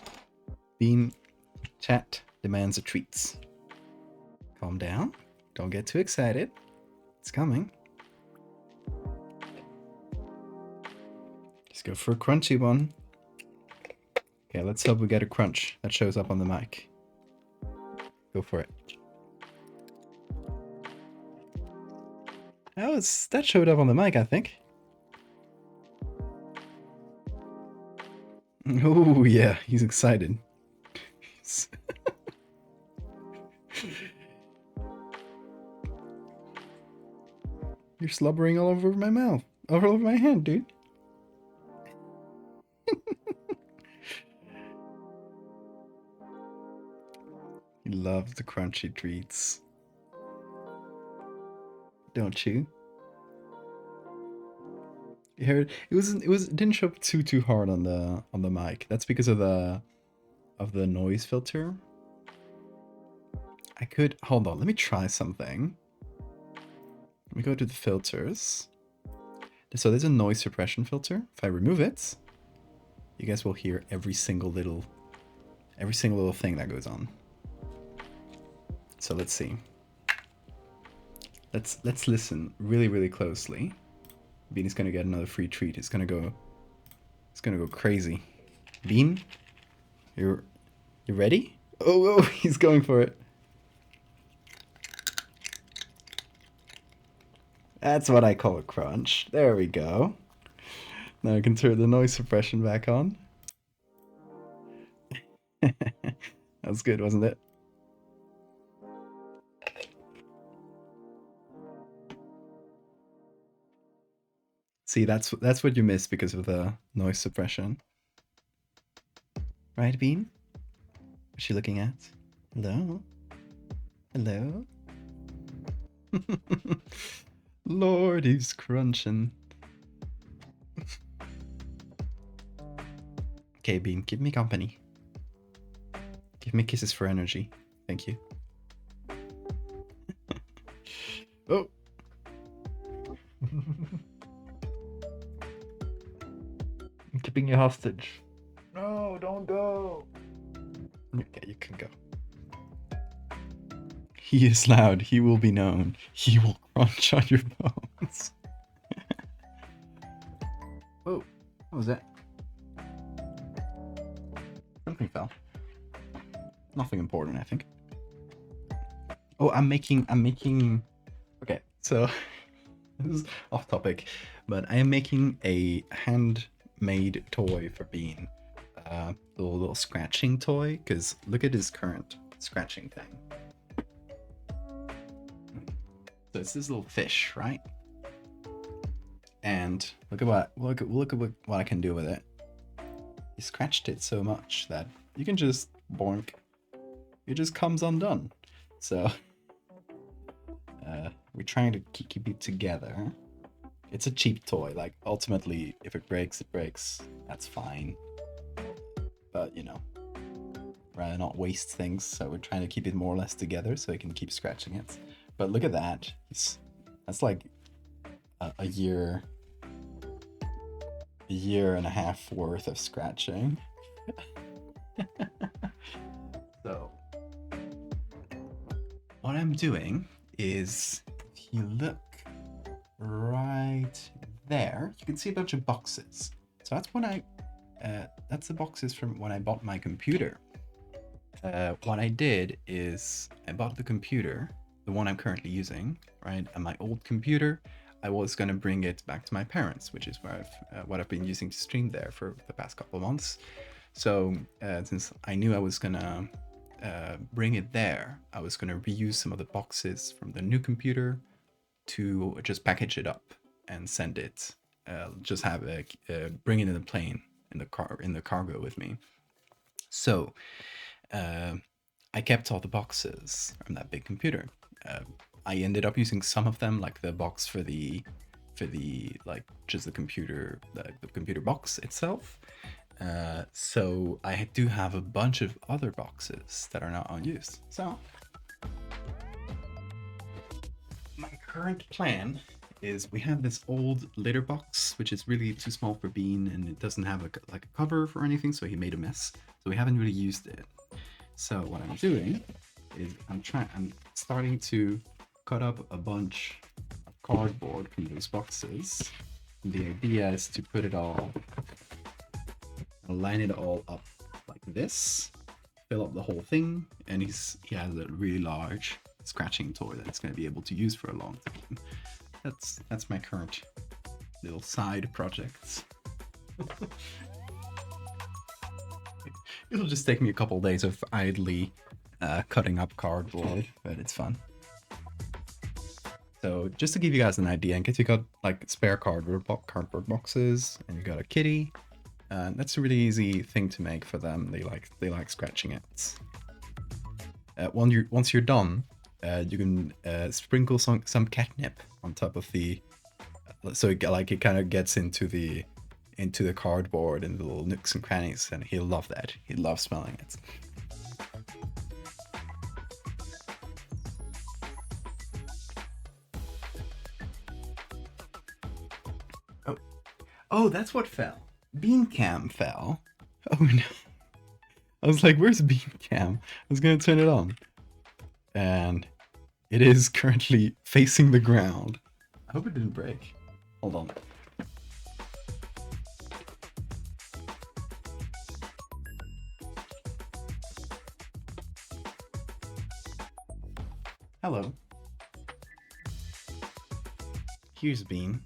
Bean, chat demands a treat. Calm down. Don't get too excited. It's coming. Just go for a crunchy one. Okay, let's hope we get a crunch that shows up on the mic. Go for it. Oh, that showed up on the mic, I think. Oh, yeah, he's excited. You're slobbering all over my mouth. All over my hand, dude. He loves the crunchy treats. Don't you? You heard it didn't show up too hard on the mic. That's because of the noise filter. I could hold on, let me try something. Let me go to the filters. So there's a noise suppression filter. If I remove it, you guys will hear every single little thing that goes on. So let's see. Let's listen really closely. Bean is gonna get another free treat. It's gonna go crazy. Bean, you ready? Oh, he's going for it. That's what I call a crunch. There we go. Now I can turn the noise suppression back on. That was good, wasn't it? See, that's what you miss because of the noise suppression. Right, Bean? What's she looking at? Hello? Hello? Lord, he's crunching. Okay, Bean, give me company. Give me kisses for energy. Thank you. Oh! I'm keeping you hostage. No, don't go. Okay, you can go. He is loud. He will be known. He will crunch on your bones. Oh, what was that? Something fell. Nothing important, I think. Oh, I'm making. Okay, so this is off topic, but I am making a handmade toy for Bean. The little scratching toy, because look at his current scratching thing. So it's this little fish, right? And look at what I can do with it. He scratched it so much that you can just boink. It just comes undone. So we're trying to keep it together. It's a cheap toy. Like ultimately, if it breaks, it breaks. That's fine. But you know, rather not waste things. So we're trying to keep it more or less together so I can keep scratching it. But look at that. That's like a year and a half worth of scratching. So what I'm doing is, if you look right there, you can see a bunch of boxes. So that's that's the boxes from when I bought my computer. What I did is I bought the computer, the one I'm currently using, right? And my old computer, I was going to bring it back to my parents, which is where what I've been using to stream there for the past couple of months. So since I knew I was going to bring it there, I was going to reuse some of the boxes from the new computer to just package it up and send it. Just have bring it in the plane in the cargo with me. So I kept all the boxes from that big computer. I ended up using some of them, like the box for the for the like just the computer box itself. So I do have a bunch of other boxes that are not unused. So my current plan is we have this old litter box, which is really too small for Bean, and it doesn't have like a cover for anything, so he made a mess. So we haven't really used it. So what I'm doing is I'm starting to cut up a bunch of cardboard from those boxes. And the idea is to put it all, line it all up like this, fill up the whole thing, and he has a really large scratching toy that it's going to be able to use for a long time. That's my current little side projects. It'll just take me a couple days of idly cutting up cardboard, but it's fun. So just to give you guys an idea, in case you got like spare cardboard boxes and you got a kitty, that's a really easy thing to make for them. They like scratching it. Once you're done, you can sprinkle some catnip on top of the, so it kind of gets into the cardboard and the little nooks and crannies, and he'll love that. He loves smelling it. Oh, that's what fell. Bean cam fell. Oh no. I was like, where's bean cam? I was gonna turn it on. And it is currently facing the ground. I hope it didn't break. Hold on. Hello. Here's Bean.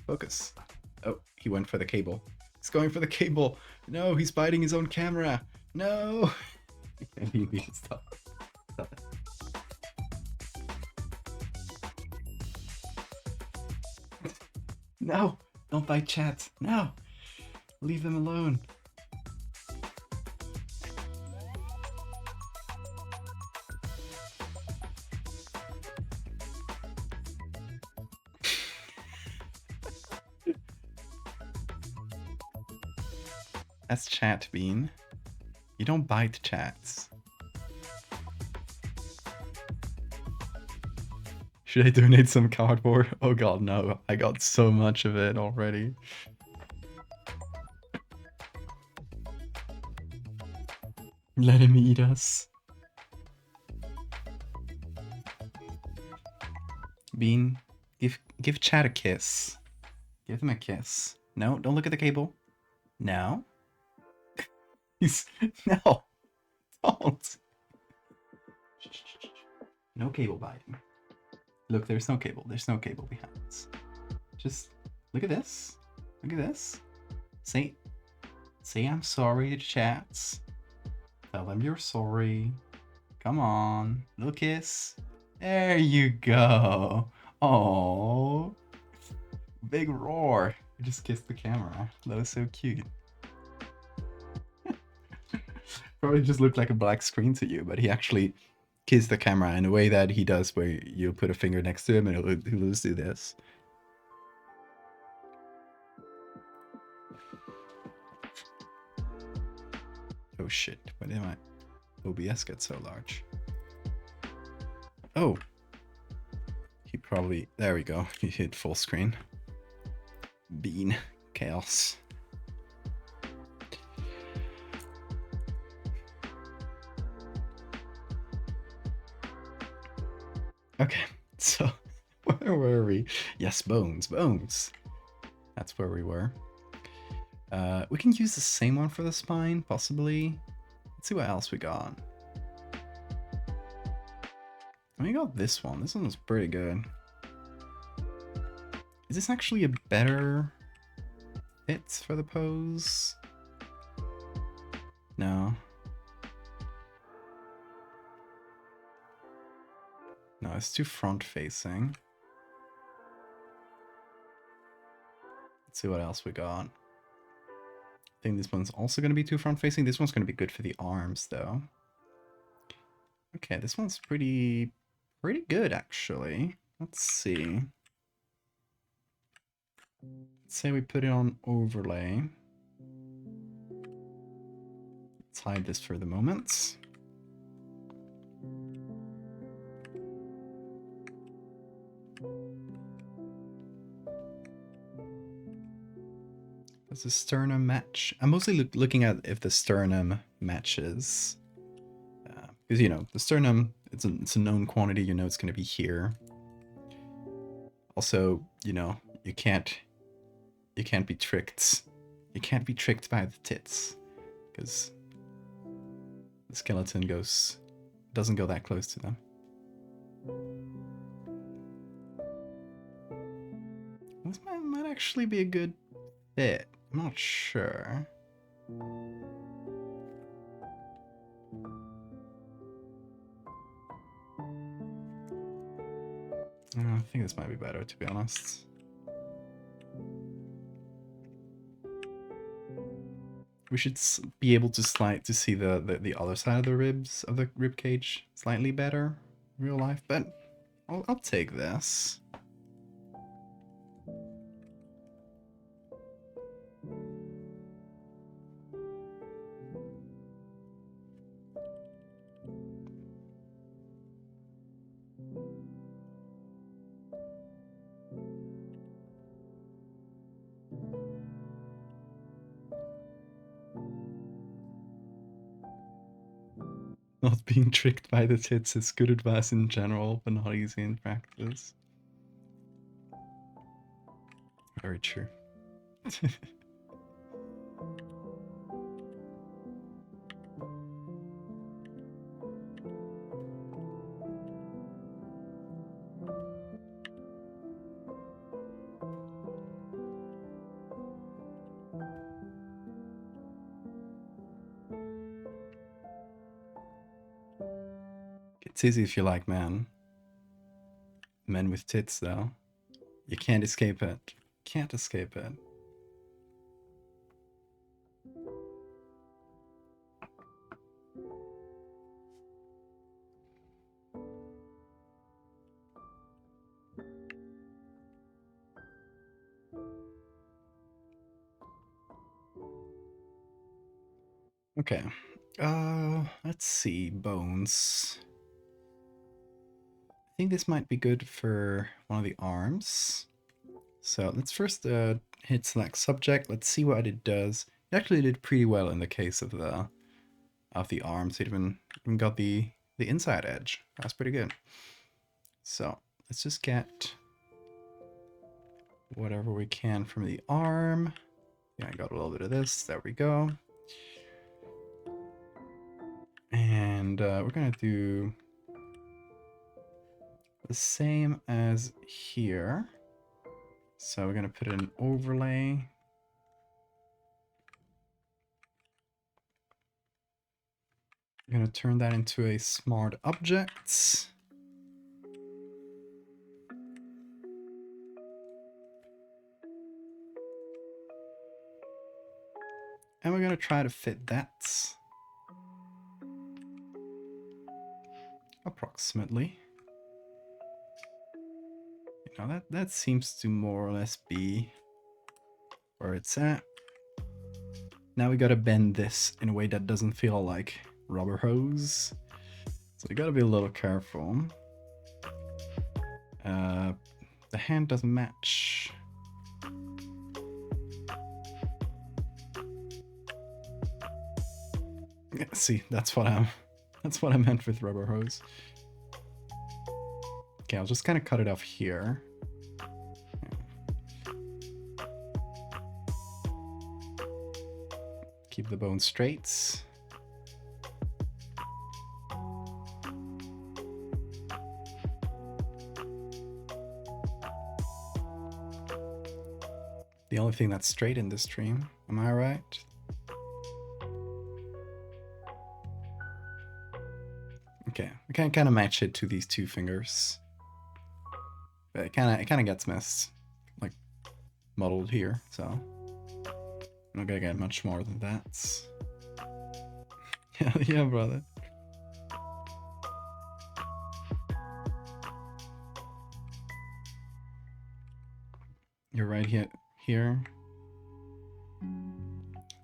Focus. Oh, he went for the cable. He's going for the cable. No, he's biting his own camera. No. He needs to stop. Stop it. No, don't bite chat. No, leave them alone. That's chat, Bean. You don't bite chats. Should I donate some cardboard? Oh god, no. I got so much of it already. Let him eat us. Bean, give Chad a kiss. Give him a kiss. No, don't look at the cable. No. No. Don't. No cable biting. Look, there's no cable. There's no cable behind us. Just look at this. Look at this. Say I'm sorry to chats. Tell them you're sorry. Come on. Little kiss. There you go. Oh, big roar. I just kissed the camera. That was so cute. Probably just looked like a black screen to you, but he actually kissed the camera in a way that he does, where you put a finger next to him and he'll just do this. Oh shit, why did my OBS get so large? Oh. He probably, there we go, he hit full screen. Bean. Chaos. Okay, so where were we? Yes, bones. That's where we were. We can use the same one for the spine, possibly. Let's see what else we got. We got this one. This one was pretty good. Is this actually a better fit for the pose? No. No, it's too front facing. Let's see what else we got. I think this one's also going to be too front facing. This one's going to be good for the arms though. Okay, this one's pretty good actually. Let's see. Let's say we put it on overlay. Let's hide this for the moment. Does the sternum match? I'm mostly looking at if the sternum matches. Because, you know, the sternum, it's a known quantity, you know it's going to be here. Also, you know, you can't be tricked. You can't be tricked by the tits. Because the skeleton doesn't go that close to them. This might actually be a good fit. I'm not sure. I think this might be better, to be honest. We should be able to see the other side of the ribs of the rib cage slightly better in real life, but I'll take this. Not being tricked by the tits is good advice in general, but not easy in practice. Very true. It's easy if you like, man. Men with tits, though. You can't escape it. Can't escape it. Okay. Let's see. Bones. I think this might be good for one of the arms. So let's first hit select subject. Let's see what it does. It actually did pretty well in the case of the arms. It even got the inside edge. That's pretty good. So let's just get whatever we can from the arm. Yeah, I got a little bit of this. There we go. And we're gonna do the same as here. So we're gonna put an overlay. I'm gonna turn that into a smart object. And we're gonna try to fit that approximately. You know, that seems to more or less be where it's at. Now we gotta bend this in a way that doesn't feel like rubber hose. So you gotta be a little careful. The hand doesn't match. Yeah, see, that's what I meant with rubber hose. Okay, I'll just kind of cut it off here. Keep the bone straight. The only thing that's straight in this stream, am I right? Okay, we can kind of match it to these two fingers. But it kind of gets messed, like muddled here, so I'm not gonna get much more than that. Yeah, brother. You're right here. here.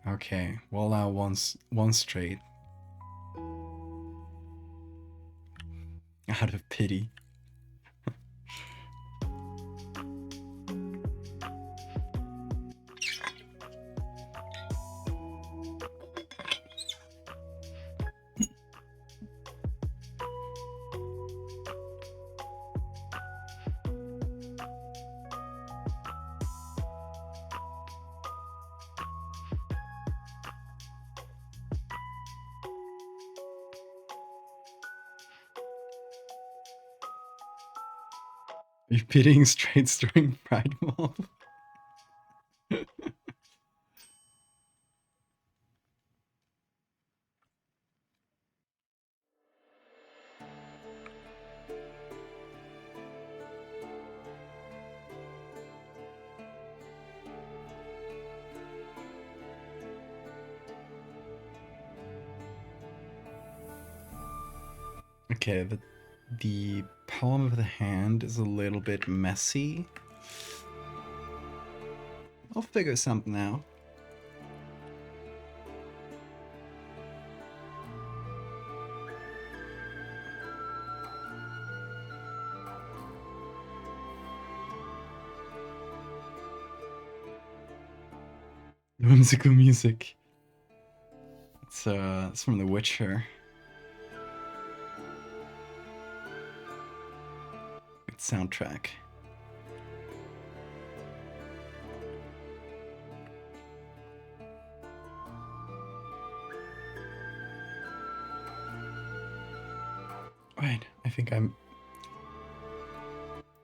Okay, well now one straight. Out of pity. You're pitying straights during Pride Month. Okay, the palm of the hand is a little bit messy. I'll figure something out. Whimsical music. It's from The Witcher. Good soundtrack. Right, I think I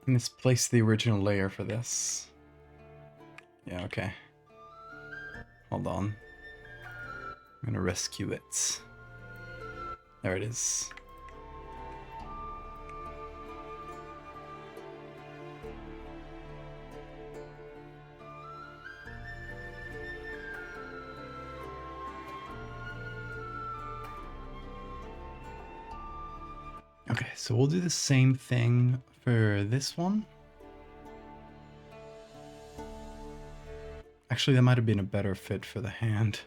misplaced the original layer for this. Yeah, okay. Hold on. I'm gonna rescue it. There it is. Okay, so we'll do the same thing for this one. Actually, that might have been a better fit for the hand.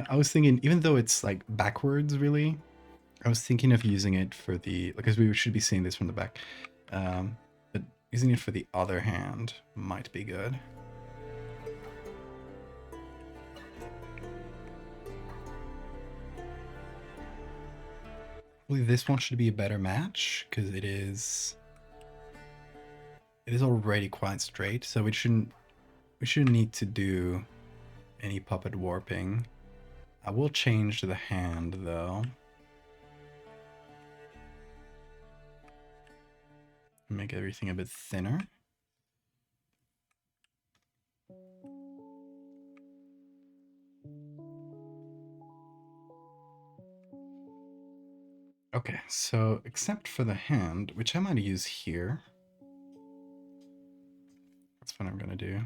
I was thinking, even though it's like backwards, really, I was thinking of using it for the, because we should be seeing this from the back, but using it for the other hand might be good. I believe this one should be a better match because it is already quite straight, so we shouldn't need to do any puppet warping. I will change the hand though. Make everything a bit thinner. Okay, so except for the hand, which I might use here. That's what I'm gonna do.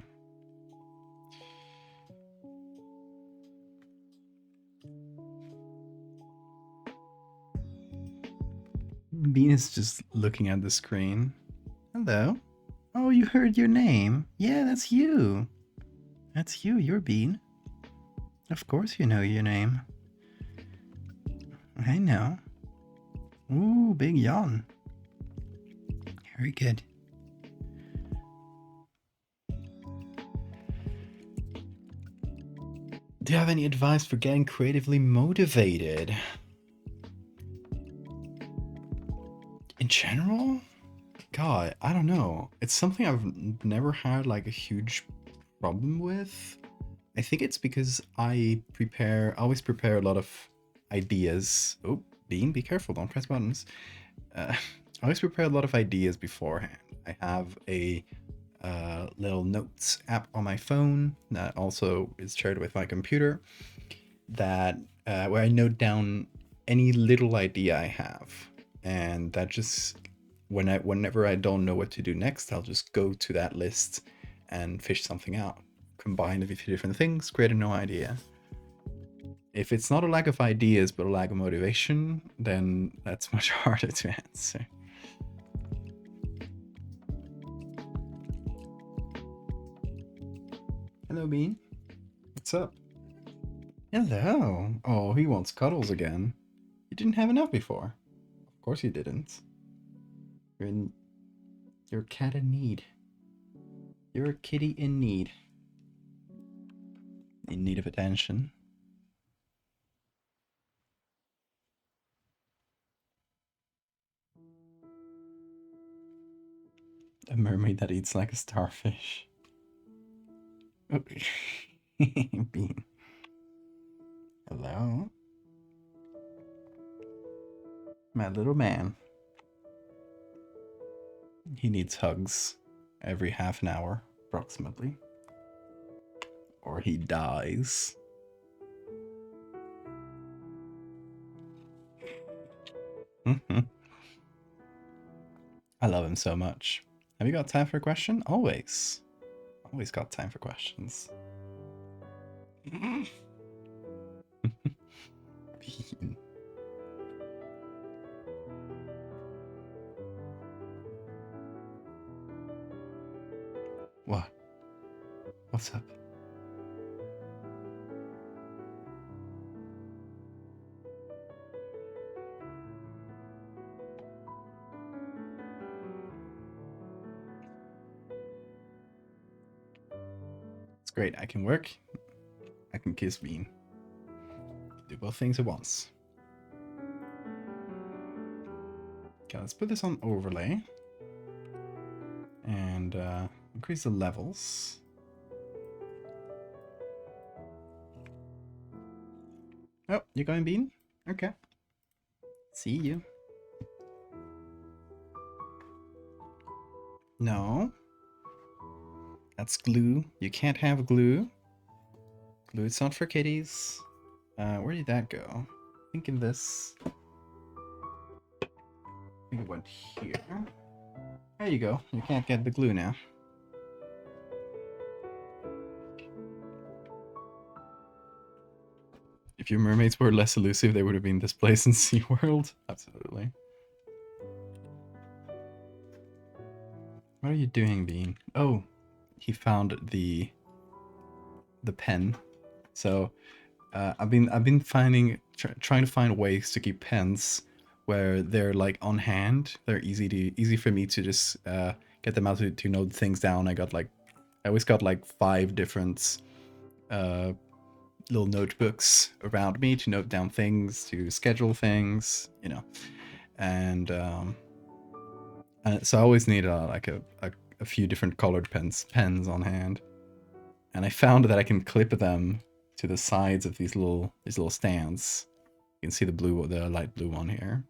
Bean is just looking at the screen. Hello. Oh, you heard your name. Yeah, that's you. That's you. You're Bean. Of course you know your name. I know. Ooh, big yawn. Very good. Do you have any advice for getting creatively motivated? In general? God, I don't know. It's something I've never had like a huge problem with. I think it's because I always prepare a lot of ideas. Oh, Bean, be careful, don't press buttons. I always prepare a lot of ideas beforehand. I have a little notes app on my phone that also is shared with my computer that where I note down any little idea I have, and that just whenever I don't know what to do next, I'll just go to that list and fish something out. combined of a few different things, create a new idea. If it's not a lack of ideas, but a lack of motivation, then that's much harder to answer. Hello, Bean. What's up? Hello. Oh, he wants cuddles again. You didn't have enough before. Of course you didn't. You're a cat in need. You're a kitty in need. In need of attention. A mermaid that eats like a starfish. Oh. Bean. Hello? My little man. He needs hugs every half an hour, approximately. Or he dies. I love him so much. Have you got time for a question? Always. Always got time for questions. Bean. What? What's up? It's great. I can work. I can kiss Bean. Do both things at once. Okay, let's put this on overlay. And increase the levels. Oh, you're going Bean? Okay. See you. No. That's glue. You can't have glue. Glue, it's not for kitties. Where did that go? I think in this. I think it went here. There you go. You can't get the glue now. If your mermaids were less elusive, they would have been displaced in SeaWorld. Absolutely. What are you doing, Bean? Oh, he found the pen. So I've been finding trying to find ways to keep pens where they're like on hand. They're easy for me to just get them out to note things down. I always got like 5 different little notebooks around me to note down things, to schedule things, you know. And so I always need like a few different colored pens on hand. And I found that I can clip them to the sides of these little stands. You can see the light blue one here.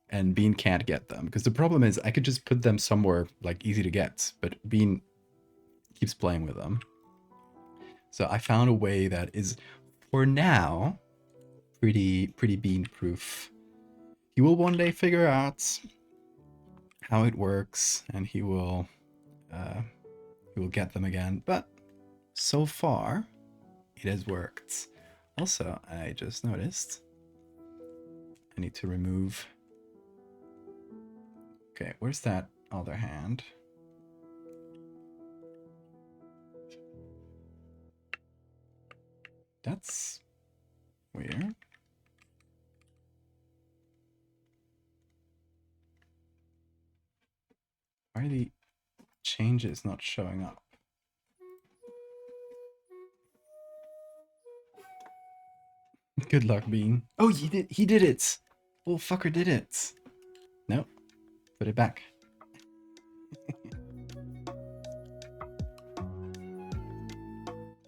And Bean can't get them because the problem is I could just put them somewhere like easy to get, but Bean keeps playing with them. So I found a way that is, for now, pretty Bean proof. He will one day figure out how it works, and he will get them again. But so far, it has worked. Also, I just noticed I need to remove. Okay, where's that other hand? That's weird. Why are the changes not showing up? Good luck, Bean. Oh, he did it! Little fucker did it. Nope. Put it back.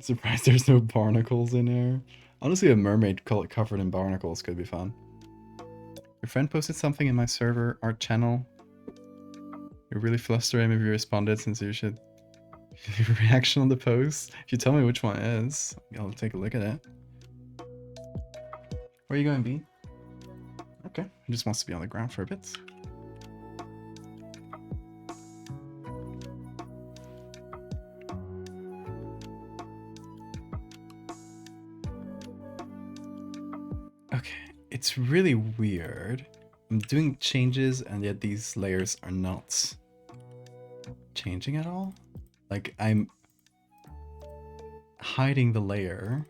Surprised there's no barnacles in there. Honestly, a mermaid covered in barnacles could be fun. Your friend posted something in my server art channel. You're really flustered if you responded, since you should leave a reaction on the post. If you tell me which one it is, I'll take a look at it. Where are you going, B? Okay, he just wants to be on the ground for a bit. It's really weird. I'm doing changes and yet these layers are not changing at all. Like I'm hiding the layer.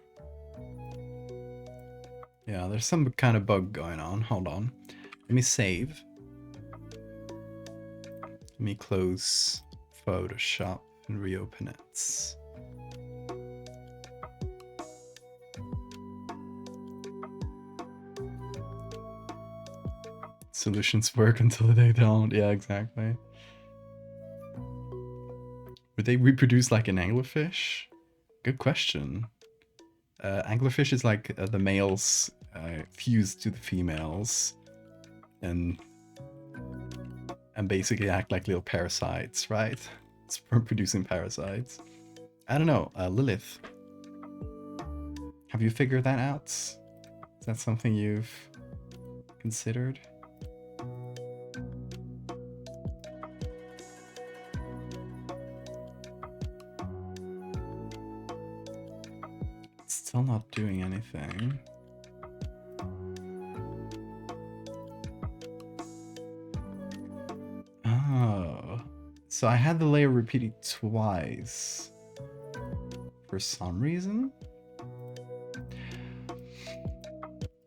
Yeah, there's some kind of bug going on. Hold on. Let me save. Let me close Photoshop and reopen it. Solutions work until they don't. Yeah, exactly. Would they reproduce like an anglerfish? Good question. Anglerfish is like the males fuse to the females and basically act like little parasites, right? It's for producing parasites. I don't know, Lilith. Have you figured that out? Is that something you've considered? It's still not doing anything. Oh. So I had the layer repeated twice. For some reason?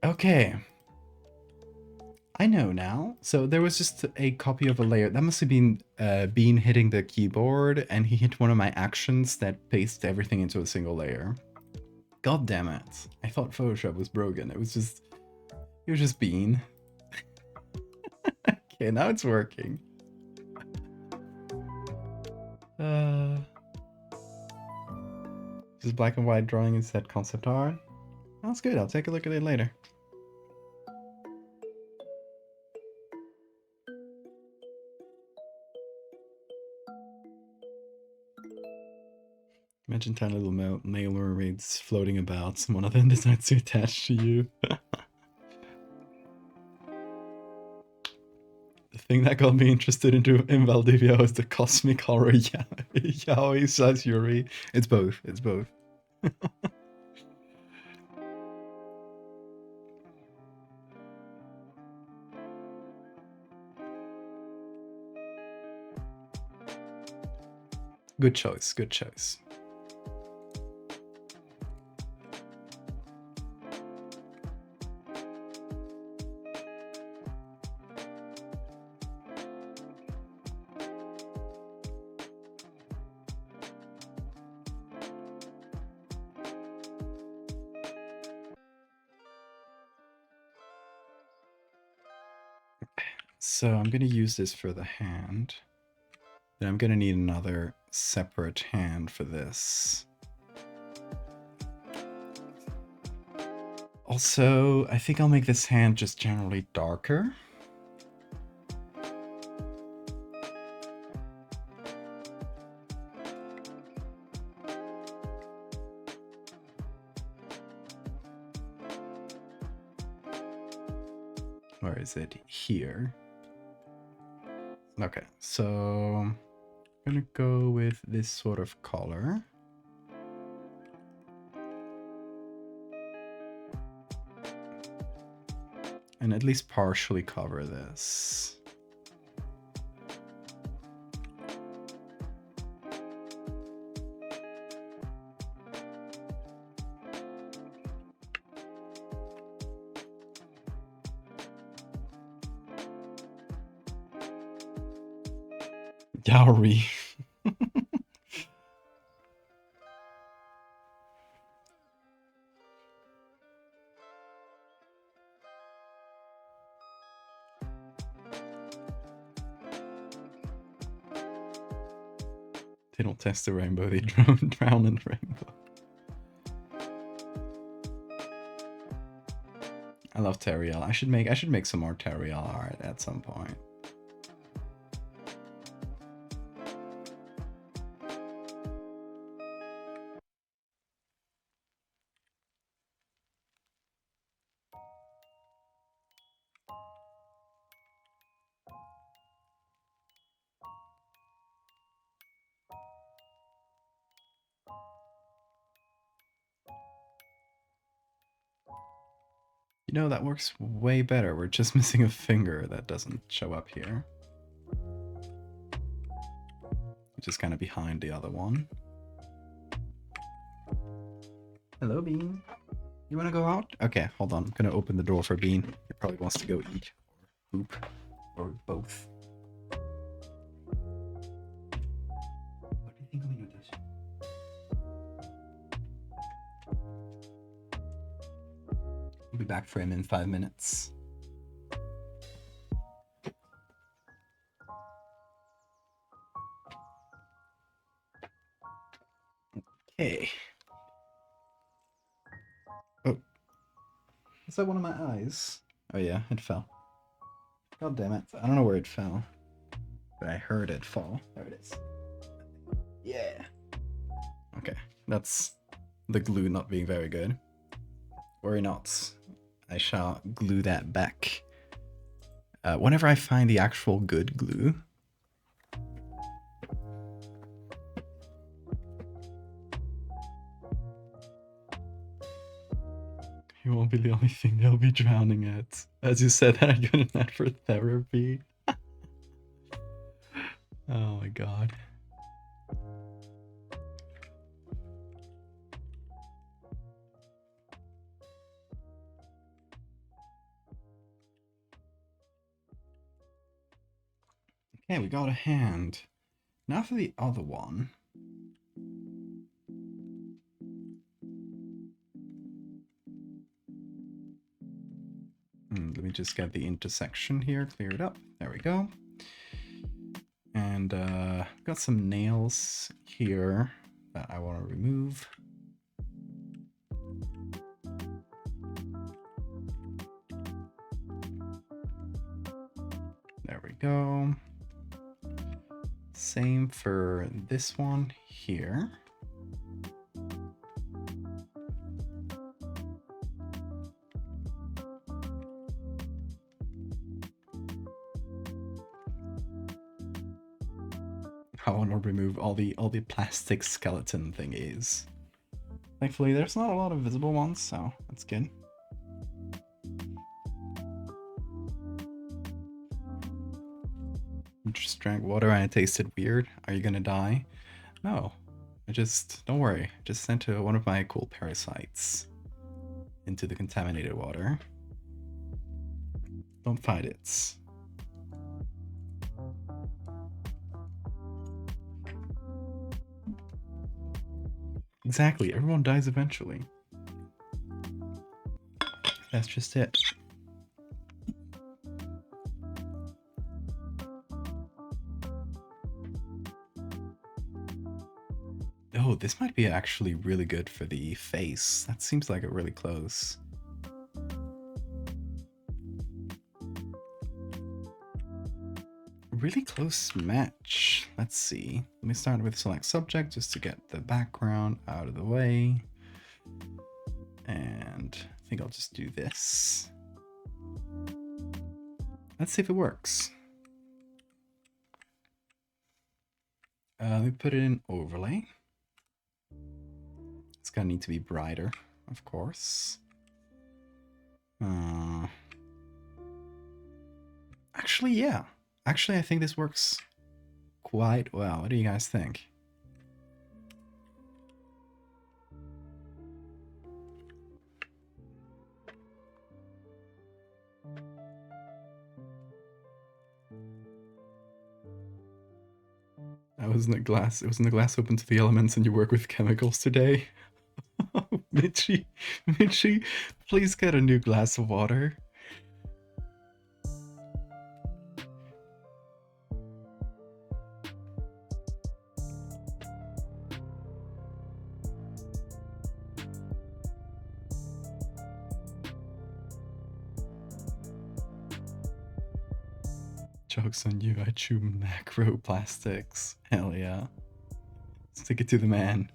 Okay. I know now. So there was just a copy of a layer. That must have been Bean hitting the keyboard, and he hit one of my actions that pasted everything into a single layer. God damn it. I thought Photoshop was broken. It was just Bean. Okay, now it's working. Just black and white drawing instead concept art. That's good. I'll take a look at it later. Imagine 10 little male mermaids floating about. One of them decides to attach to you. The thing that got me interested in Valdevia was the cosmic horror yaoi slash yuri. It's both. It's both. Good choice. Good choice. So I'm going to use this for the hand. Then I'm going to need another separate hand for this. Also, I think I'll make this hand just generally darker. Where is it? Here. Okay, so I'm gonna go with this sort of color. And at least partially cover this. Dowry. They don't test the rainbow, they drown in the rainbow. I love Teriel. I should make some more Teriel art at some point. You know, that works way better. We're just missing a finger that doesn't show up here. Which is kind of behind the other one. Hello, Bean. You want to go out? Okay, hold on. I'm going to open the door for Bean. He probably wants to go eat or poop or both. What do you think of your dish? We'll be back for him in 5 minutes. Okay. Oh. Is that one of my eyes? Oh yeah, it fell. God damn it. I don't know where it fell. But I heard it fall. There it is. Yeah. Okay. That's the glue not being very good. Worry not. I shall glue that back. Whenever I find the actual good glue, you won't be the only thing they'll be drowning at. As you said, I'm going to net for therapy. Oh my god. Okay, we got a hand. Now for the other one. Let me just get the intersection here cleared up. There we go. And got some nails here that I want to remove. There we go. Same for this one here. I want to remove all the plastic skeleton thingies. Thankfully, there's not a lot of visible ones, so that's good. You just drank water and it tasted weird. Are you gonna die? No. Don't worry. I just sent one of my cool parasites into the contaminated water. Don't fight it. Exactly, everyone dies eventually. That's just it. Oh, this might be actually really good for the face. That seems like it really close. Really close match. Let's see. Let me start with select subject just to get the background out of the way. And I think I'll just do this. Let's see if it works. Let me put it in overlay. It's gonna need to be brighter, of course. Actually, yeah. Actually, I think this works quite well. What do you guys think? It wasn't the glass open to the elements and you work with chemicals today. Mitchie, please get a new glass of water. Joke's on you, I chew macro plastics. Hell yeah. Stick it to the man.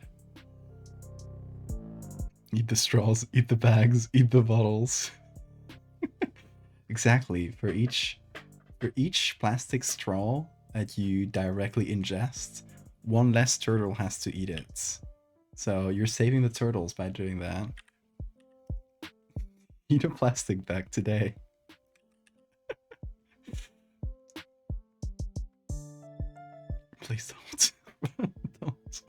Eat the straws, eat the bags, eat the bottles. Exactly. For each plastic straw that you directly ingest, one less turtle has to eat it. So you're saving the turtles by doing that. Eat a plastic bag today. Please don't. Don't.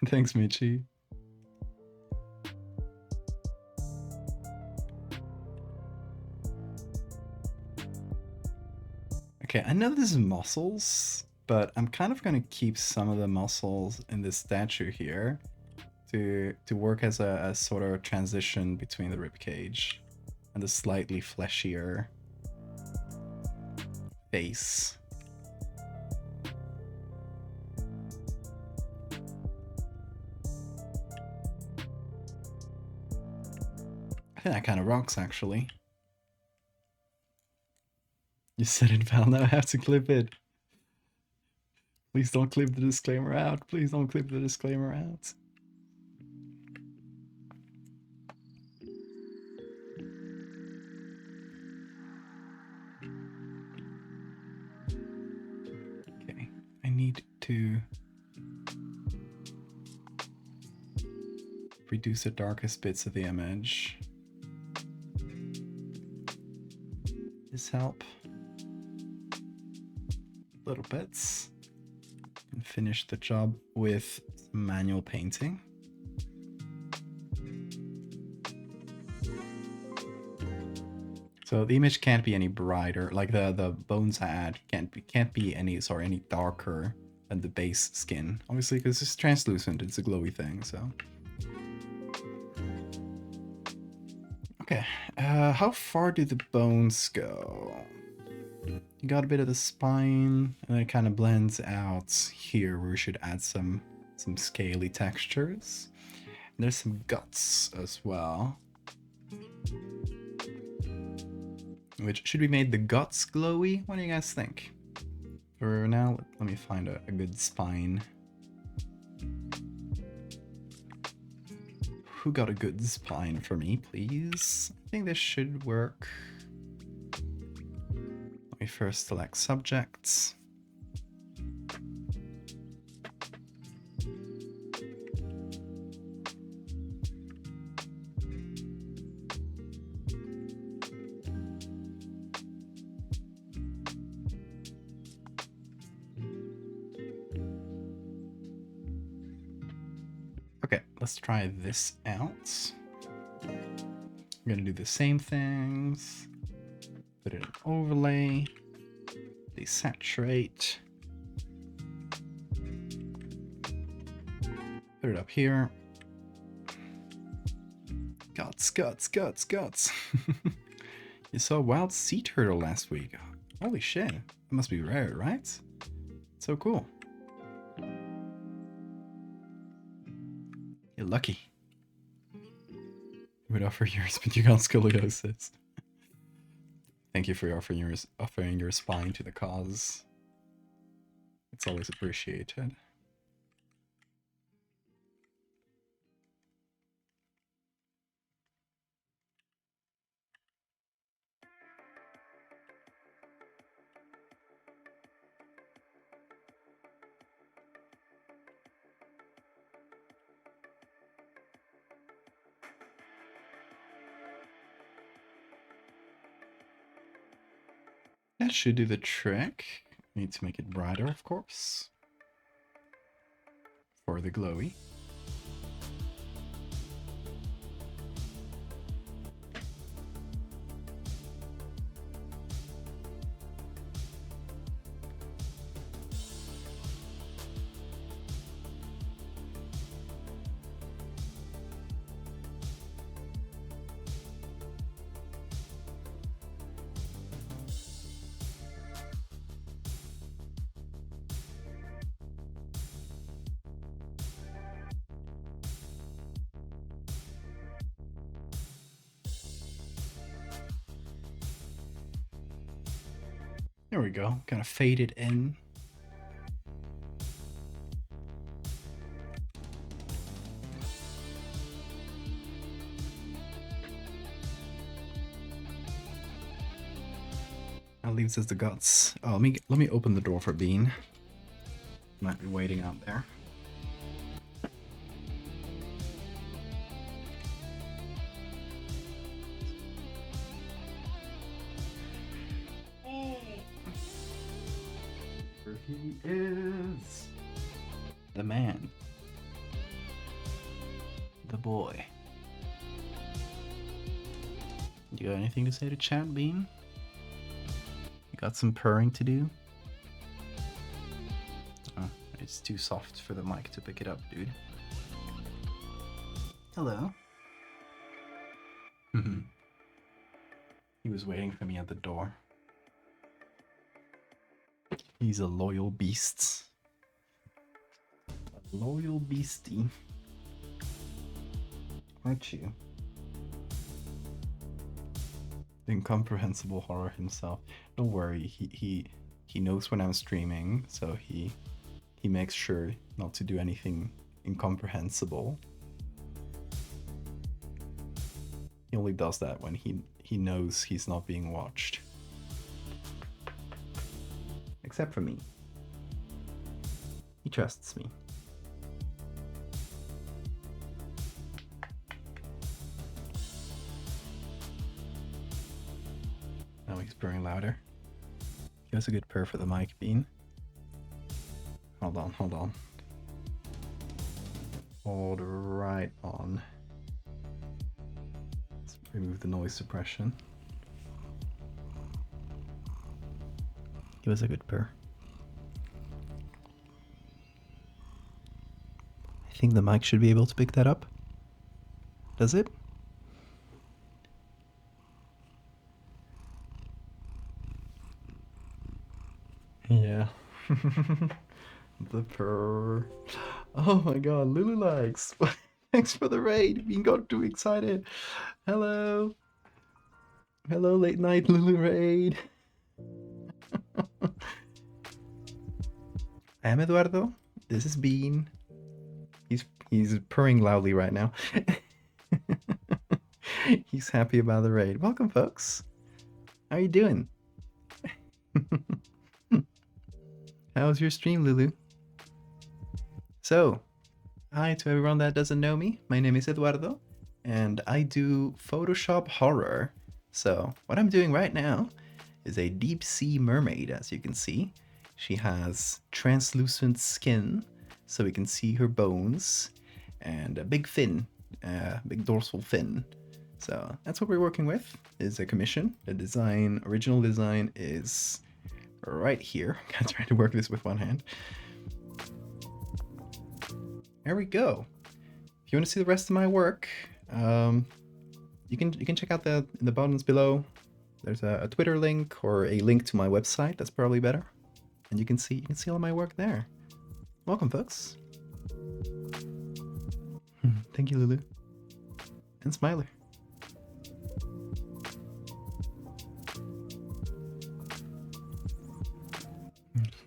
Thanks, Michi. Okay, I know this is mussels, but I'm kind of gonna keep some of the mussels in this statue here to work as a sort of transition between the ribcage and the slightly fleshier face. I think that kind of rocks, actually. You said it, Val. Now I have to clip it. Please don't clip the disclaimer out. Please don't clip the disclaimer out. Okay, I need to reduce the darkest bits of the image. This help? Little bits. And finish the job with some manual painting. So the image can't be any brighter, like the bones I add can't be any darker than the base skin. Obviously, because it's translucent, it's a glowy thing, so. Okay, how far do the bones go? You got a bit of the spine, and then it kind of blends out here where we should add some scaly textures. And there's some guts as well. Which, should we make the guts glowy? What do you guys think? For now, let me find a good spine. Who got a good spine for me, please? I think this should work. Let me first select subjects. Okay, let's try this out. I'm gonna do the same things. Put it in overlay. Desaturate. Put it up here. Guts, guts, guts, guts. You saw a wild sea turtle last week. Holy shit. It must be rare, right? So cool. You're lucky. You would offer yours, but you got scoliosis. Thank you for offering your spine to the cause. It's always appreciated. That should do the trick. Need to make it brighter, of course. For the glowy. There we go. Kind of fade it in. That leaves us the guts. Oh, let me open the door for Bean. Might be waiting out there. He is the man. The boy. You got anything to say to chat, Bean? You got some purring to do? Oh, it's too soft for the mic to pick it up, dude. Hello. He was waiting for me at the door. He's a loyal beast. A loyal beastie. Aren't you? The incomprehensible horror himself. Don't worry, he knows when I'm streaming, so he makes sure not to do anything incomprehensible. He only does that when he knows he's not being watched. Except for me. He trusts me. Now he's purring louder. He has a good purr for the mic, Bean. Hold on. Hold right on. Let's remove the noise suppression. Give us a good purr. I think the mic should be able to pick that up. Does it? Yeah. The purr. Oh my god, Lulu likes. Thanks for the raid. Bean got too excited. Hello. Hello, late night Lulu raid. I am Eduardo. This is Bean. He's purring loudly right now. He's happy about the raid. Welcome, folks. How are you doing? How's your stream, Lulu? So, hi to everyone that doesn't know me. My name is Eduardo, and I do Photoshop horror. So, what I'm doing right now is a deep sea mermaid, as you can see. She has translucent skin, so we can see her bones, and a big fin, big dorsal fin. So that's what we're working with, is a commission. The design, original design is right here. I'm trying to work this with one hand. There we go. If you want to see the rest of my work, you can check out in the buttons below. There's a Twitter link or a link to my website. That's probably better. And you can see all my work there. Welcome, folks. Thank you, Lulu. And Smiler.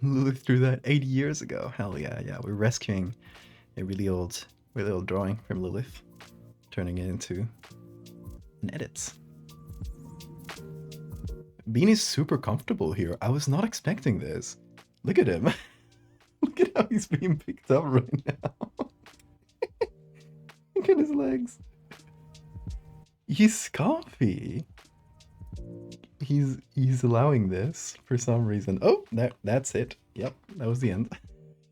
Lulu threw that 80 years ago. Hell yeah. We're rescuing a really old drawing from Lilith, turning it into an edit. Bean is super comfortable here. I was not expecting this. Look at him. Look at how he's being picked up right now. Look at his legs. He's comfy. He's allowing this for some reason. Oh, that's it. Yep, that was the end.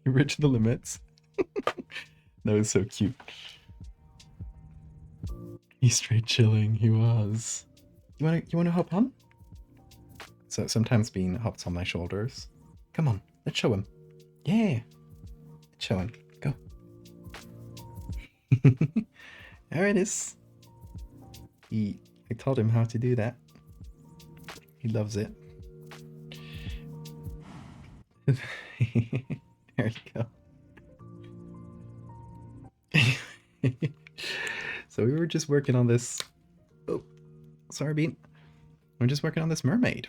He reached the limits. That was so cute. He's straight chilling. He was. You wanna hop on? So sometimes Bean hops on my shoulders. Come on, let's show him. Yeah, let's show him. Go. There it is. I taught him how to do that. He loves it. There you go. So we were just working on this. Oh, sorry, Bean. We're just working on this mermaid.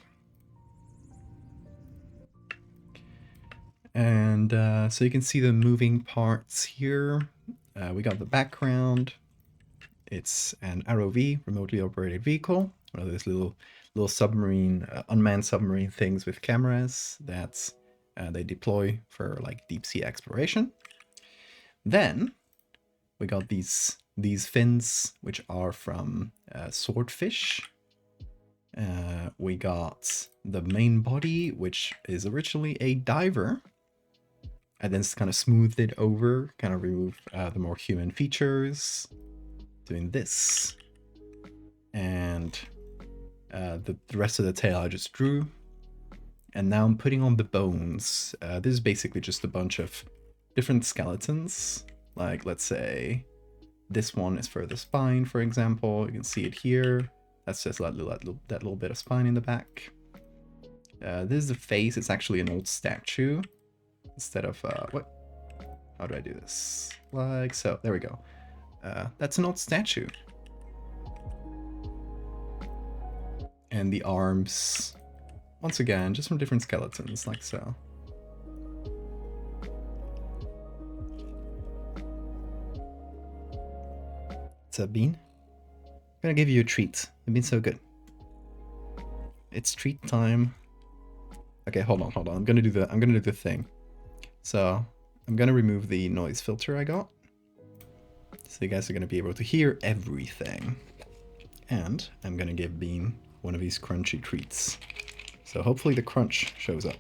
And so you can see the moving parts here. We got the background. It's an ROV, remotely operated vehicle. One of those little submarine, unmanned submarine things with cameras that they deploy for like deep sea exploration. Then we got these fins, which are from swordfish. We got the main body, which is originally a diver. and then kind of smoothed it over, kind of remove the more human features, doing this. And the rest of the tail I just drew. And now I'm putting on the bones. This is basically just a bunch of different skeletons. Like, let's say this one is for the spine, for example. You can see it here. That's just that little bit of spine in the back. This is the face. It's actually an old statue. Instead of, what? How do I do this? Like so. There we go. That's an old statue. And the arms, once again, just from different skeletons, like so. What's up, Bean? I'm gonna give you a treat. You've been so good. It's treat time. Okay, hold on. I'm gonna do the thing. So I'm gonna remove the noise filter I got. So you guys are gonna be able to hear everything. And I'm gonna give Bean one of these crunchy treats. So hopefully the crunch shows up.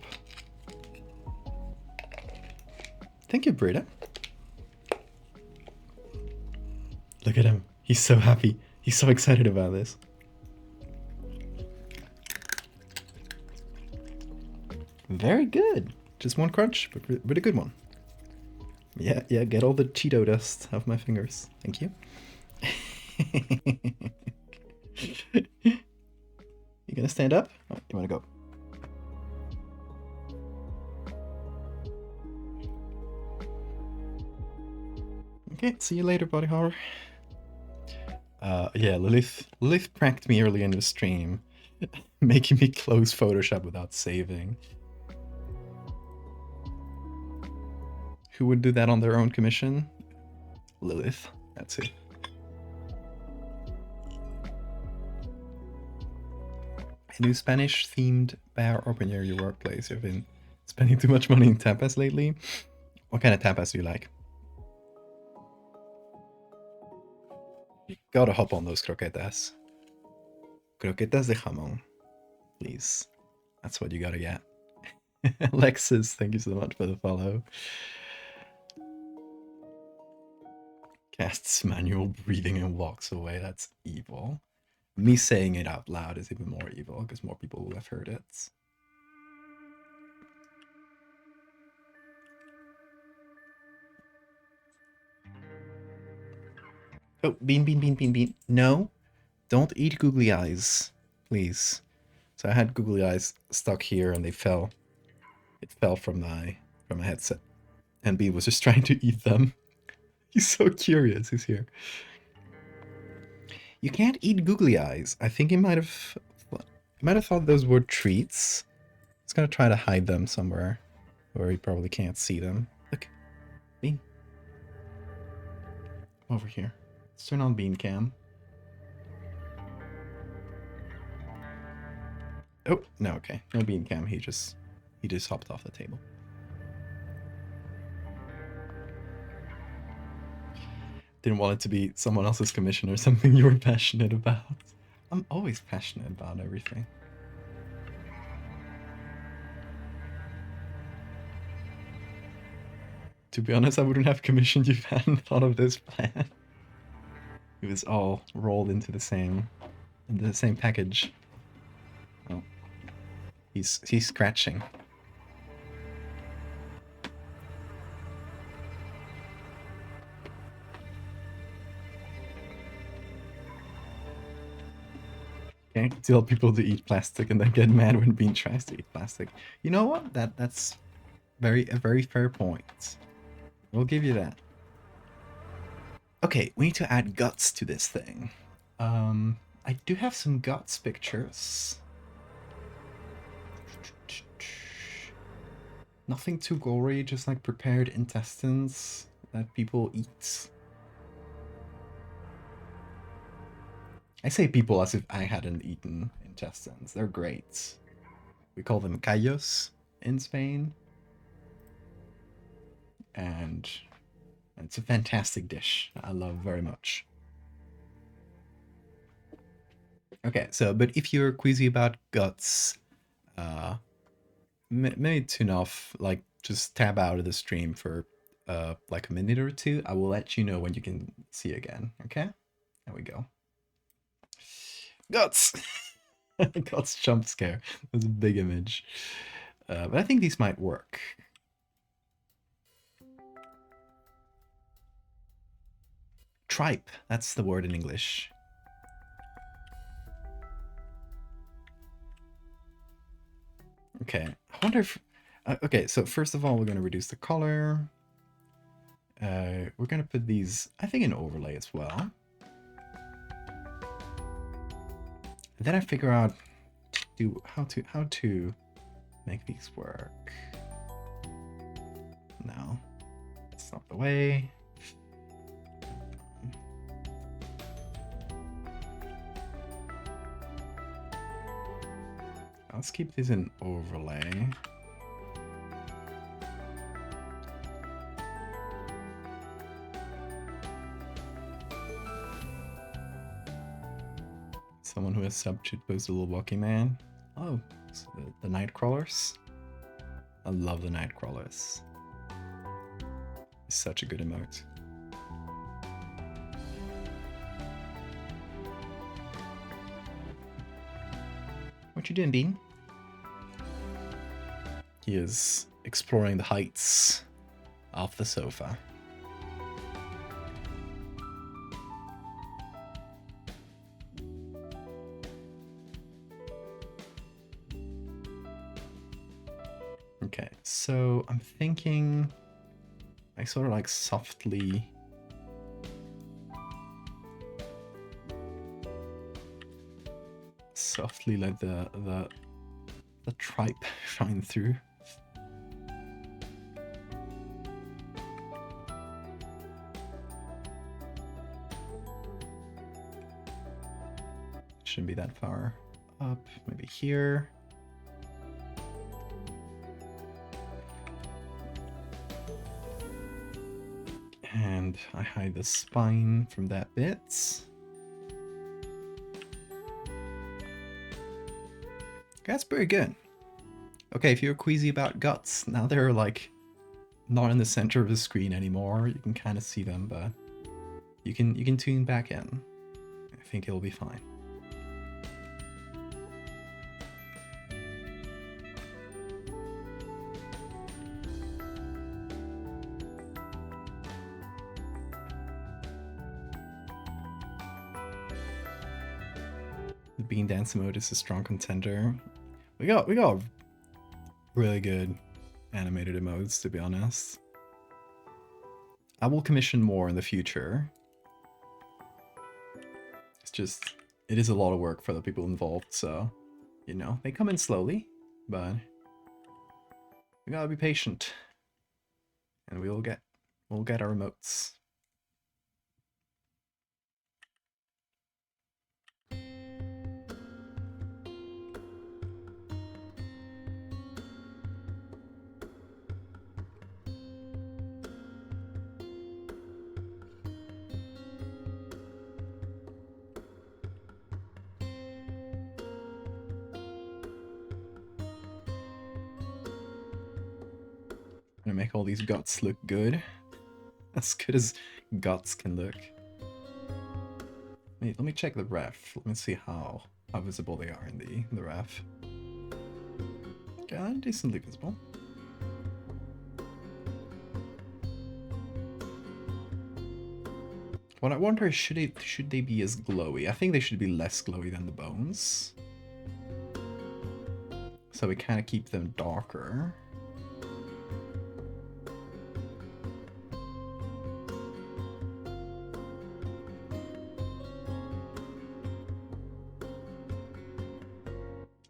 Thank you, Brita. Look at him. He's so happy. He's so excited about this. Very good. Just one crunch, but a good one. Yeah, get all the Cheeto dust off my fingers. Thank you. You gonna stand up? Oh, you wanna go? Okay, see you later, body horror. Yeah, Lilith pranked me early in the stream, making me close Photoshop without saving. Who would do that on their own commission? Lilith, that's it. A new Spanish-themed bar open near your workplace. You've been spending too much money in tapas lately? What kind of tapas do you like? You gotta hop on those croquetas. Croquetas de jamón. Please. That's what you gotta get. Alexis, thank you so much for the follow. Casts manual breathing and walks away. That's evil. Me saying it out loud is even more evil because more people will have heard it. Oh, bean. No, don't eat googly eyes, please. So I had googly eyes stuck here and they fell. It fell from my headset. And Bean was just trying to eat them. He's so curious, he's here. You can't eat googly eyes. I think he might have thought those were treats. He's gonna try to hide them somewhere where he probably can't see them. Look, Bean. Over here. Let's turn on Bean Cam. Oh, no, okay. No Bean Cam, he just hopped off the table. Didn't want it to be someone else's commission or something you were passionate about. I'm always passionate about everything. To be honest, I wouldn't have commissioned you if I hadn't thought of this plan. It was all rolled into the same package. Oh. He's scratching. Okay, tell people to eat plastic and then get mad when Bean tries to eat plastic. You know what? That's a very fair point. We'll give you that. Okay, we need to add guts to this thing. I do have some guts pictures. Nothing too gory, just like prepared intestines that people eat. I say people as if I hadn't eaten intestines. They're great. We call them callos in Spain. And it's a fantastic dish. I love very much. Okay, so, but if you're queasy about guts, maybe tune off, like, just tab out of the stream for like a minute or two. I will let you know when you can see again. Okay, there we go. Guts. Guts jump scare. That's a big image, but I think these might work. Tripe. That's the word in English. Okay, I wonder if... okay, so first of all, we're going to reduce the color. We're going to put these, I think, in overlay as well. And then I figure out how to make these work. No, that's not the way. Let's keep these in overlay. Someone who has subbed should post a little walkie man. Oh, so the night crawlers. I love the night crawlers. It's such a good emote. What you doing, Bean? He is exploring the heights of the sofa. Okay, so I'm thinking I sort of like softly let the tripe shine through. Shouldn't be that far up, maybe here. And I hide the spine from that bit. That's pretty good. Okay, if you're queasy about guts, now they're like not in the center of the screen anymore. You can kind of see them, but you can tune back in. I think it'll be fine. The Bean Dance mode is a strong contender. We got really good animated emotes, to be honest. I will commission more in the future. It's just, it is a lot of work for the people involved, so, you know, they come in slowly, but we gotta be patient. And we'll get our emotes. Gonna make all these guts look good. As good as guts can look. Wait, let me check the ref. Let me see how visible they are in the ref. Okay, decently visible. What I wonder is should they be as glowy? I think they should be less glowy than the bones. So we kind of keep them darker.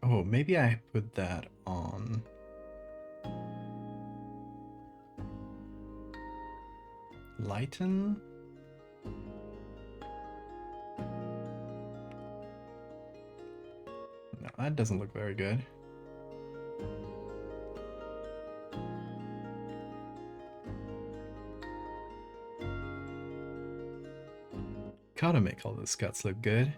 Oh, maybe I put that on. Lighten? No, that doesn't look very good. Gotta make all those guts look good.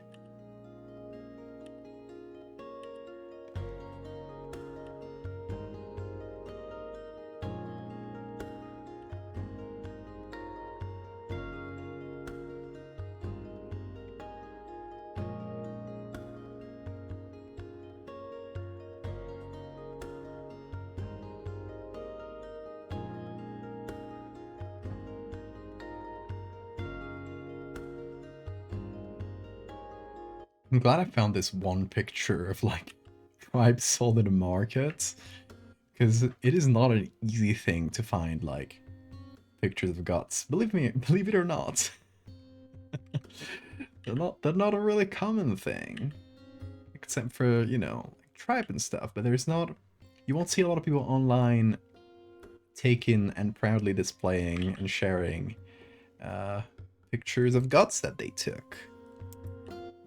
I'm glad I found this one picture of like tribes sold in the market, because it is not an easy thing to find like pictures of guts. Believe me, believe it or not. they're not a really common thing. Except for, you know, like tribe and stuff, but there's not, you won't see a lot of people online taking and proudly displaying and sharing uh, pictures of guts that they took,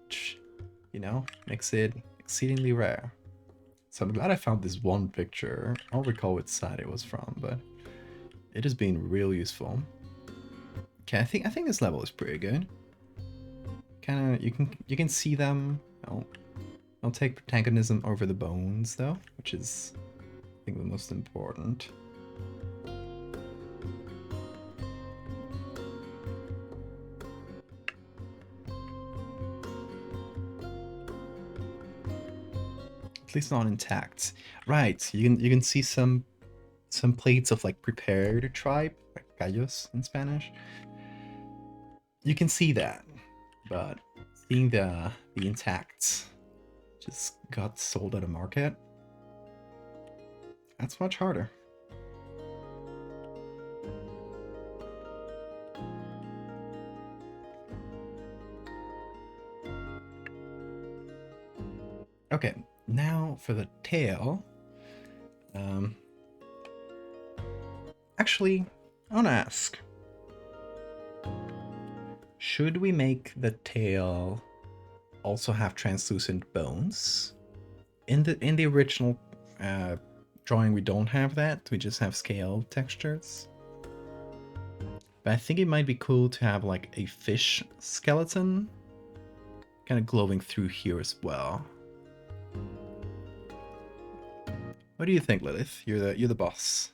which, you know, makes it exceedingly rare. So I'm glad I found this one picture. I don't recall which side it was from, but it has been real useful. Okay, I think this level is pretty good. Kind of, you can see them. I'll take protagonism over the bones though, which is I think the most important. At least not intact. Right, you can see some plates of like prepared tribe, like gallos in Spanish. You can see that, but seeing the intact just got sold at a market, that's much harder. Okay, now for the tail. Actually, I want to ask, should we make the tail also have translucent bones? In the original drawing, we don't have that. We just have scale textures. But I think it might be cool to have like a fish skeleton kind of glowing through here as well. What do you think, Lilith? You're the boss.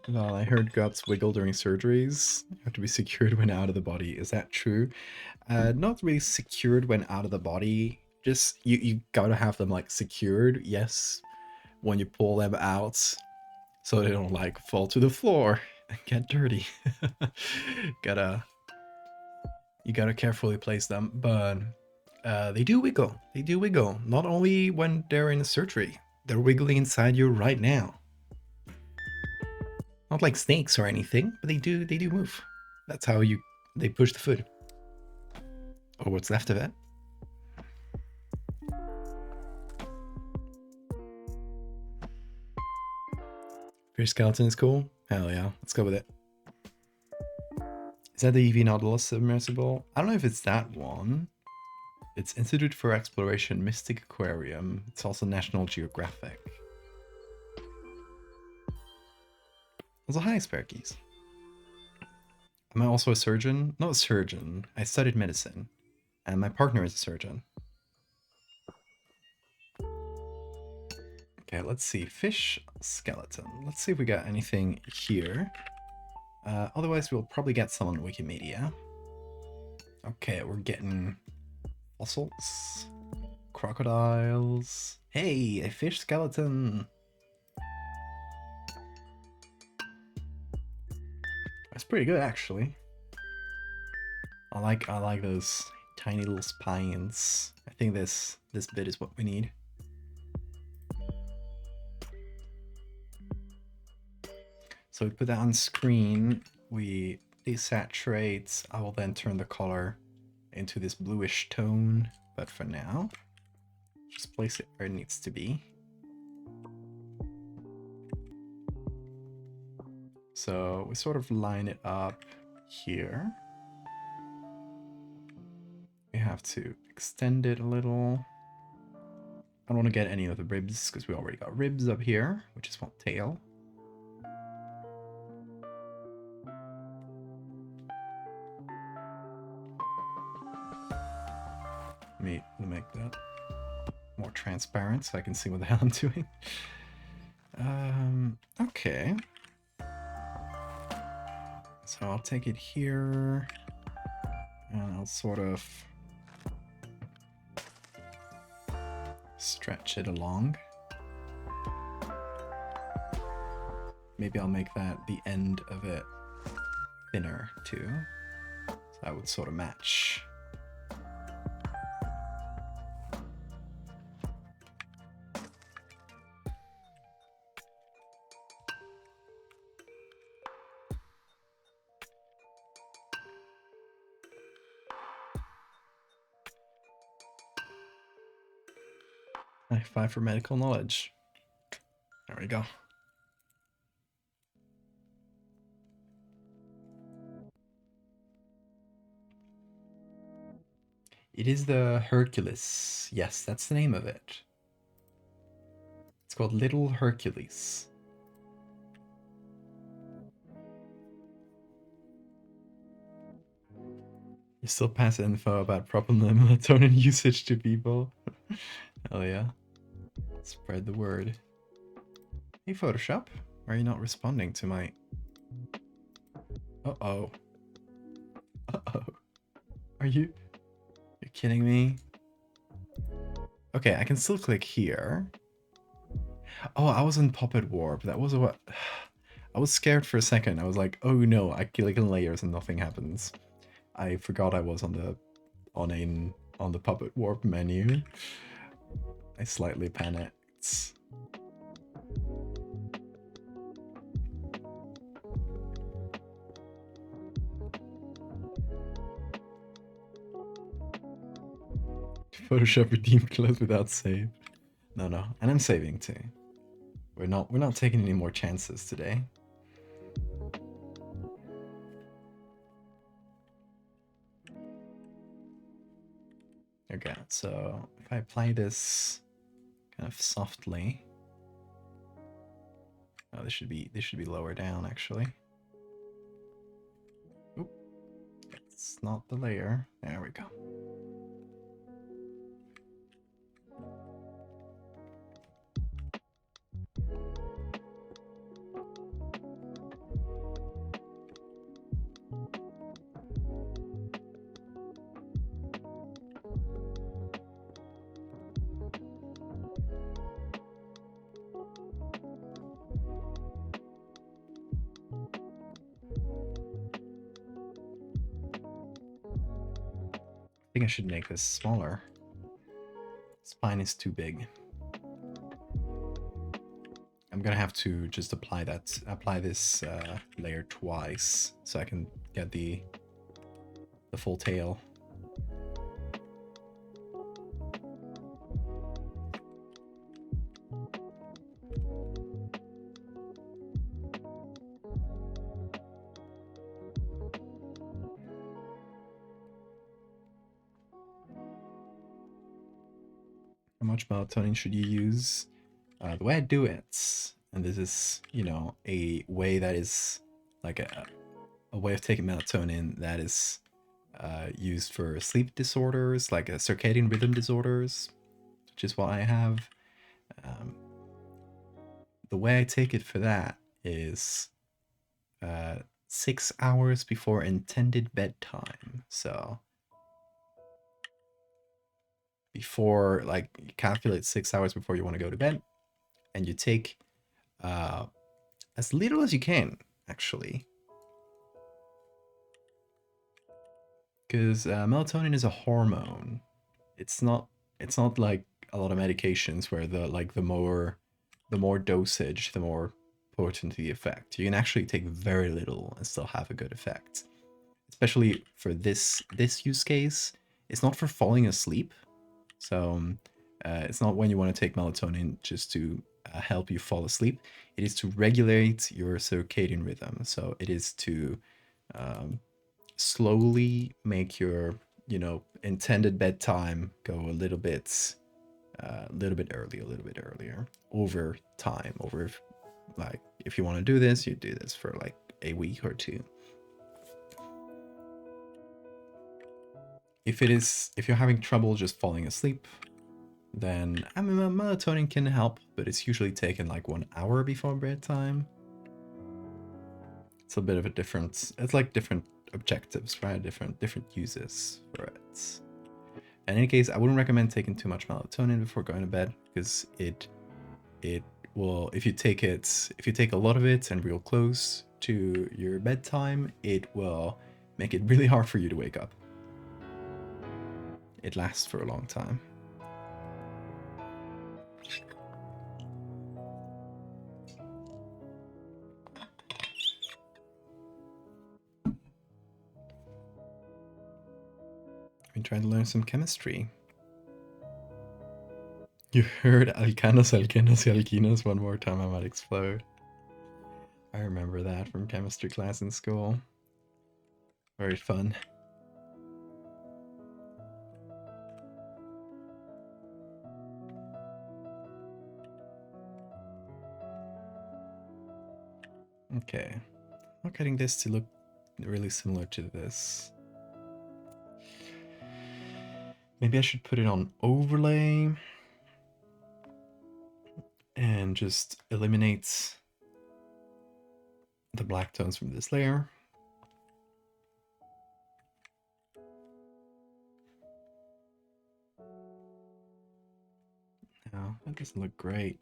Well, I heard guts wiggle during surgeries. You have to be secured when out of the body. Is that true? Not really secured when out of the body. Just you gotta have them like secured. Yes, when you pull them out, so they don't like fall to the floor and get dirty. You gotta carefully place them, but they do wiggle. They do wiggle. Not only when they're in surgery, they're wiggling inside you right now. Not like snakes or anything, but they do move. That's how they push the food. Or what's left of it. Fish skeleton is cool. Hell yeah, let's go with it. Is that the EV Nautilus submersible? I don't know if it's that one. It's Institute for Exploration Mystic Aquarium. It's also National Geographic. Also, hi, Sparkies. Am I also a surgeon? Not a surgeon. I studied medicine. And my partner is a surgeon. Okay, let's see. Fish skeleton. Let's see if we got anything here. Otherwise, we'll probably get some on Wikimedia. Okay, we're getting fossils, crocodiles. Hey, a fish skeleton. That's pretty good, actually. I like those tiny little spines. I think this bit is what we need. So we put that on screen, we desaturate. I will then turn the color into this bluish tone, but for now, just place it where it needs to be. So we sort of line it up here. We have to extend it a little. I don't want to get any of the ribs because we already got ribs up here, which is what tail. Let me make that more transparent so I can see what the hell I'm doing. Okay. So I'll take it here and I'll sort of stretch it along. maybe I'll make that the end of it thinner too. So that would sort of match. High five for medical knowledge. There we go. It is the Hercules. Yes, that's the name of it. It's called Little Hercules. You still pass info about proper melatonin usage to people. Hell yeah. Spread the word. Hey Photoshop, why are you not responding to my... Uh-oh. Uh-oh. Are you... You're kidding me? Okay, I can still click here. Oh, I was in Puppet Warp. That was what... I was scared for a second. I was like, oh no, I click on layers and nothing happens. I forgot I was on the Puppet Warp menu. I slightly panicked. Photoshop redeem clothes without save. No, and I'm saving too. We're not taking any more chances today. Okay, so if I apply this kind of softly, oh, this should be lower down actually. Oop, it's not the layer. There we go. I think I should make this smaller. Spine is too big. I'm gonna have to just apply this layer twice so I can get the full tail. How much melatonin should you use? The way I do it, and this is, you know, a way that is like a way of taking melatonin that is used for sleep disorders, like circadian rhythm disorders, which is what I have. The way I take it for that is 6 hours before intended bedtime. So before, like, you calculate 6 hours before you want to go to bed, and you take as little as you can, actually, because melatonin is a hormone. It's not like a lot of medications where the more dosage, the more potent the effect. You can actually take very little and still have a good effect. Especially for this use case, it's not for falling asleep. So it's not when you want to take melatonin just to help you fall asleep. It is to regulate your circadian rhythm. So it is to slowly make your, you know, intended bedtime go a little bit earlier over time. Over, like, if you want to do this, you do this for like a week or two. If you're having trouble just falling asleep, then I mean, melatonin can help, but it's usually taken like 1 hour before bedtime. It's a bit of a different, it's like different objectives, right? Different uses for it. In any case, I wouldn't recommend taking too much melatonin before going to bed, because it will, if you take a lot of it and real close to your bedtime, it will make it really hard for you to wake up. It lasts for a long time. I'm trying to learn some chemistry. You heard alcanos, alkenos, y alquinos one more time, I might explode. I remember that from chemistry class in school. Very fun. Okay. I'm getting this to look really similar to this. Maybe I should put it on overlay and just eliminate the black tones from this layer. No, that doesn't look great.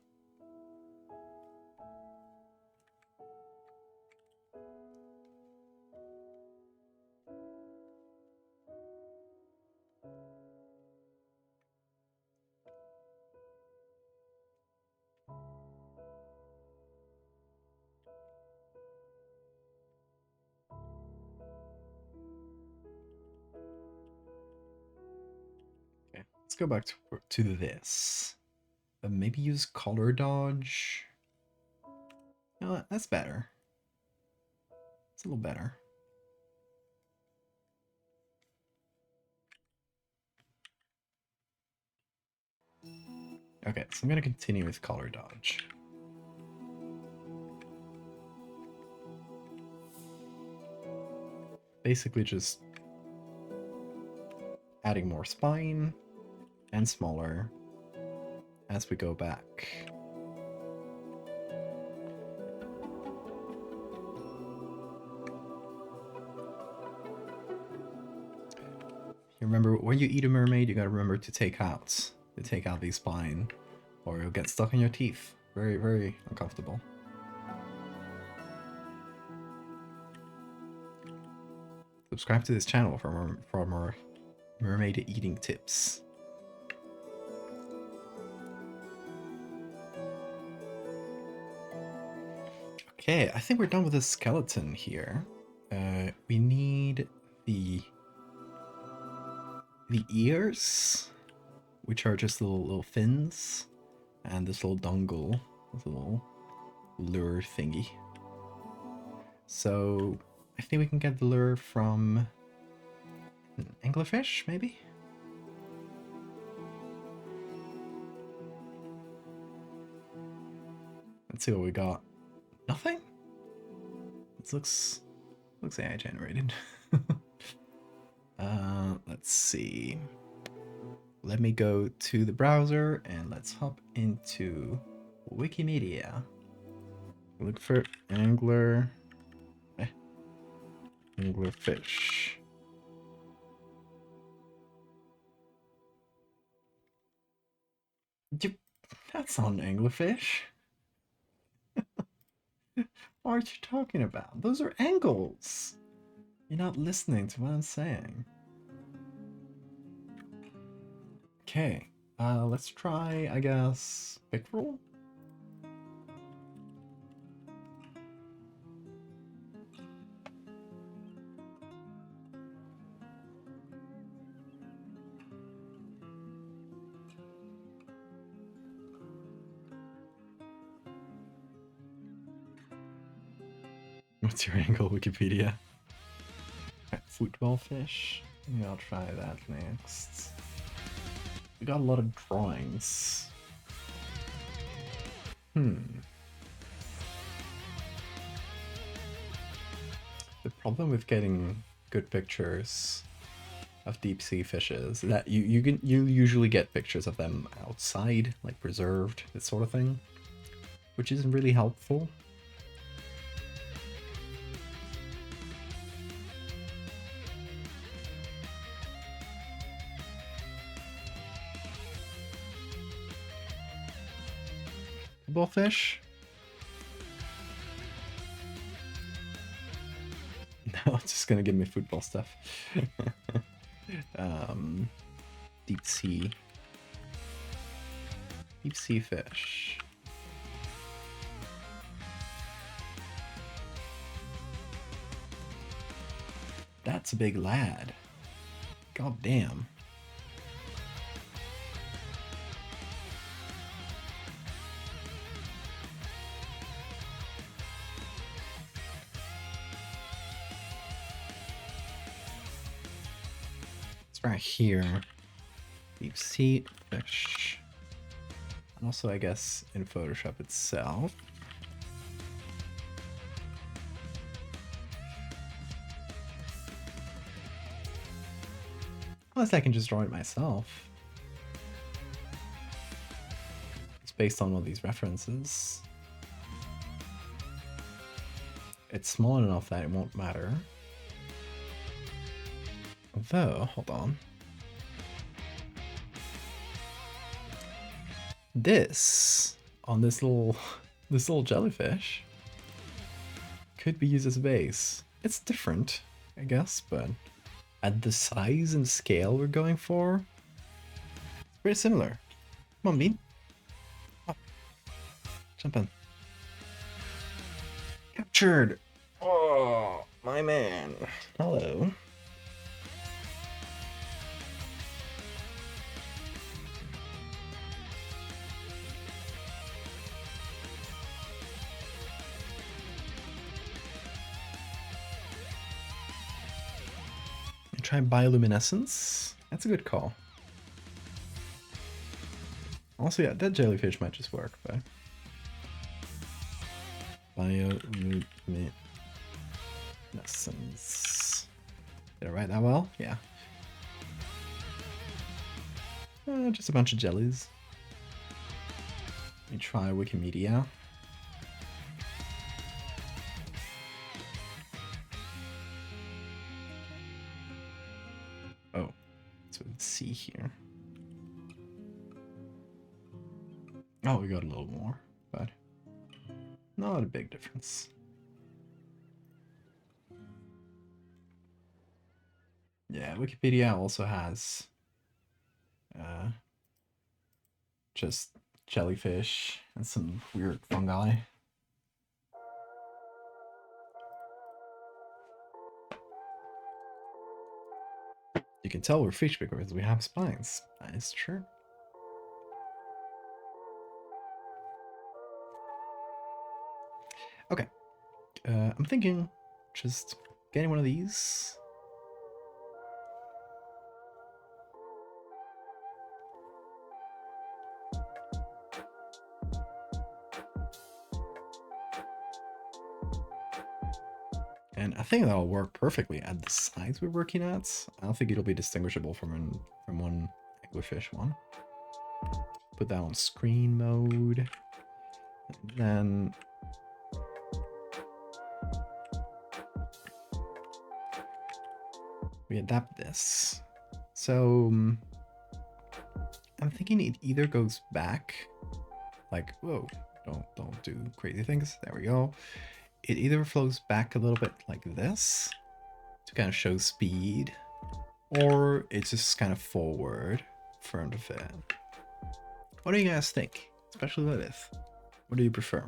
Okay, let's go back to this. Maybe use color dodge. You know what? That's better. It's a little better. Okay, so I'm going to continue with color dodge. Basically just adding more spine and smaller as we go back. You remember, when you eat a mermaid, you gotta remember to take out the spine, or you'll get stuck in your teeth. Very, very uncomfortable. Subscribe to this channel for more mermaid eating tips. Okay, I think we're done with the skeleton here. We need the ears, which are just little fins, and this little dongle, this little lure thingy. So I think we can get the lure from an anglerfish, maybe? Let's see what we got. Nothing? This looks AI generated. Let's see. Let me go to the browser and let's hop into Wikimedia. Look for anglerfish. That's not an anglerfish. What are you talking about? Those are angles. You're not listening to what I'm saying. Okay, let's try, I guess, pickerel? What's your angle, Wikipedia? Football fish? Maybe I'll try that next. We got a lot of drawings. The problem with getting good pictures of deep sea fishes is that you usually get pictures of them outside, like preserved, this sort of thing, which isn't really helpful. football fish? No, it's just gonna give me football stuff. um, deep sea. Deep sea fish. That's a big lad. God damn. It's right here. Deep sea fish. And also, I guess, in Photoshop itself. Unless I can just draw it myself. It's based on all these references. It's small enough that it won't matter. Although, hold on. This, on this little jellyfish, could be used as a base. It's different, I guess, but at the size and scale we're going for, it's pretty similar. Come on, Bean. Oh. Jump in. Captured! Oh, my man. Hello. Try bioluminescence. That's a good call. Also, yeah, that jellyfish might just work, but bioluminescence. Did I write that well? Yeah. Just a bunch of jellies. Let me try Wikimedia. Oh, so let's see here. Oh, we got a little more, but not a big difference. Yeah, Wikipedia also has just jellyfish and some weird fungi. You can tell we're fish because we have spines. That is true. Okay. I'm thinking just getting one of these. And I think that'll work perfectly at the size we're working at. I don't think it'll be distinguishable from one anglerfish one. Put that on screen mode. And then we adapt this. So I'm thinking it either goes back, like, whoa, don't do crazy things. There we go. It either flows back a little bit like this to kind of show speed, or it's just kind of forward for him to fit. What do you guys think? Especially Lilith. What do you prefer?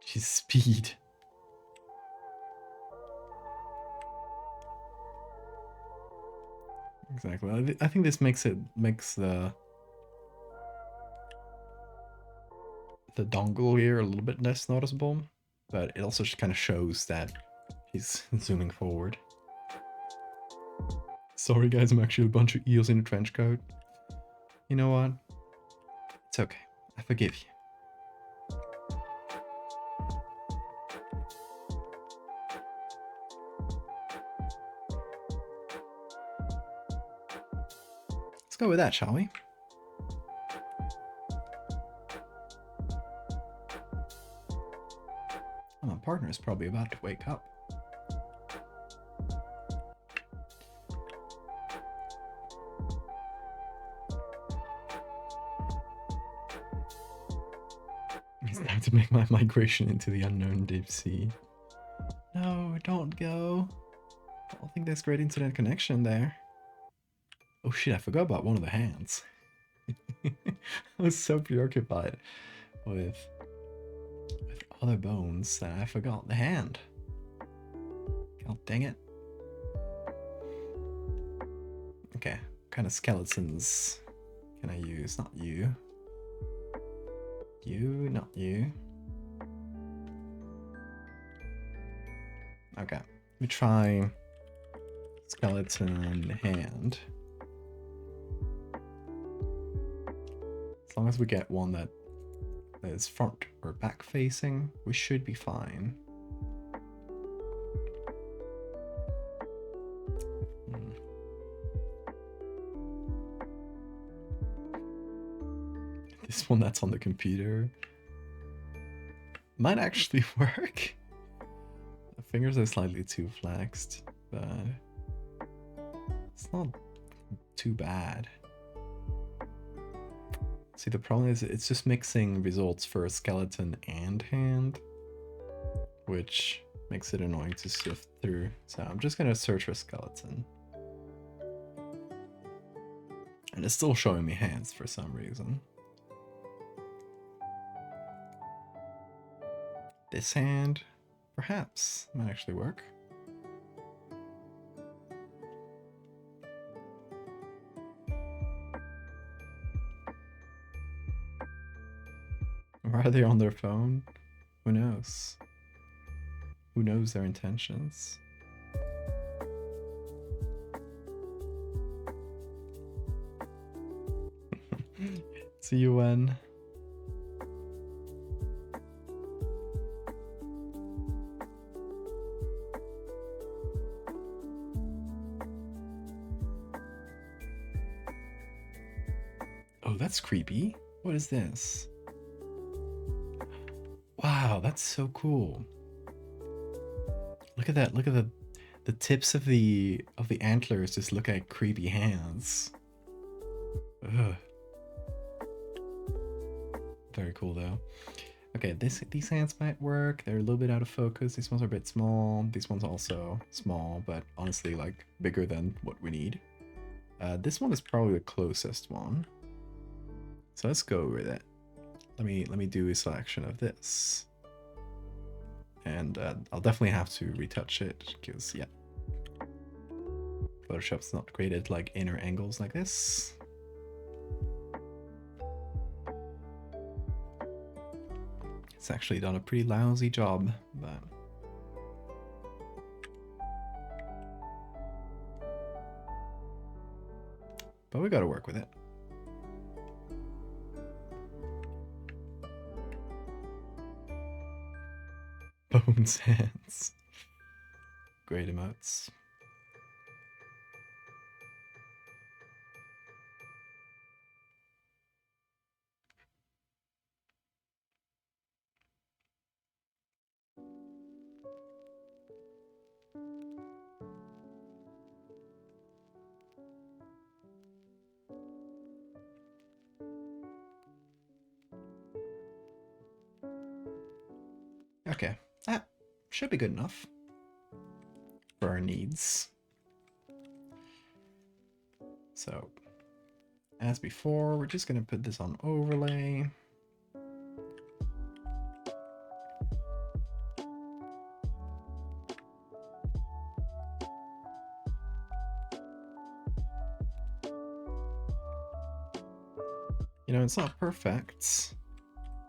She's speed. Exactly. I think this makes the dongle here a little bit less noticeable, but it also just kind of shows that he's zooming forward. Sorry guys, I'm actually a bunch of eels in a trench coat. You know what? It's okay. I forgive you. Let's go with that, shall we? Oh, partner is probably about to wake up. It's time to make my migration into the unknown deep sea. No, don't go. I don't think there's great internet connection there. Oh shit, I forgot about one of the hands. I was so preoccupied with other bones that I forgot the hand. God dang it. Okay, what kind of skeletons can I use? Not you. You, not you. Okay, let me try skeleton hand. As long as we get one that is front or back facing, we should be fine. This one that's on the computer might actually work. The fingers are slightly too flexed, but it's not too bad. See, the problem is it's just mixing results for a skeleton and hand, which makes it annoying to sift through. So I'm just gonna search for skeleton. And it's still showing me hands for some reason. This hand, perhaps, might actually work. Or are they on their phone? Who knows? Who knows their intentions? See you when. Oh, that's creepy. What is this? Wow, that's so cool. Look at that. Look at the tips of the antlers just look like creepy hands. Ugh. Very cool though. Okay, these hands might work. They're a little bit out of focus. These ones are a bit small. These ones also small, but honestly like bigger than what we need. This one is probably the closest one. So let's go with it. Let me do a selection of this. And I'll definitely have to retouch it because yeah, Photoshop's not great at like inner angles like this. It's actually done a pretty lousy job, but we gotta work with it. Bones hands. Great emotes. Okay, that should be good enough for our needs. So, as before, we're just gonna put this on overlay. You know, it's not perfect,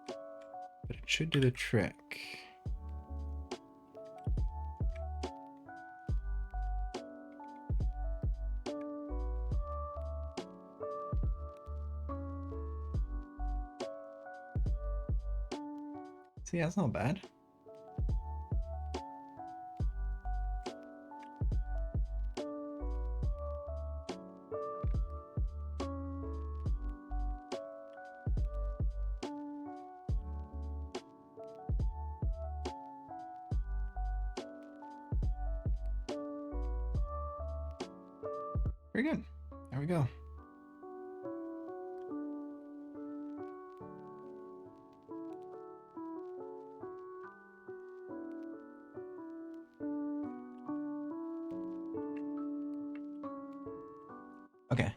but it should do the trick. See, that's not bad. Very good. There we go. Okay.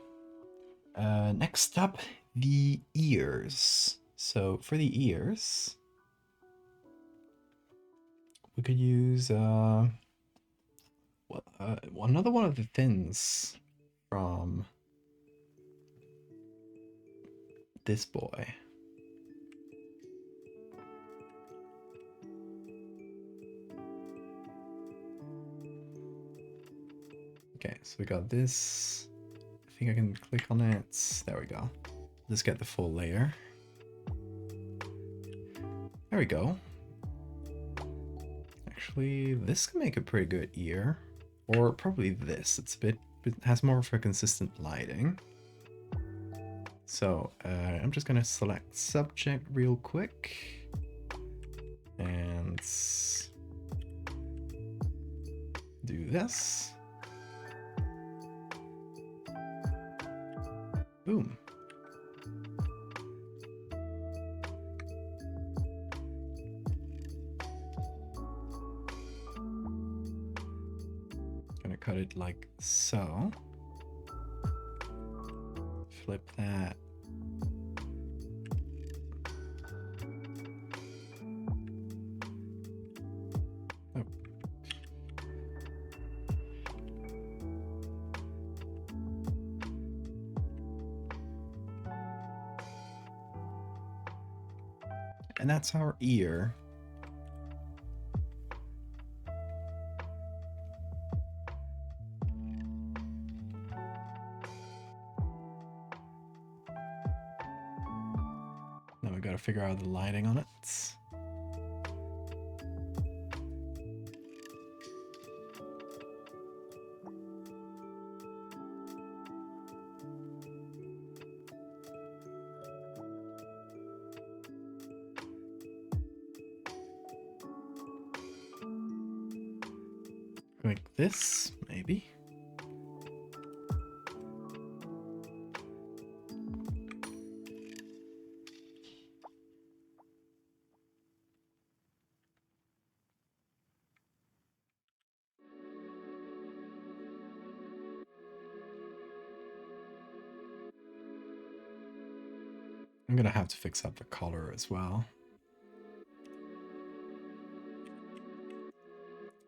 Next up, the ears. So for the ears, we could use another one of the fins from this boy. Okay, so we got this. I think I can click on it. There we go. Let's get the full layer. There we go. Actually, this can make a pretty good ear. Or probably this. It has more of a consistent lighting. So I'm just gonna select subject real quick. And do this. Boom. Gonna cut it like so. Flip that. Oh. And that's our ear. Now we gotta figure out the lighting on it. Like this, maybe. I'm gonna have to fix up the color as well.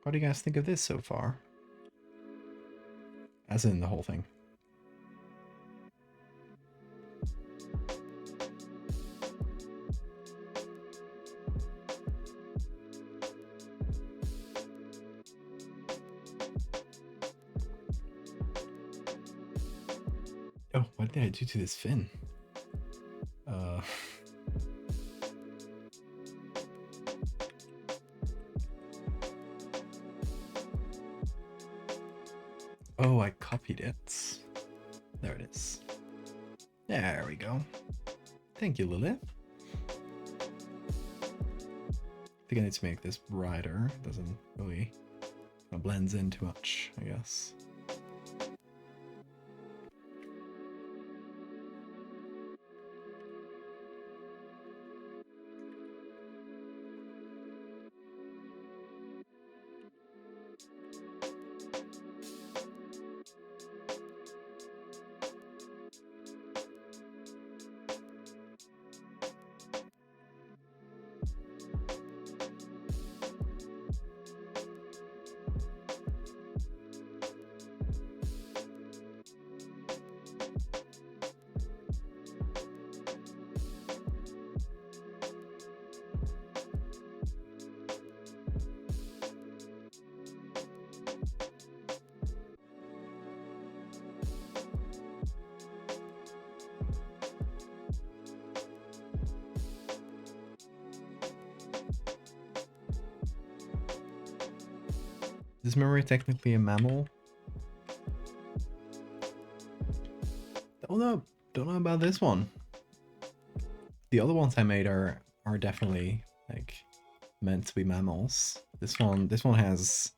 What do you guys think of this so far? As in the whole thing. Oh, what did I do to this fin? Uh... Oh, I copied it. There it is. There we go. Thank you, Lilith. I think I need to make this brighter. It doesn't really blends in too much, I guess. Is memory technically a mammal? Don't know about this one. The other ones I made are definitely like meant to be mammals. This one has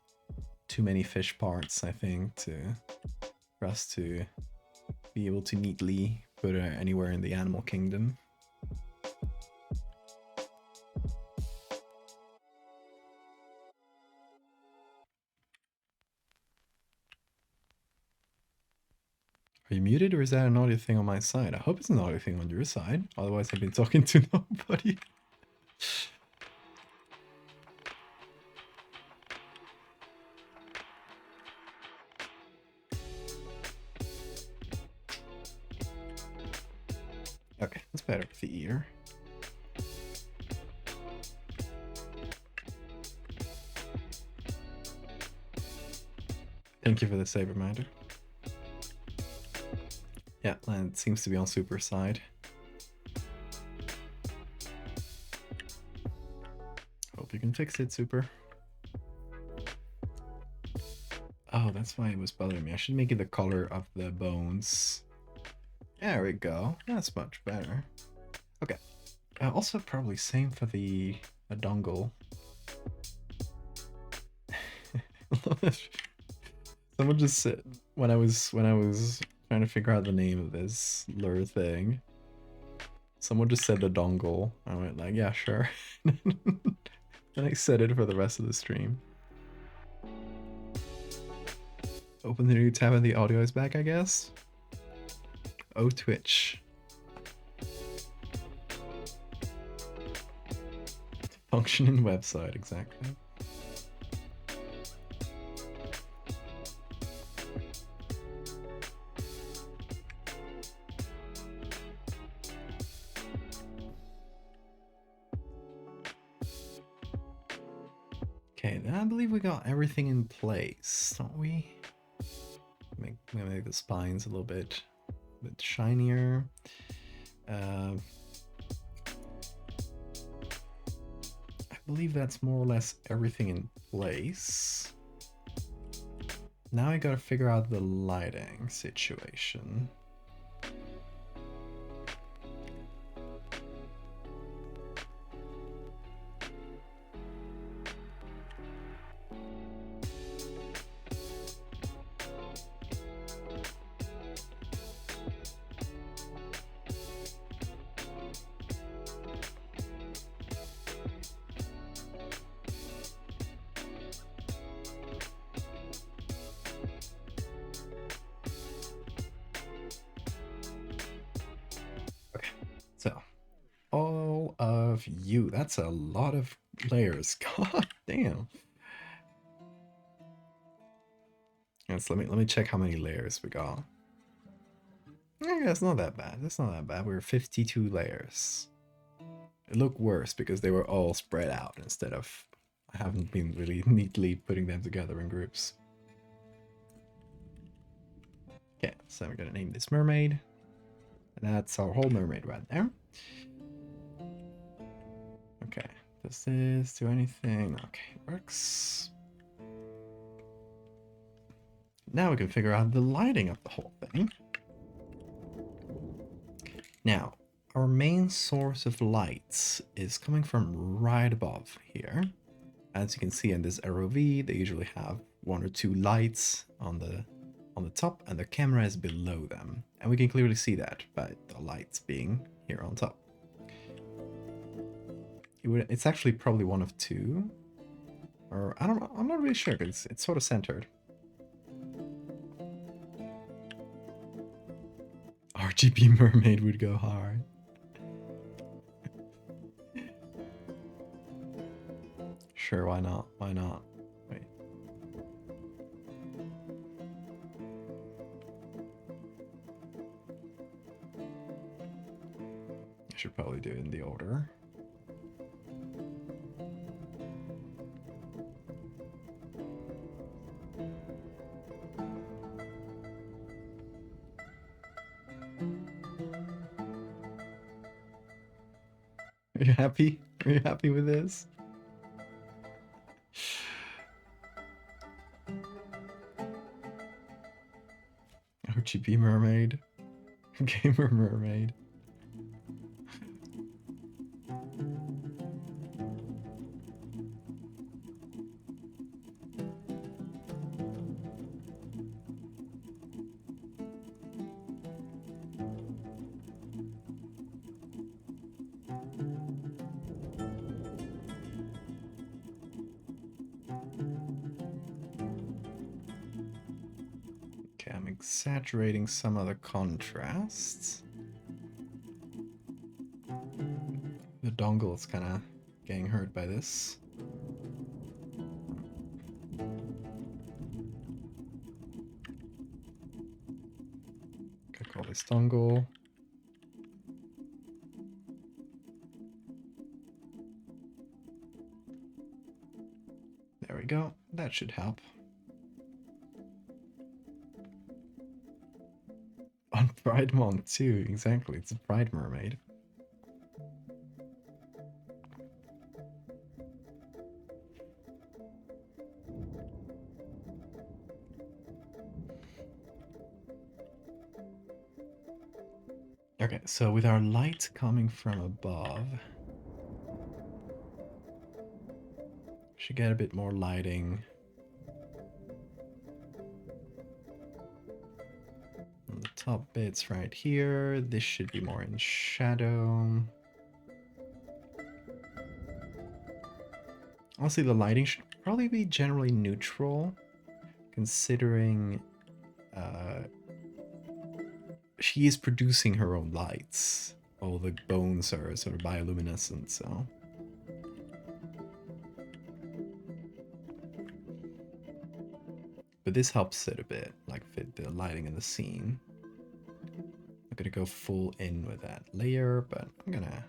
too many fish parts, I think, to for us to be able to neatly put her anywhere in the animal kingdom. Are you muted, or is that an audio thing on my side? I hope it's an audio thing on your side. Otherwise, I've been talking to nobody. Okay, that's better with the ear. Thank you for the save reminder. Yeah, and it seems to be on super side. Hope you can fix it, super. Oh, that's why it was bothering me. I should make it the color of the bones. There we go. That's much better. Okay. Also, probably same for the dongle. Someone just said when I was trying to figure out the name of this lure thing. Someone just said the dongle. I went like, yeah, sure. And I said it for the rest of the stream. Open the new tab and the audio is back, I guess. Oh, Twitch. Functioning website, exactly. Okay, then I believe we got everything in place, don't we? Make the spines a little bit shinier. I believe that's more or less everything in place. Now I gotta figure out the lighting situation. You, that's a lot of layers. God damn. Yes, let me check how many layers we got. Yeah, it's not that bad. It's not that bad. We're 52 layers. It looked worse because they were all spread out instead of I haven't been really neatly putting them together in groups. Okay, so we're gonna name this mermaid. And that's our whole mermaid right there. Okay, does this do anything? Okay, works. Now we can figure out the lighting of the whole thing. Now, our main source of lights is coming from right above here. As you can see in this ROV, they usually have one or two lights on the top, and the camera is below them. And we can clearly see that by the lights being here on top. It's actually probably one of two, or I don't know. I'm not really sure because it's sort of centered. RGB mermaid would go hard. Sure, why not? Why not? Wait. I should probably do it in the order. Are you happy? Are you happy with this? RGB mermaid. Gamer mermaid. exaggerating some of the contrast. The dongle is kind of getting hurt by this. Gotta call this dongle. There we go. That should help. On Pride Month too, exactly. It's a Pride Mermaid. Okay, so with our light coming from above, should get a bit more lighting. On the top bits right here, this should be more in shadow. Honestly, the lighting should probably be generally neutral, considering she is producing her own lights. All the bones are sort of bioluminescent, so... But this helps it a bit, like fit the lighting in the scene. I'm gonna go full in with that layer, but I'm gonna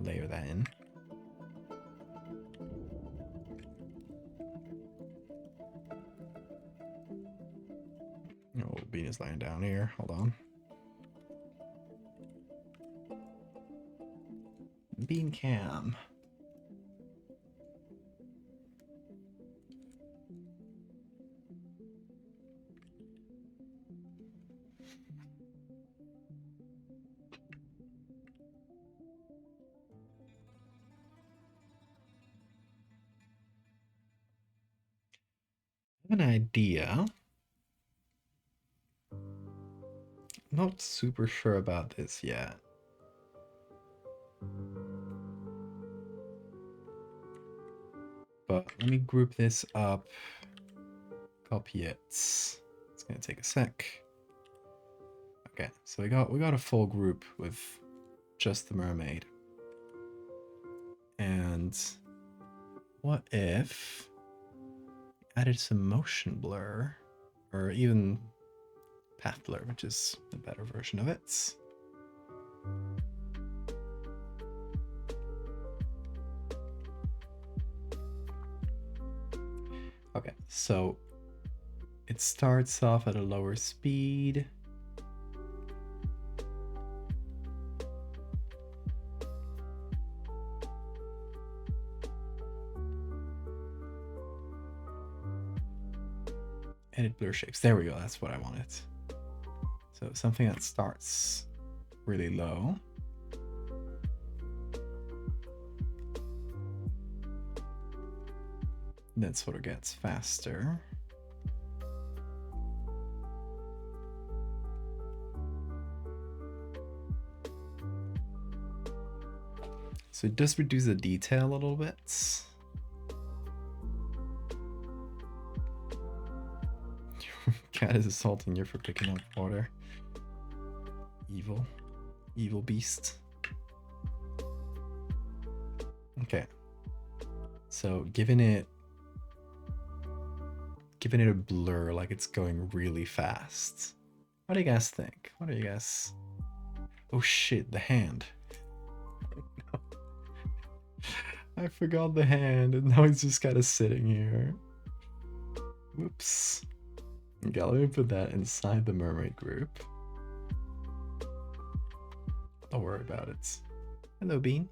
layer that in. Oh, Bean is lying down here. Hold on. Bean cam. I have an idea. Not super sure about this yet. But let me group this up. Copy it. It's gonna take a sec. Okay, so we got a full group with just the mermaid. And what if added some motion blur, or even path blur, which is the better version of it. Okay, so it starts off at a lower speed. Edit blur shapes. There we go. That's what I wanted. So something that starts really low. Then sort of gets faster. So it does reduce the detail a little bit. Cat is assaulting you for picking up water. Evil. Evil beast. Okay. So giving it a blur like it's going really fast. What do you guys think? What do you guys... Oh shit, the hand. No. I forgot the hand and now it's just kind of sitting here. Whoops. Okay, let me put that inside the mermaid group. Don't worry about it. Hello, Bean.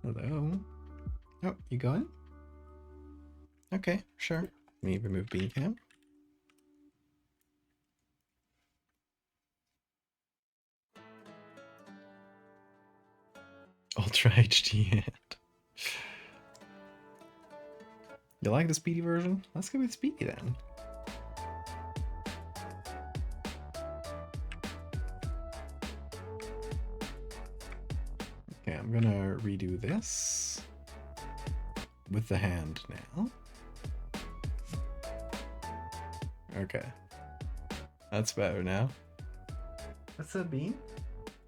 Hello. Oh, you going? Okay, sure. Let me remove Bean Cam. Ultra HD hand. You like the speedy version? Let's go with speedy then. Okay, I'm gonna redo this with the hand now. Okay. That's better now. What's up, Bean?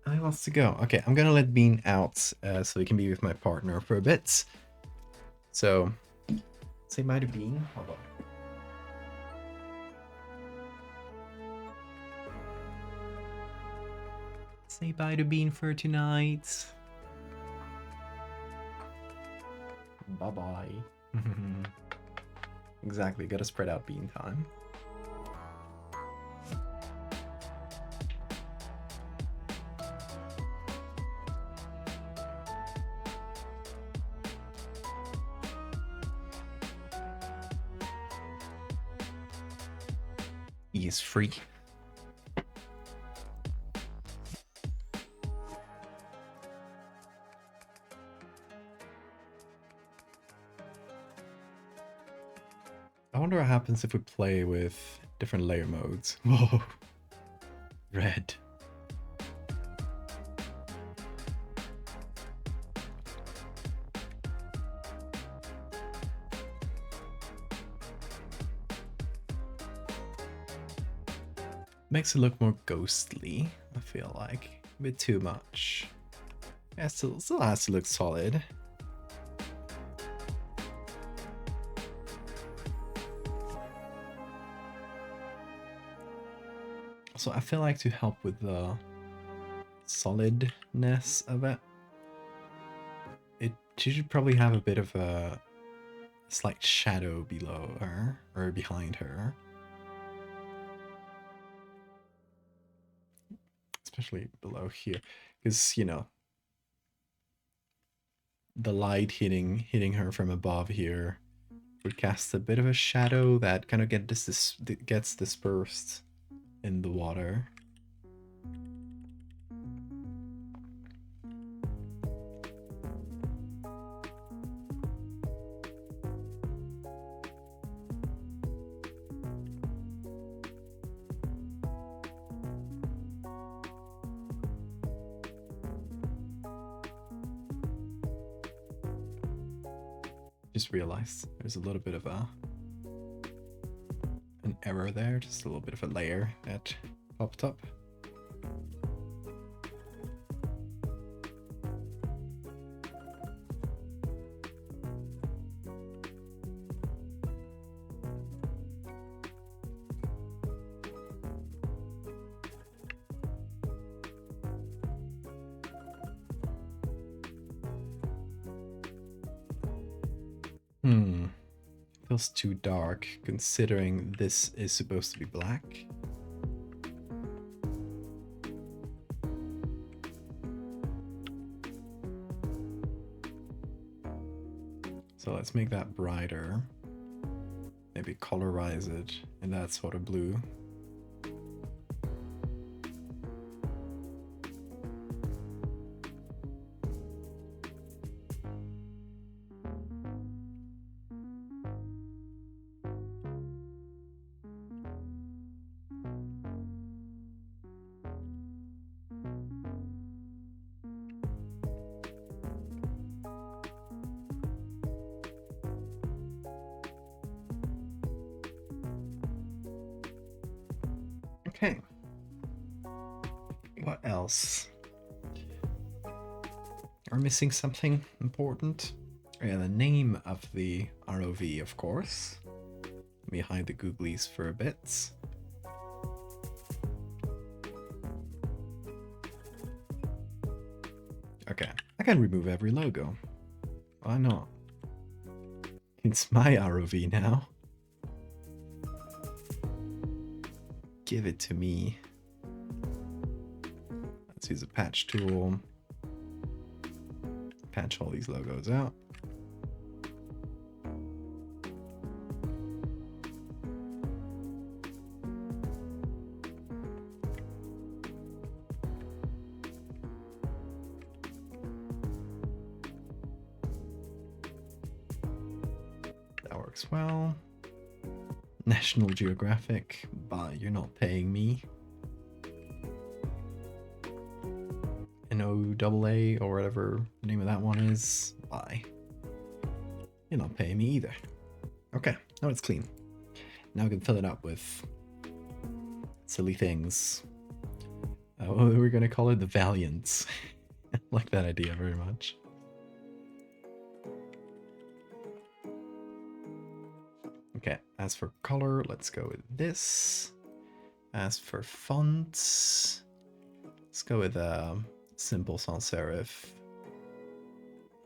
Oh, he wants to go. Okay, I'm gonna let Bean out so he can be with my partner for a bit. So, say bye to Bean. Hold on. Say bye to Bean for tonight. Bye-bye. Exactly, gotta spread out Bean time. He is free. I wonder what happens if we play with different layer modes. Whoa. Red. Makes it look more ghostly, I feel like. A bit too much. Yeah, still has to look solid. So I feel like to help with the solidness of it, she should probably have a bit of a slight shadow below her, or behind her. Especially below here, because, you know, the light hitting her from above here would cast a bit of a shadow that kind of gets dispersed in the water. Just realized there's a little bit of an error there, just a little bit of a layer that popped up. Feels too dark, considering this is supposed to be black. So let's make that brighter. Maybe colorize it in that sort of blue. Okay. What else? Are we missing something important? Oh, yeah, the name of the ROV, of course. Let me hide the googlies for a bit. Okay, I can remove every logo. Why not? It's my ROV now. Give it to me. Let's use a patch tool. Patch all these logos out. That works well. National Geographic, but you're not paying me. NOAA or whatever the name of that one is. Bye. You're not paying me either. Okay, now it's clean. Now we can fill it up with silly things. We're gonna call it the Valiants. I like that idea very much. Okay, as for color, let's go with this. As for fonts, let's go with simple sans serif.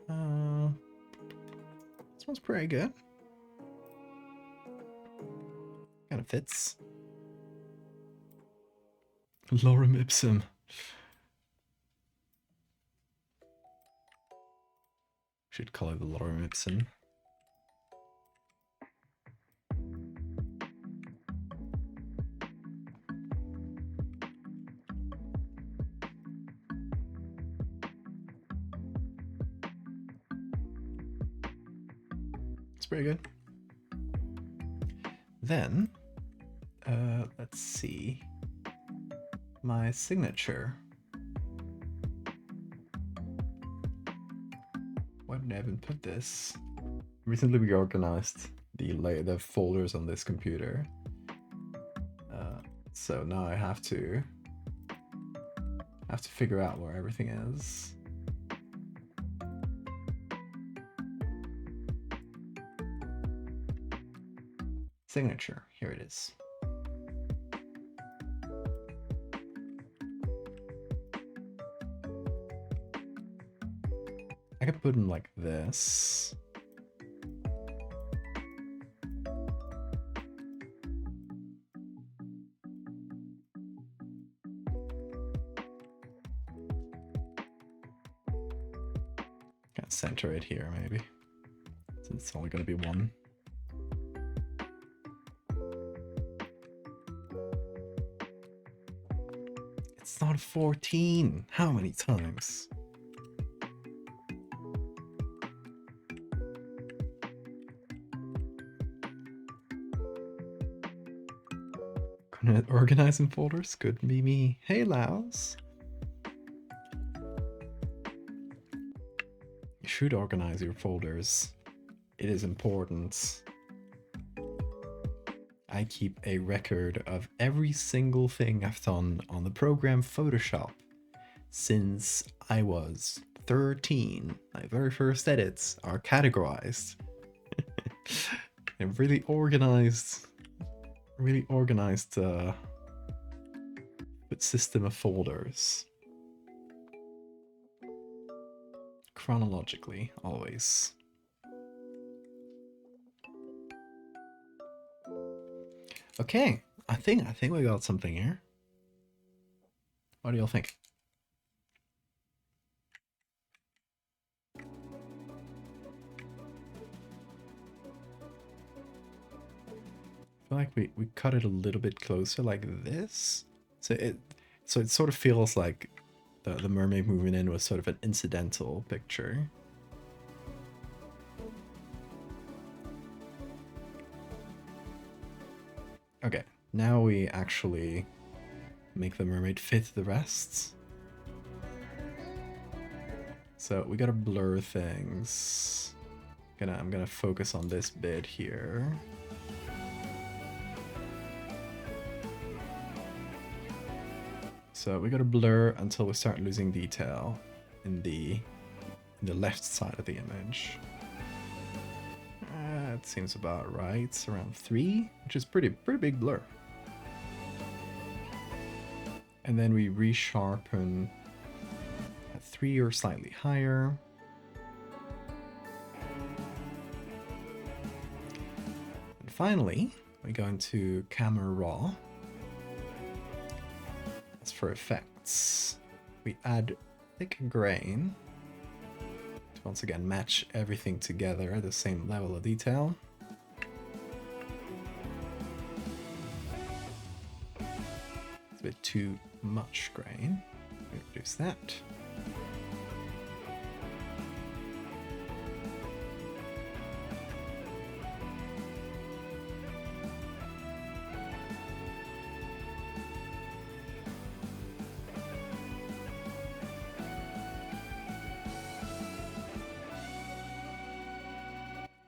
This one's pretty good. Kind of fits. Lorem ipsum. Should call it the Lorem ipsum. It's pretty good. Then, let's see. My signature. Why did I even put this? Recently reorganized the folders on this computer. So now I have to figure out where everything is. Signature, here it is. I could put them like this. Can't center it here, maybe, since it's only going to be one. It's not 14. How many times? Organizing folders could be me. Hey, Laos. You should organize your folders. It is important. I keep a record of every single thing I've done on the program Photoshop since I was 13. My very first edits are categorized. And really organized system of folders. Chronologically, always. Okay, I think we got something here. What do y'all think? I feel like we cut it a little bit closer like this. So it sort of feels like the mermaid moving in was sort of an incidental picture. Okay, now we actually make the mermaid fit the rest. So we gotta blur things. I'm gonna focus on this bit here. So we gotta blur until we start losing detail in the left side of the image. It seems about right. It's around 3, which is pretty big blur. And then we resharpen at 3 or slightly higher. And finally, we go into Camera Raw. As for effects, we add thick grain to once again match everything together at the same level of detail. It's a bit too much grain. We reduce that.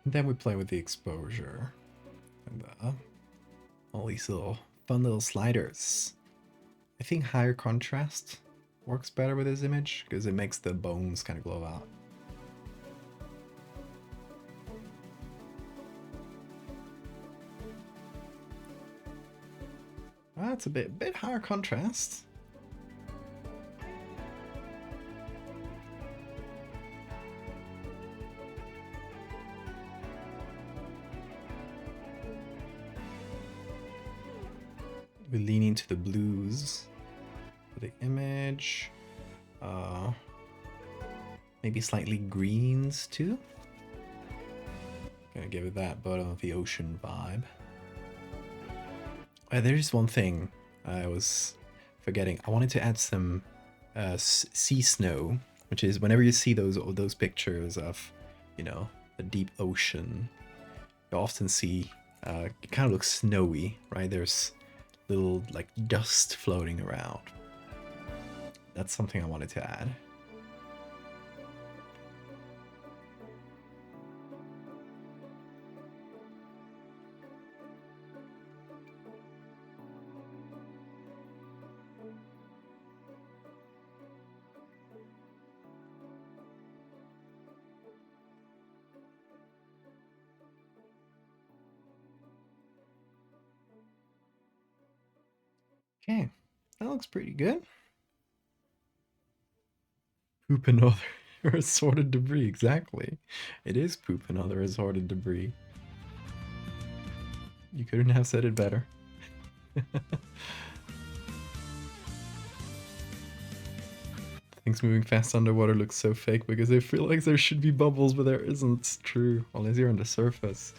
And then we play with the exposure and all these little Fun little sliders. I think higher contrast works better with this image because it makes the bones kind of glow out. That's a bit higher contrast. We're leaning to the blues for the image. Maybe slightly greens too. Gonna give it that bottom of the ocean vibe. There's one thing I was forgetting. I wanted to add some sea snow, which is whenever you see those pictures of, you know, the deep ocean, you often see it kind of looks snowy, right? There's little like dust floating around. That's something I wanted to add. Okay, that looks pretty good. Poop and other assorted debris, exactly. It is poop and other assorted debris. You couldn't have said it better. Things moving fast underwater look so fake because I feel like there should be bubbles, but there isn't. It's true, unless you're on the surface.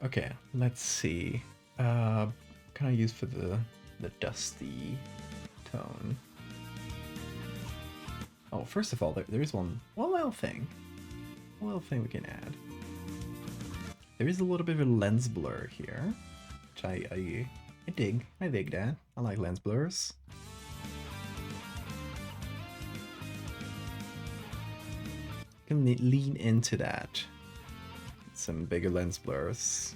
Okay, let's see. Can I use for the dusty tone? Oh, first of all, there is one little thing. One little thing we can add. There is a little bit of a lens blur here, which I dig. I dig that. I like lens blurs. You can lean into that. Some bigger lens blurs.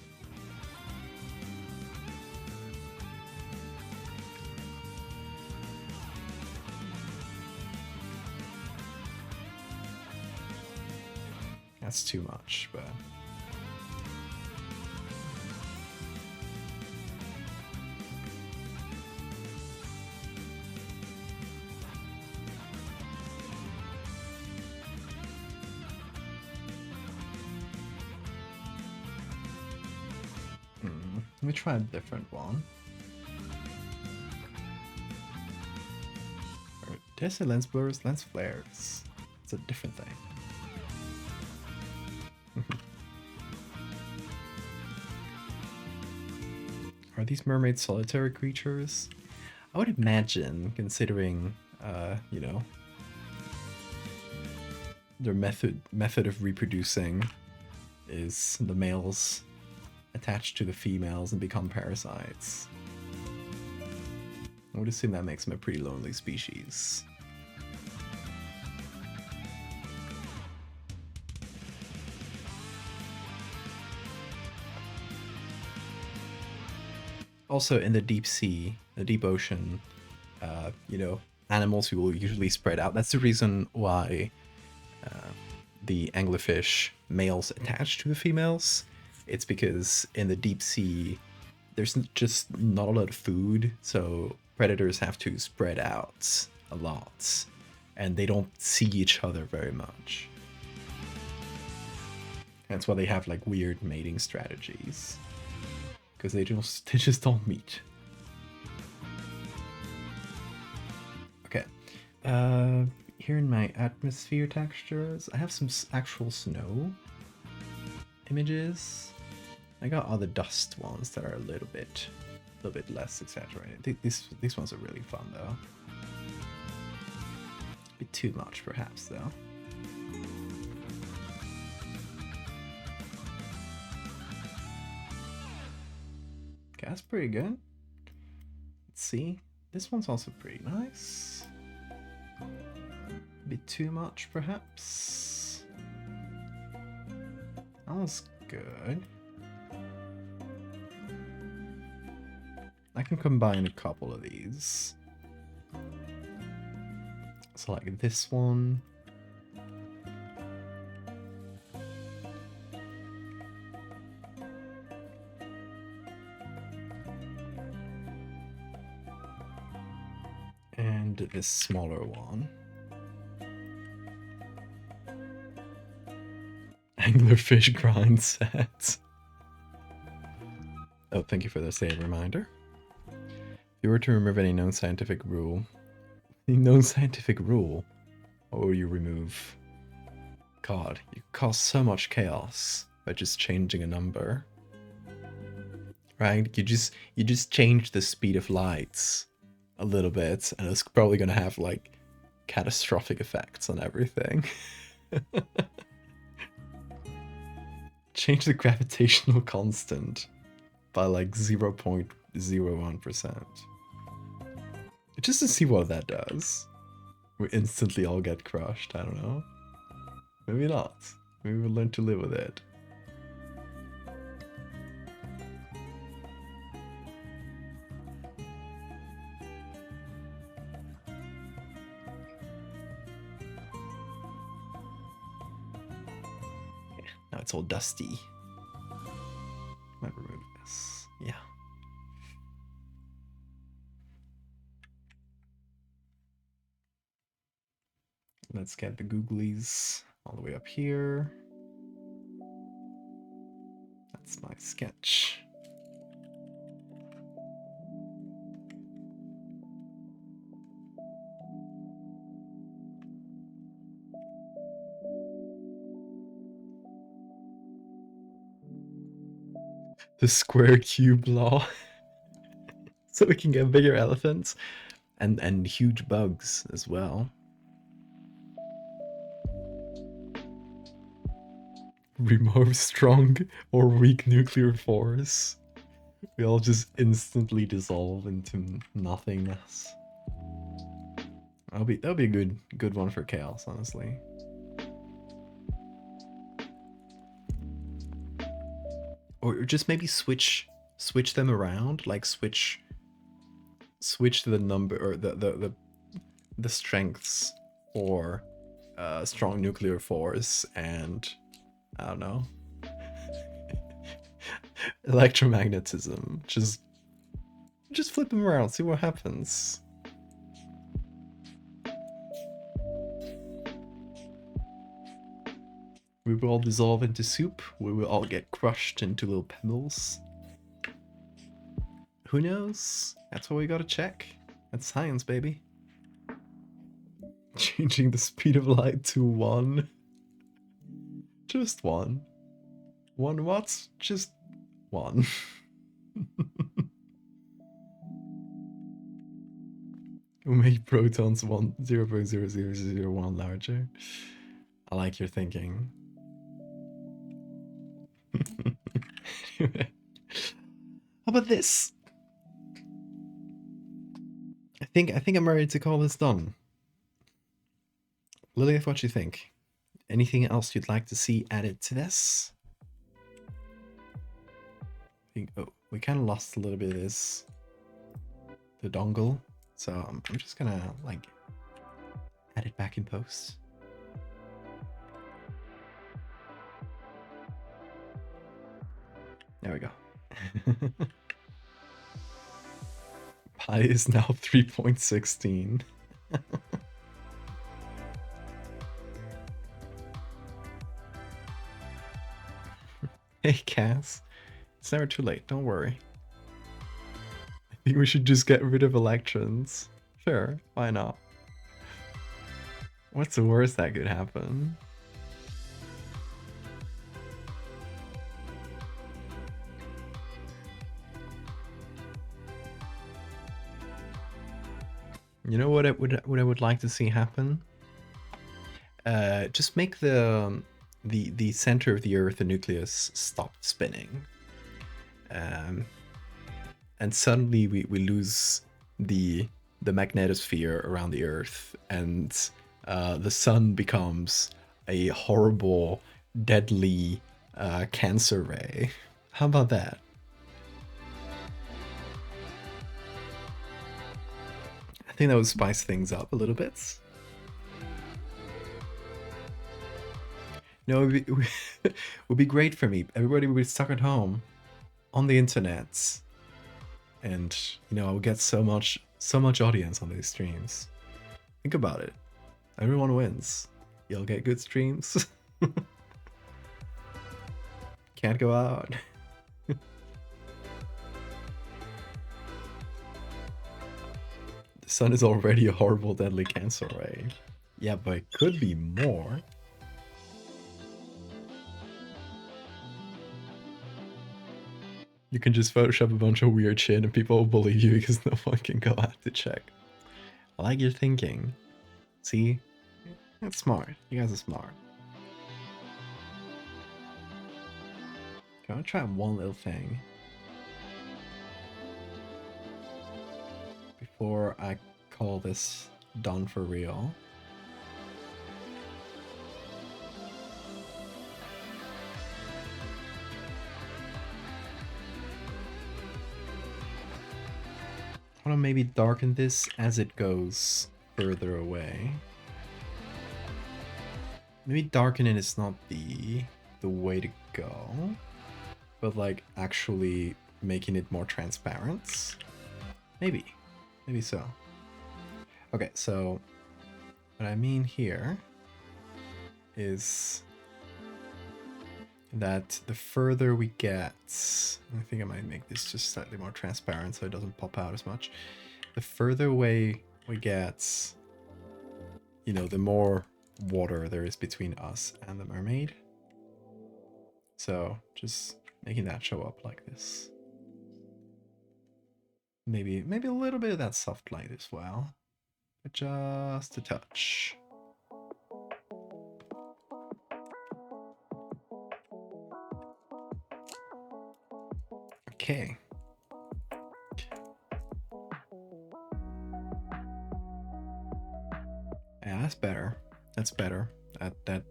That's too much, but let me try a different one. Did I say lens blurs? Lens flares. It's a different thing. Are these mermaids solitary creatures? I would imagine, considering, you know, their method of reproducing is the males attach to the females and become parasites. I would assume that makes them a pretty lonely species. Also, in the deep sea, the deep ocean, you know, animals will usually spread out. That's the reason why the anglerfish males attach to the females. It's because in the deep sea, there's just not a lot of food, so predators have to spread out a lot, and they don't see each other very much. That's why they have like weird mating strategies, because they just don't meet. Okay, here in my atmosphere textures, I have some actual snow images. I got all the dust ones that are a little bit less exaggerated. These ones are really fun though. A bit too much perhaps though. Okay, that's pretty good. Let's see. This one's also pretty nice. bit too much, perhaps. That was good. I can combine a couple of these. So like this one. And this smaller one. Anglerfish grind set. Oh, thank you for the save reminder. If you were to remove any known scientific rule, what will you remove? God, you cause so much chaos by just changing a number. Right? You just change the speed of lights a little bit, and it's probably gonna have like catastrophic effects on everything. Change the gravitational constant by like 0.01%. Just to see what that does. We instantly all get crushed, I don't know. Maybe not. Maybe we'll learn to live with it. Now it's all dusty. Might remove this. Yeah. Let's get the googlies all the way up here. That's my sketch. The square cube law. So we can get bigger elephants and huge bugs as well. Remove strong or weak nuclear force. We all just instantly dissolve into nothingness. That'll be a good one for chaos, honestly. Or just maybe switch them around, like switch the number or the strengths for strong nuclear force and I don't know, electromagnetism. Just flip them around, see what happens. We will all dissolve into soup. We will all get crushed into little pebbles. Who knows? That's what we gotta check. That's science, baby. Changing the speed of light to 1. Just 1. 1 what? Just 1. We'll make protons 0.0001 larger. I like your thinking. How about this? I think I'm ready to call this done. Lilith, what you think? Anything else you'd like to see added to this? Oh, we kind of lost a little bit of this, the dongle, so I'm just gonna like add it back in post. There we go. Pi is now 3.16. Hey Cass, it's never too late, don't worry. I think we should just get rid of electrons. Sure, why not? What's the worst that could happen? You know what I would like to see happen? Just make the center of the Earth, the nucleus, stop spinning. And suddenly we lose the magnetosphere around the Earth, and the sun becomes a horrible, deadly cancer ray. How about that? I think that would spice things up a little bit. No, it would be great for me. Everybody would be stuck at home on the internet, and I would get so much audience on these streams. Think about it. Everyone wins. You'll get good streams. Can't go out. The sun is already a horrible, deadly cancer ray. Yeah, but it could be more. You can just Photoshop a bunch of weird shit and people will believe you because no one can go out to check. I like your thinking. See? That's smart. You guys are smart. Okay, I'm gonna try one little thing before I call this done for real. I want to maybe darken this as it goes further away. Maybe darkening is not the way to go, but like actually making it more transparent. Maybe so. Okay, so what I mean here is that the further we get, I think I might make this just slightly more transparent so it doesn't pop out as much. The further away we get, the more water there is between us and the mermaid. So just making that show up like this. Maybe a little bit of that soft light as well, but just a touch. Okay. Yeah, that's better. That's better. That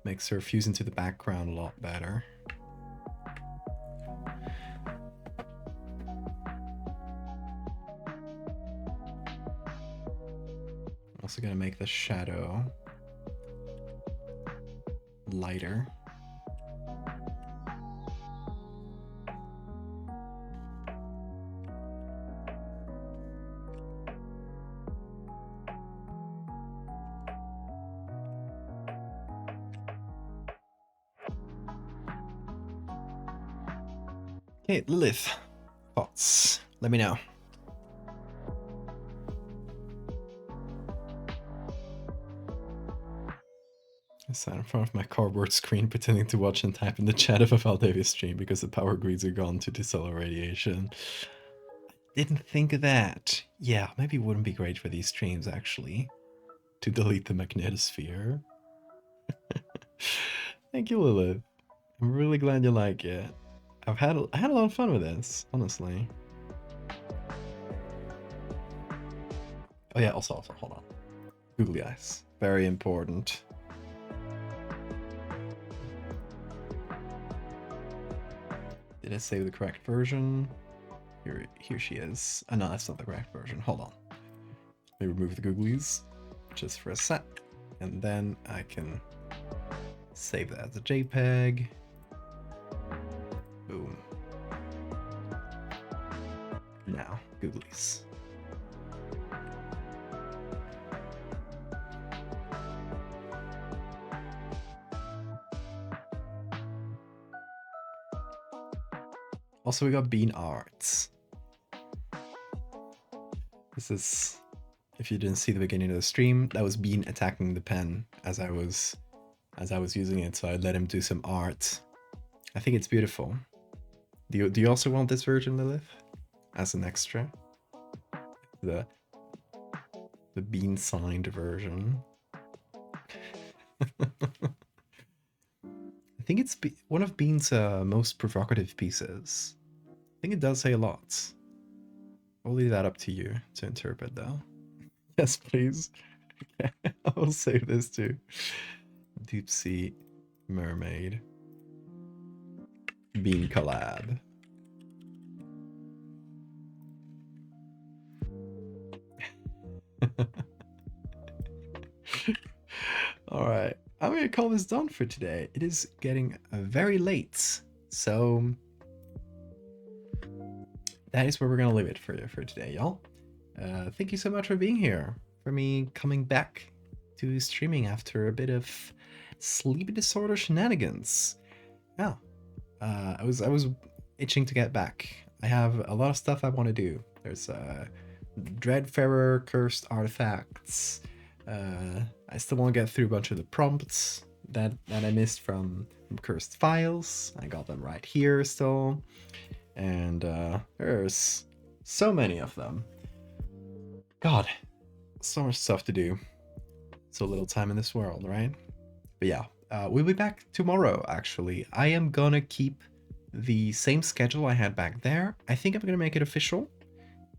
makes her fuse into the background a lot better. I'm also gonna make the shadow lighter. Okay, Lilith, thoughts? Let me know. I sat in front of my cardboard screen pretending to watch and type in the chat of a Valdevia stream because the power grids are gone to the solar radiation. Didn't think of that. Yeah, maybe it wouldn't be great for these streams actually to delete the magnetosphere. Thank you, Lilith. I'm really glad you like it. I had a lot of fun with this, honestly. Oh yeah, also, hold on. Googly eyes. Very important. Did I save the correct version? Here she is. Oh no, that's not the correct version. Hold on. Let me remove the googlies just for a sec. And then I can save that as a JPEG. Boom. Now, googlies. Also, we got bean arts. This is, if you didn't see the beginning of the stream, that was Bean attacking the pen as I was using it, so I let him do some art. I think it's beautiful. Do you also want this version, Lilith? As an extra? The Bean signed version. I think it's one of Bean's most provocative pieces. I think it does say a lot. I'll leave that up to you to interpret, though. Yes, please. I'll save this too. Deep Sea Mermaid Bean collab. All right, I'm gonna call this done for today. It is getting very late, so that is where we're gonna leave it for today, y'all. Thank you so much for being here, for me coming back to streaming after a bit of sleep disorder shenanigans. Yeah, I was itching to get back. I have a lot of stuff I want to do. There's Dreadfarer cursed artifacts. I still want to get through a bunch of the prompts that I missed from cursed files. I got them right here still, and there's so many of them. God, so much stuff to do. So little time in this world, right? But yeah, we'll be back tomorrow, actually. I am gonna keep the same schedule I had back there. I think I'm gonna make it official.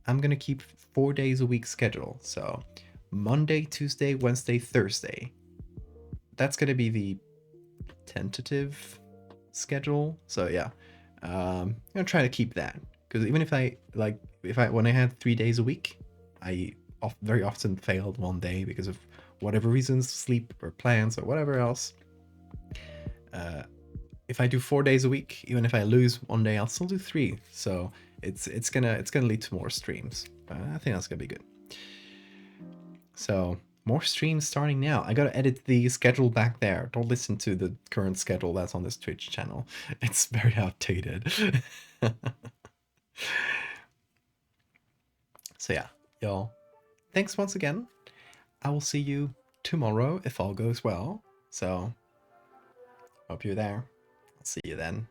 I'm gonna keep 4 days a week schedule. So Monday, Tuesday, Wednesday, Thursday. That's gonna be the tentative schedule. So yeah, I'm gonna try to keep that, because even if when I had 3 days a week, I very often failed one day because of whatever reasons, sleep or plans or whatever else. If I do 4 days a week, even if I lose one day, I'll still do 3. So it's gonna lead to more streams. I think that's gonna be good. So more streams starting now. I gotta edit the schedule back there. Don't listen to the current schedule that's on this Twitch channel. It's very outdated. So yeah, y'all. Thanks once again. I will see you tomorrow if all goes well. So hope you're there. I'll see you then.